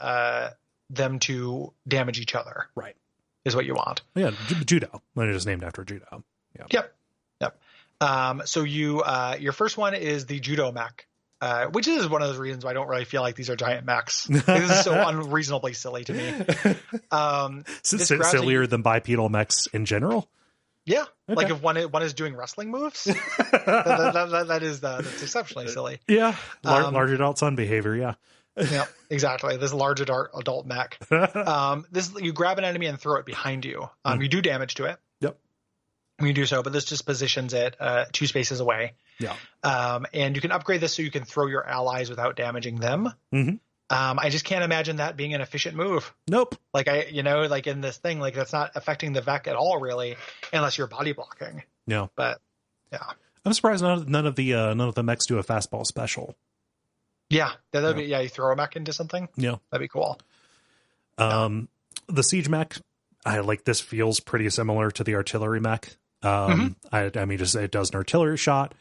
them to damage each other. Right. Is what you want. Yeah. Judo. It is named after judo. Yeah. Yep. So your first one is the judo mech. Which is one of those reasons why I don't really feel like these are giant mechs. Like, this is so unreasonably silly to me. Sillier than bipedal mechs in general? Yeah. Okay. Like if one is doing wrestling moves, that's exceptionally silly. Yeah. Large adult son behavior. Yeah. Yeah, exactly. This large adult mech. You grab an enemy and throw it behind you. You do damage to it. Yep. When you do so, but this just positions it 2 spaces away. Yeah. And you can upgrade this so you can throw your allies without damaging them. Mm-hmm. I just can't imagine that being an efficient move. Nope. Like like in this thing, like that's not affecting the Vec at all, really, unless you're body blocking. No. But yeah, I'm surprised none of the mechs do a fastball special. Yeah, that'd be you throw a mech into something. Yeah, that'd be cool. The siege mech, this feels pretty similar to the artillery mech. I mean, just it does an artillery shot,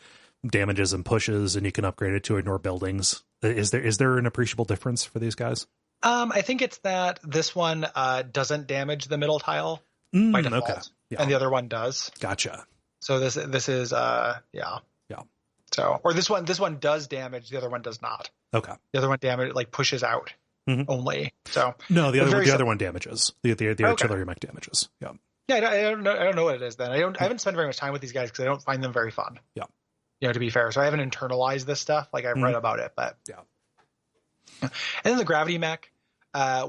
damages and pushes, and you can upgrade it to ignore buildings. Is there an appreciable difference for these guys? I think it's that this one doesn't damage the middle tile by default, okay. Yeah. and the other one does. Gotcha. So this is yeah. So or this one does damage, the other one does not. Okay. The other one pushes out only. So no, the other one damages. The artillery mech damages. Yeah. Yeah, I don't know what it is then. I haven't spent very much time with these guys because I don't find them very fun. Yeah. To be fair. So I haven't internalized this stuff. Like I've read about it, but yeah. And then the gravity mech,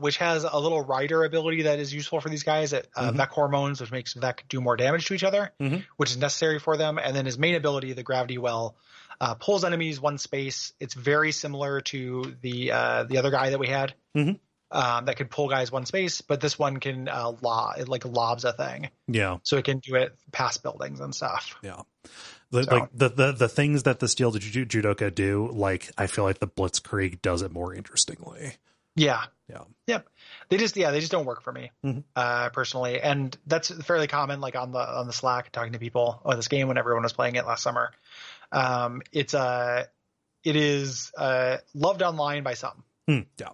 which has a little rider ability that is useful for these guys at Vec hormones, which makes Vec do more damage to each other, which is necessary for them. And then his main ability, the gravity well, pulls enemies 1 space. It's very similar to the other guy that we had. That could pull guys 1 space, but this one can lobs a thing. Yeah. So it can do it past buildings and stuff. Yeah. The things that the steel judoka do, I feel like the Blitzkrieg does it more interestingly. Yeah. Yeah. Yep. They just don't work for me personally, and that's fairly common. Like on the Slack, talking to people on this game when everyone was playing it last summer. It is loved online by some. Yeah.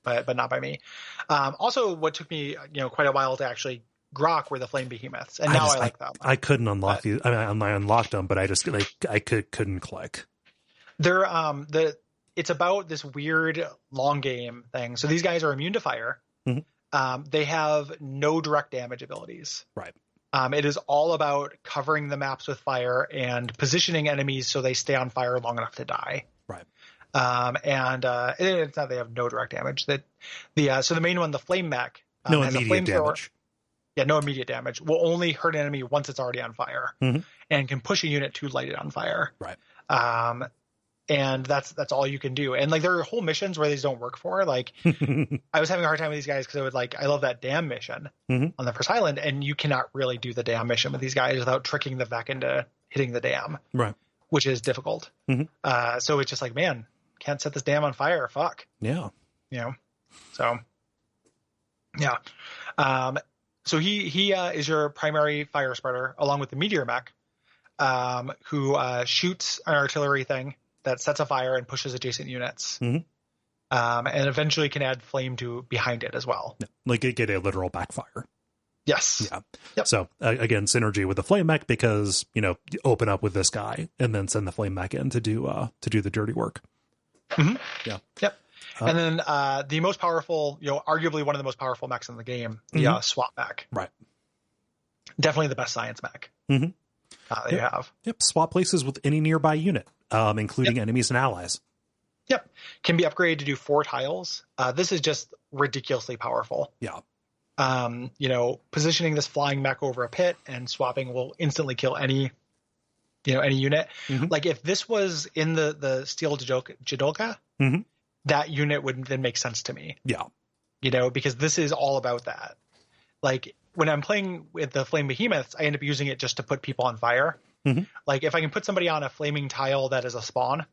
But not by me. Also, what took me quite a while to actually grok were the flame behemoths, and now I like them. I couldn't unlock these. I unlocked them, but I just couldn't click. They're it's about this weird long game thing. So these guys are immune to fire. They have no direct damage abilities. Right. It is all about covering the maps with fire and positioning enemies so they stay on fire long enough to die. Right. And it's not they have no direct damage. So the main one, the flame mech, no has immediate damage. Yeah, no immediate damage. Will only hurt an enemy once it's already on fire, and can push a unit to light it on fire. Right. And that's all you can do. And there are whole missions where these don't work for. I was having a hard time with these guys because I love that dam mission on the first island, and you cannot really do the dam mission with these guys without tricking the Vec into hitting the dam. Right. Which is difficult. So it's just man, can't set this dam on fire. Fuck. Yeah. So yeah. So he is your primary fire spreader along with the meteor mech, who shoots an artillery thing that sets a fire and pushes adjacent units. And eventually can add flame to behind it as well. Get a literal backfire. Yes. Yeah. Yep. So again, synergy with the flame mech because, you open up with this guy and then send the flame mech in to do the dirty work. Yeah. Yep. And then the most powerful, arguably one of the most powerful mechs in the game, the SWAT mech. Right. Definitely the best science mech that you have. Yep. Swap places with any nearby unit, including enemies and allies. Yep. Can be upgraded to do 4 tiles. This is just ridiculously powerful. Yeah. Positioning this flying mech over a pit and swapping will instantly kill any unit. If this was in the steel judoka, that unit would then make sense to me. Yeah. Because this is all about that. When I'm playing with the flame behemoths, I end up using it just to put people on fire. If I can put somebody on a flaming tile that is a spawn,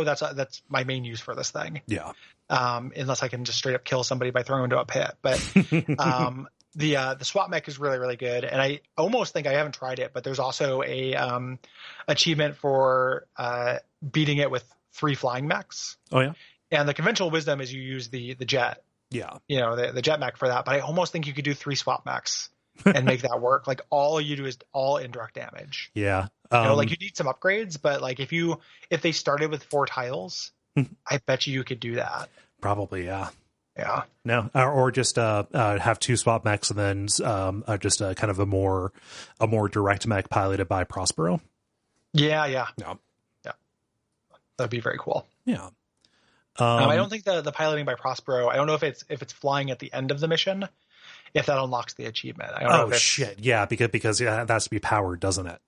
that's my main use for this thing. Yeah. Unless I can just straight up kill somebody by throwing them into a pit. But the SWAT mech is really, really good. And I almost think I haven't tried it, but there's also a achievement for beating it with 3 flying mechs. Oh, yeah. And the conventional wisdom is you use the jet. Yeah. The jet mech for that. But I almost think you could do 3 SWAT mechs and make that work. Like all you do is all indirect damage. Yeah. Like you need some upgrades, but like if they started with 4 tiles, I bet you could do that. Probably, yeah. Yeah. No, or just have 2 SWAT mechs and then just kind of a more direct mech piloted by Prospero. Yeah. Yeah. That'd be very cool. Yeah. I don't think the piloting by Prospero. I don't know if it's flying at the end of the mission, if that unlocks the achievement. I don't know. Shit! Yeah, because that has to be powered, doesn't it?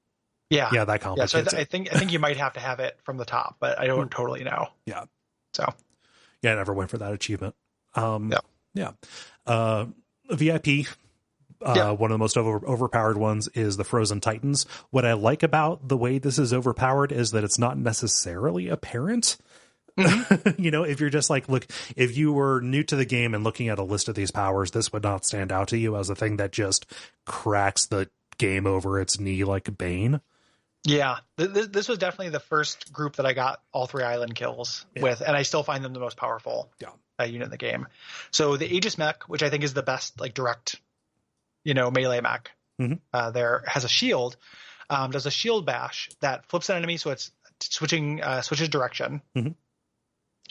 Yeah. Yeah, that complicates it. So I think you might have to have it from the top, but I don't totally know. Yeah. So. Yeah, I never went for that achievement. Yeah. VIP. One of the most overpowered ones is the Frozen Titans. What I like about the way this is overpowered is that it's not necessarily apparent. Mm-hmm. If you're just like, look, if you were new to the game and looking at a list of these powers, this would not stand out to you as a thing that just cracks the game over its knee like Bane. Yeah. This was definitely the first group that I got all 3 island kills with, and I still find them the most powerful unit in the game. So the Aegis mech, which I think is the best like direct, melee mech, there has a shield, does a shield bash that flips an enemy so it's switches direction. Mm-hmm.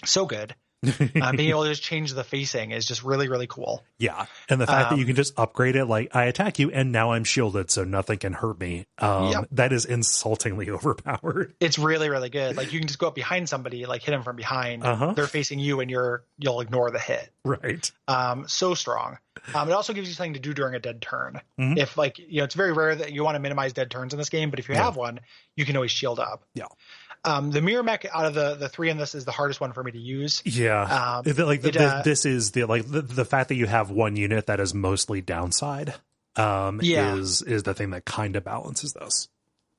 So good. Being able to just change the facing is just really, really cool. Yeah. And the fact that you can just upgrade it, like I attack you and now I'm shielded so nothing can hurt me. That is insultingly overpowered. It's really, really good. Like you can just go up behind somebody, like hit them from behind. They're facing you and you'll ignore the hit. Right. So strong. It also gives you something to do during a dead turn. Mm-hmm. If it's very rare that you want to minimize dead turns in this game, but if you have one, you can always shield up. Yeah. The mirror mech out of the 3 in this is the hardest one for me to use. Yeah. This is the fact that you have one unit that is mostly downside is the thing that kind of balances this.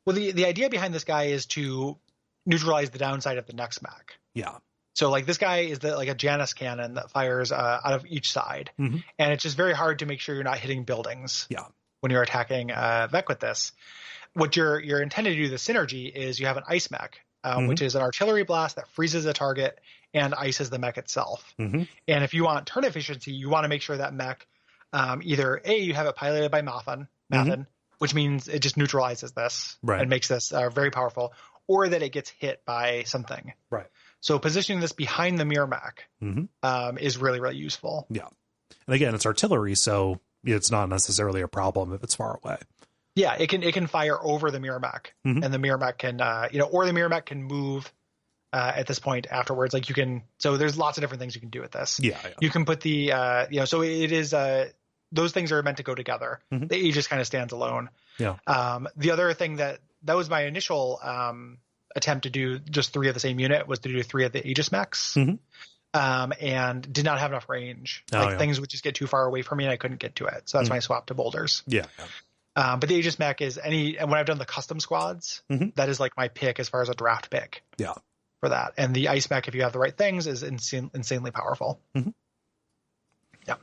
Well, the idea behind this guy is to neutralize the downside of the next mech. Yeah. So like this guy is like a Janus cannon that fires out of each side. Mm-hmm. And it's just very hard to make sure you're not hitting buildings when you're attacking Vec with this. What you're intended to do, the synergy, is you have an ice mech. Which is an artillery blast that freezes a target and ices the mech itself. Mm-hmm. And if you want turn efficiency, you want to make sure that mech, either you have it piloted by Mathen, which means it just neutralizes this and makes this very powerful, or that it gets hit by something. Right. So positioning this behind the mirror mech is really, really useful. Yeah. And again, it's artillery, so it's not necessarily a problem if it's far away. Yeah, it can fire over the mirror mech, and the mirror mech can, or the mirror mech can move at this point afterwards. Like you can, so there's lots of different things you can do with this. Yeah. You can put the, so it is, those things are meant to go together. Mm-hmm. The Aegis kind of stands alone. Yeah. The other thing that was my initial attempt to do just 3 of the same unit was to do 3 of the Aegis mechs. Mm-hmm. And did not have enough range. Things would just get too far away from me and I couldn't get to it. So that's when I swapped to boulders. Yeah. But the Aegis mech is and when I've done the custom squads, that is like my pick as far as a draft pick. Yeah. For that. And the ice mech, if you have the right things, is insanely powerful. Mm-hmm. Yeah.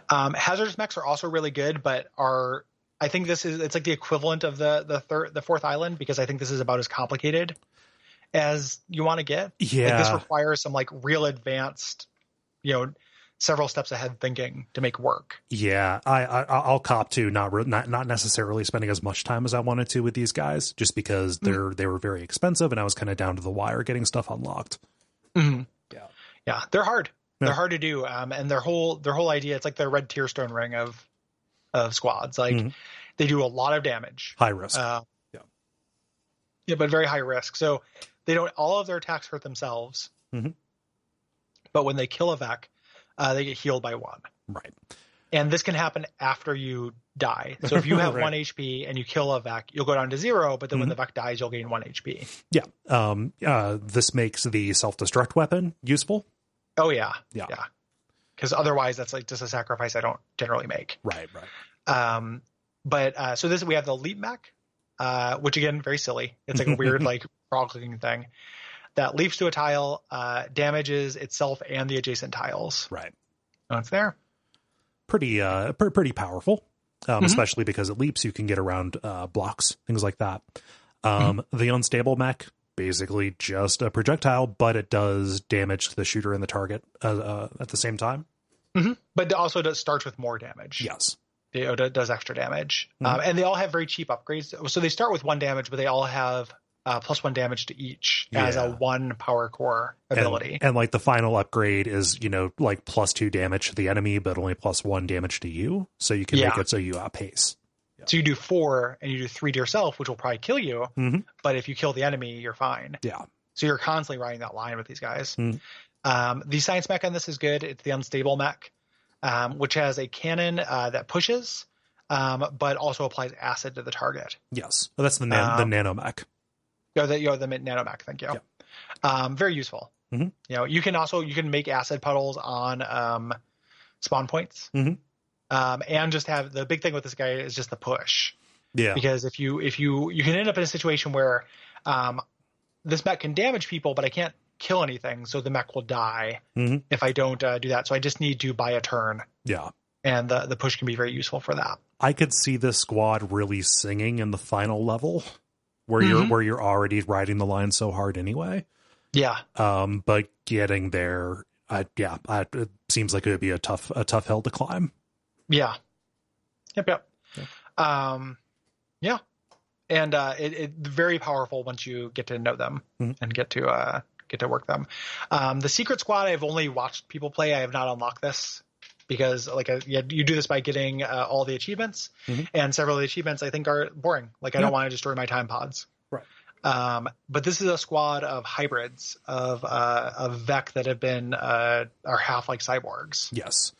Hazardous mechs are also really good, but I think it's like the equivalent of the 4th island, because I think this is about as complicated as you want to get. Yeah. Like this requires some like real advanced, several steps ahead thinking to make work. Yeah, I'll cop to not necessarily spending as much time as I wanted to with these guys, just because they were very expensive and I was kind of down to the wire getting stuff unlocked. Mm-hmm. Yeah, they're hard. Yeah. They're hard to do, and their whole idea, it's like the red tearstone ring of squads. Like they do a lot of damage, high risk. But very high risk. So they don't all of their attacks hurt themselves, but when they kill a Vec, they get healed by 1. Right. And this can happen after you die. So if you have 1 HP and you kill a Vec, you'll go down to 0, but then when the Vec dies, you'll gain 1 HP. Yeah. This makes the self-destruct weapon useful. Oh, yeah. Yeah. Because otherwise, that's like just a sacrifice I don't generally make. Right. But so we have the leap mech, which again, very silly. It's like a weird, like frog-looking thing. that leaps to a tile, damages itself and the adjacent tiles. Right. Oh, it's there. Pretty powerful, especially because it leaps. You can get around blocks, things like that. The unstable mech, basically just a projectile, but it does damage to the shooter and the target at the same time. But it also starts with more damage. Yes. It does extra damage. And they all have very cheap upgrades. So they start with 1 damage, but they all have +1 damage to each as a 1 power core ability. And like the final upgrade is, like +2 damage to the enemy, but only +1 damage to you. So you can make it so you outpace. Yeah. So you do 4 and you do 3 to yourself, which will probably kill you. But if you kill the enemy, you're fine. Yeah. So you're constantly riding that line with these guys. The science mech on this is good. It's the unstable mech, which has a cannon that pushes, but also applies acid to the target. Yes. Well, that's the nanomech. The nanomech. Thank you. Yeah. Very useful. You can make acid puddles on spawn points. And just have the big thing with this guy is just the push. Yeah. Because if you can end up in a situation where this mech can damage people, but I can't kill anything, so the mech will die if I don't do that. So I just need to buy a turn. Yeah. And the push can be very useful for that. I could see this squad really singing in the final level where you're already riding the line so hard anyway. Yeah. But getting there, it seems like it would be a tough hill to climb. Yeah. Yep. Yeah. And it's very powerful once you get to know them and get to work them. The secret squad, I've only watched people play. I have not unlocked this because you do this by getting all the achievements, and several of the achievements I think are boring. I don't want to destroy my time pods. Right. But this is a squad of hybrids of Vec that have been are half like cyborgs. Yes.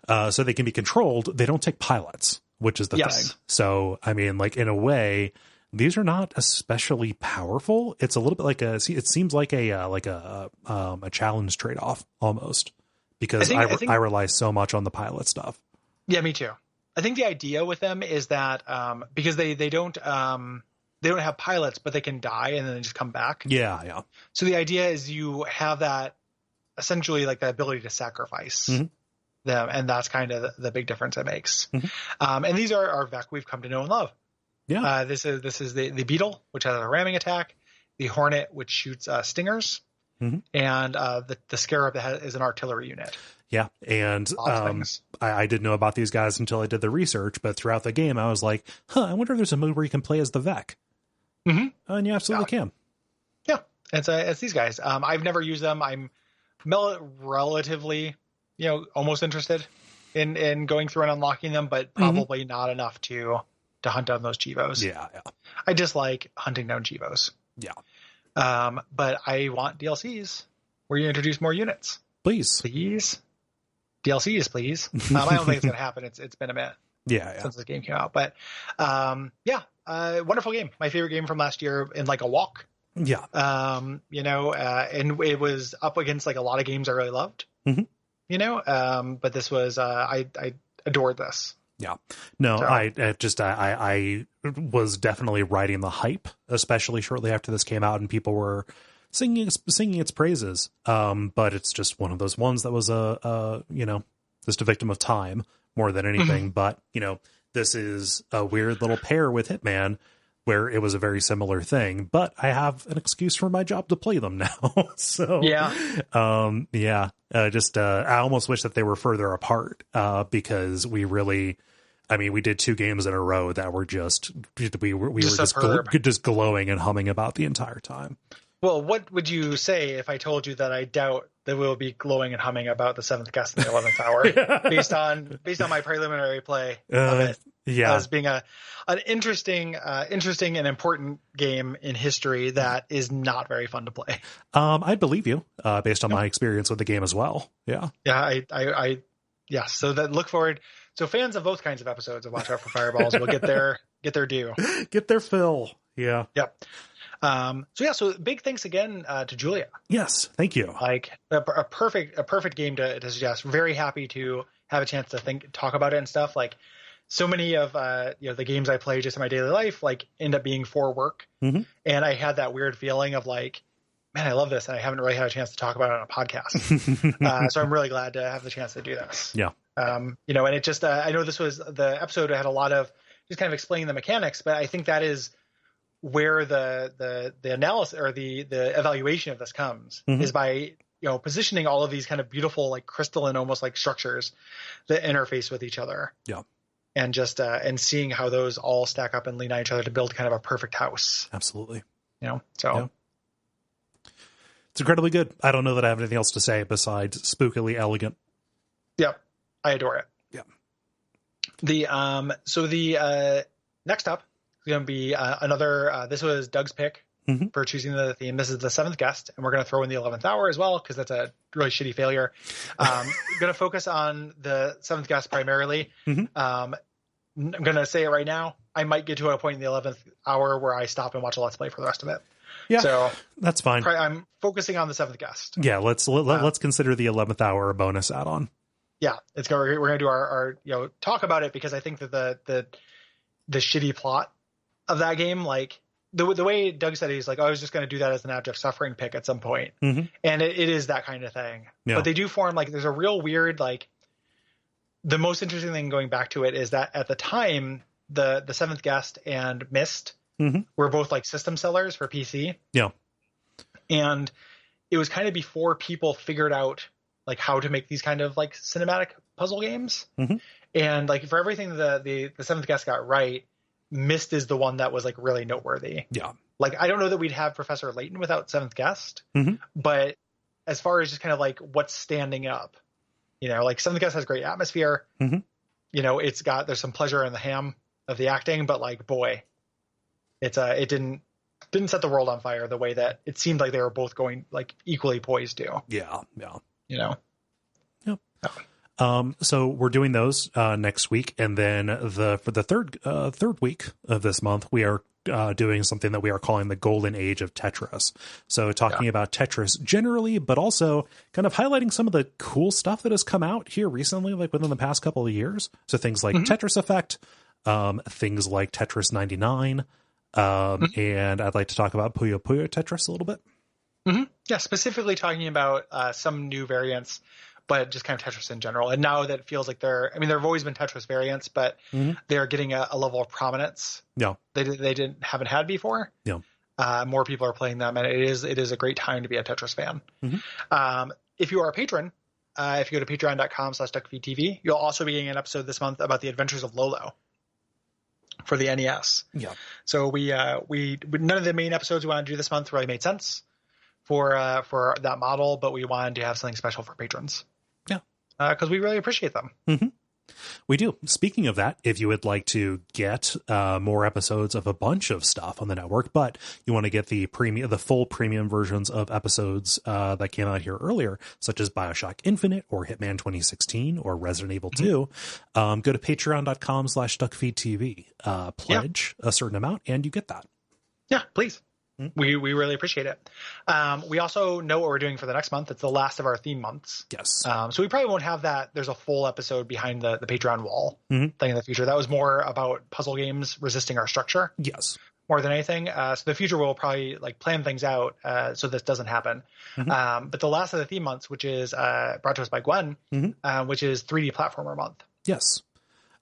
So they can be controlled. They don't take pilots, which is the thing. So, I mean, in a way, these are not especially powerful. It's a little bit it seems like a challenge trade-off almost, because I think I rely so much on the pilot stuff. Yeah, me too. I think the idea with them is that because they don't have pilots, but they can die and then they just come back. Yeah. So the idea is you have that essentially the ability to sacrifice them, and that's kind of the big difference it makes. And these are our Vec we've come to know and love. Yeah. This is the Beetle, which has a ramming attack, the Hornet, which shoots stingers, and the Scarab that is an artillery unit. Yeah, and I didn't know about these guys until I did the research, but throughout the game I was like, I wonder if there's a mode where you can play as the Vec. And you absolutely can. Yeah, it's these guys. I've never used them. I'm relatively almost interested in going through and unlocking them, but probably not enough to hunt down those Chivos. Yeah. I dislike hunting down Chivos. Yeah. But I want DLCs where you introduce more units. Please. DLCs, please. I don't think it's going to happen. It's been a minute. Since this game came out. But wonderful game. My favorite game from last year in a walk. Yeah. And it was up against a lot of games I really loved. But this was I adored this. Yeah. No, so. I was definitely riding the hype, especially shortly after this came out and people were singing its praises. But it's just one of those ones that was just a victim of time more than anything. But, this is a weird little pair with Hitman where it was a very similar thing, but I have an excuse for my job to play them now. So, I almost wish that they were further apart, because we did 2 games in a row that were just glowing and humming about the entire time. Well, what would you say if I told you that I doubt that we'll be glowing and humming about the 7th Guest in the 11th Hour based on my preliminary play of it as being an interesting and important game in history that is not very fun to play. I believe you, based on my experience with the game as well. Yeah. Yeah. So that look forward. So fans of both kinds of episodes of Watch Out for Fireballs will get their due, get their fill. Yeah. Yep. So big thanks again to Julia. Yes, thank you. A perfect game to suggest. Very happy to have a chance to talk about it and stuff. So many of the games I play just in my daily life end up being for work, and I had that weird feeling of man, I love this, and I haven't really had a chance to talk about it on a podcast. So I'm really glad to have the chance to do this. Yeah. And it just, I know this was the episode that had a lot of just kind of explaining the mechanics, but I think that is where the analysis or the evaluation of this comes is by, positioning all of these kind of beautiful, like crystalline, almost like structures that interface with each other. Yeah. And just, and seeing how those all stack up and lean on each other to build kind of a perfect house. Absolutely. So. Yeah. It's incredibly good. I don't know that I have anything else to say besides spookily elegant. Yep. I adore it. Yeah. The next up is going to be another, this was Doug's pick for choosing the theme. This is the 7th guest, and we're going to throw in the 11th hour as well, because that's a really shitty failure. Going to focus on the 7th guest primarily. I'm going to say it right now. I might get to a point in the 11th hour where I stop and watch a Let's Play for the rest of it. Yeah, so that's fine. I'm focusing on the 7th guest. Yeah, let's consider the 11th hour a bonus add-on. Yeah, we're going to do our talk about it, because I think that the shitty plot of that game, like the way Doug said, he's like, I was just going to do that as an abject suffering pick at some point, and it is that kind of thing. Yeah. But they do form, like, there's a real weird, like, the most interesting thing going back to it is that at the time the 7th guest and Myst were both like system sellers for PC. Yeah. And it was kind of before people figured out like how to make these kind of like cinematic puzzle games. And like for everything the 7th guest got right, Myst is the one that was like really noteworthy. Yeah. Like, I don't know that we'd have Professor Layton without 7th guest, but as far as just kind of like what's standing up, like 7th guest has great atmosphere. There's some pleasure in the ham of the acting, but like, boy, it didn't set the world on fire the way that it seemed like they were both going like equally poised to. Yeah. Yep. So we're doing those next week, and then for the third week of this month, we are doing something that we are calling the Golden Age of Tetris. So talking about Tetris generally, but also kind of highlighting some of the cool stuff that has come out here recently, like within the past couple of years. So things like Tetris Effect, things like Tetris 99. And I'd like to talk about Puyo Puyo Tetris a little bit. Yeah, specifically talking about some new variants, but just kind of Tetris in general. And now that it feels like there have always been Tetris variants, but they're getting a level of prominence. Yeah, they haven't had before. Yeah, more people are playing them, and it is a great time to be a Tetris fan. If you are a patron, if you go to patreon.com/Duckfeed.tv, you'll also be getting an episode this month about the Adventures of Lolo for the NES. Yeah. So we none of the main episodes we want to do this month really made sense for that model, but we wanted to have something special for patrons. Yeah. Because we really appreciate them. We do. Speaking of that, if you would like to get more episodes of a bunch of stuff on the network, but you want to get the full premium versions of episodes that came out here earlier, such as BioShock Infinite or Hitman 2016 or Resident Evil 2, go to patreon.com/DuckFeed.tv. Pledge a certain amount and you get that. Yeah, please. We really appreciate it. We also know what we're doing for the next month. It's the last of our theme months. Yes. So we probably won't have that. There's a full episode behind the Patreon wall thing in the future. That was more about puzzle games resisting our structure. Yes. More than anything. So the future will probably like plan things out so this doesn't happen. But the last of the theme months, which is brought to us by Gwen, which is 3D platformer month. Yes.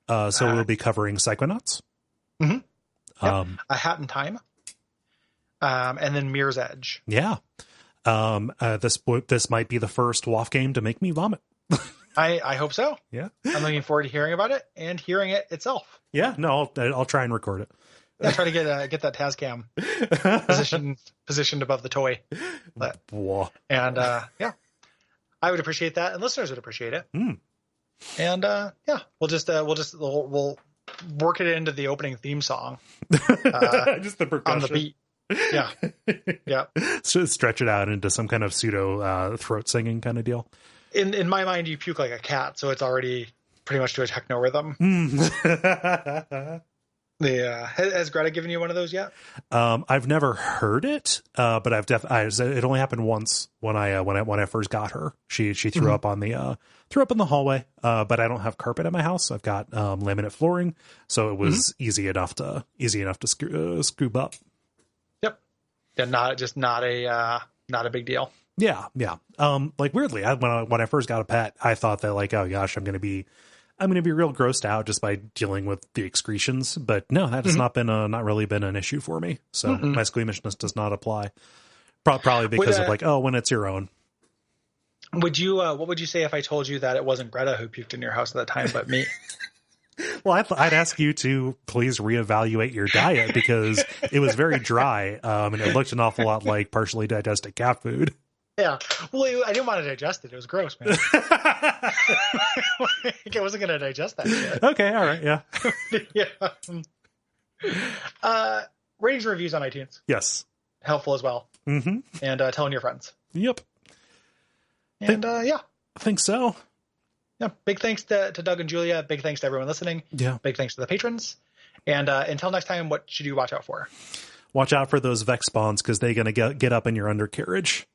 So we'll be covering Psychonauts. Yep. A Hat in Time. And then Mirror's Edge. Yeah. This might be the first WoF game to make me vomit. I hope so. Yeah. I'm looking forward to hearing about it and hearing it itself. Yeah. No, I'll try and record it. Yeah, try to get that Tascam positioned above the toy. And yeah, I would appreciate that, and listeners would appreciate it. And yeah, we'll work it into the opening theme song. Just the percussion on the beat. Yeah. Yeah. So stretch it out into some kind of pseudo throat singing kind of deal. In my mind, you puke like a cat, so it's already pretty much to a techno rhythm. Has Greta given you one of those yet? I've never heard it, but it only happened once when I first got her. She threw up on threw up in the hallway, but I don't have carpet at my house. I've got laminate flooring, so it was easy enough to scoop up. Yep. Yeah, not not a big deal. Yeah. Like weirdly, when I first got a pet, I thought that like, oh gosh, I'm gonna be real grossed out just by dealing with the excretions. But no, that has not really been an issue for me. So my squeamishness does not apply. Probably because of like, oh, when it's your own. Would you? What would you say if I told you that it wasn't Greta who puked in your house at the time, but me? Well, I'd ask you to please reevaluate your diet because it was very dry, and it looked an awful lot like partially digested cat food. Yeah. Well, I didn't want to digest it. It was gross, man. I wasn't going to digest that shit. Okay. All right. Yeah. Yeah. Ratings and reviews on iTunes. Yes. Helpful as well. Mm-hmm. And telling your friends. Yep. And yeah. I think so. Yeah. Big thanks to Doug and Julia. Big thanks to everyone listening. Yeah. Big thanks to the patrons. And until next time, what should you watch out for? Watch out for those Vex spawns because they're going to get up in your undercarriage.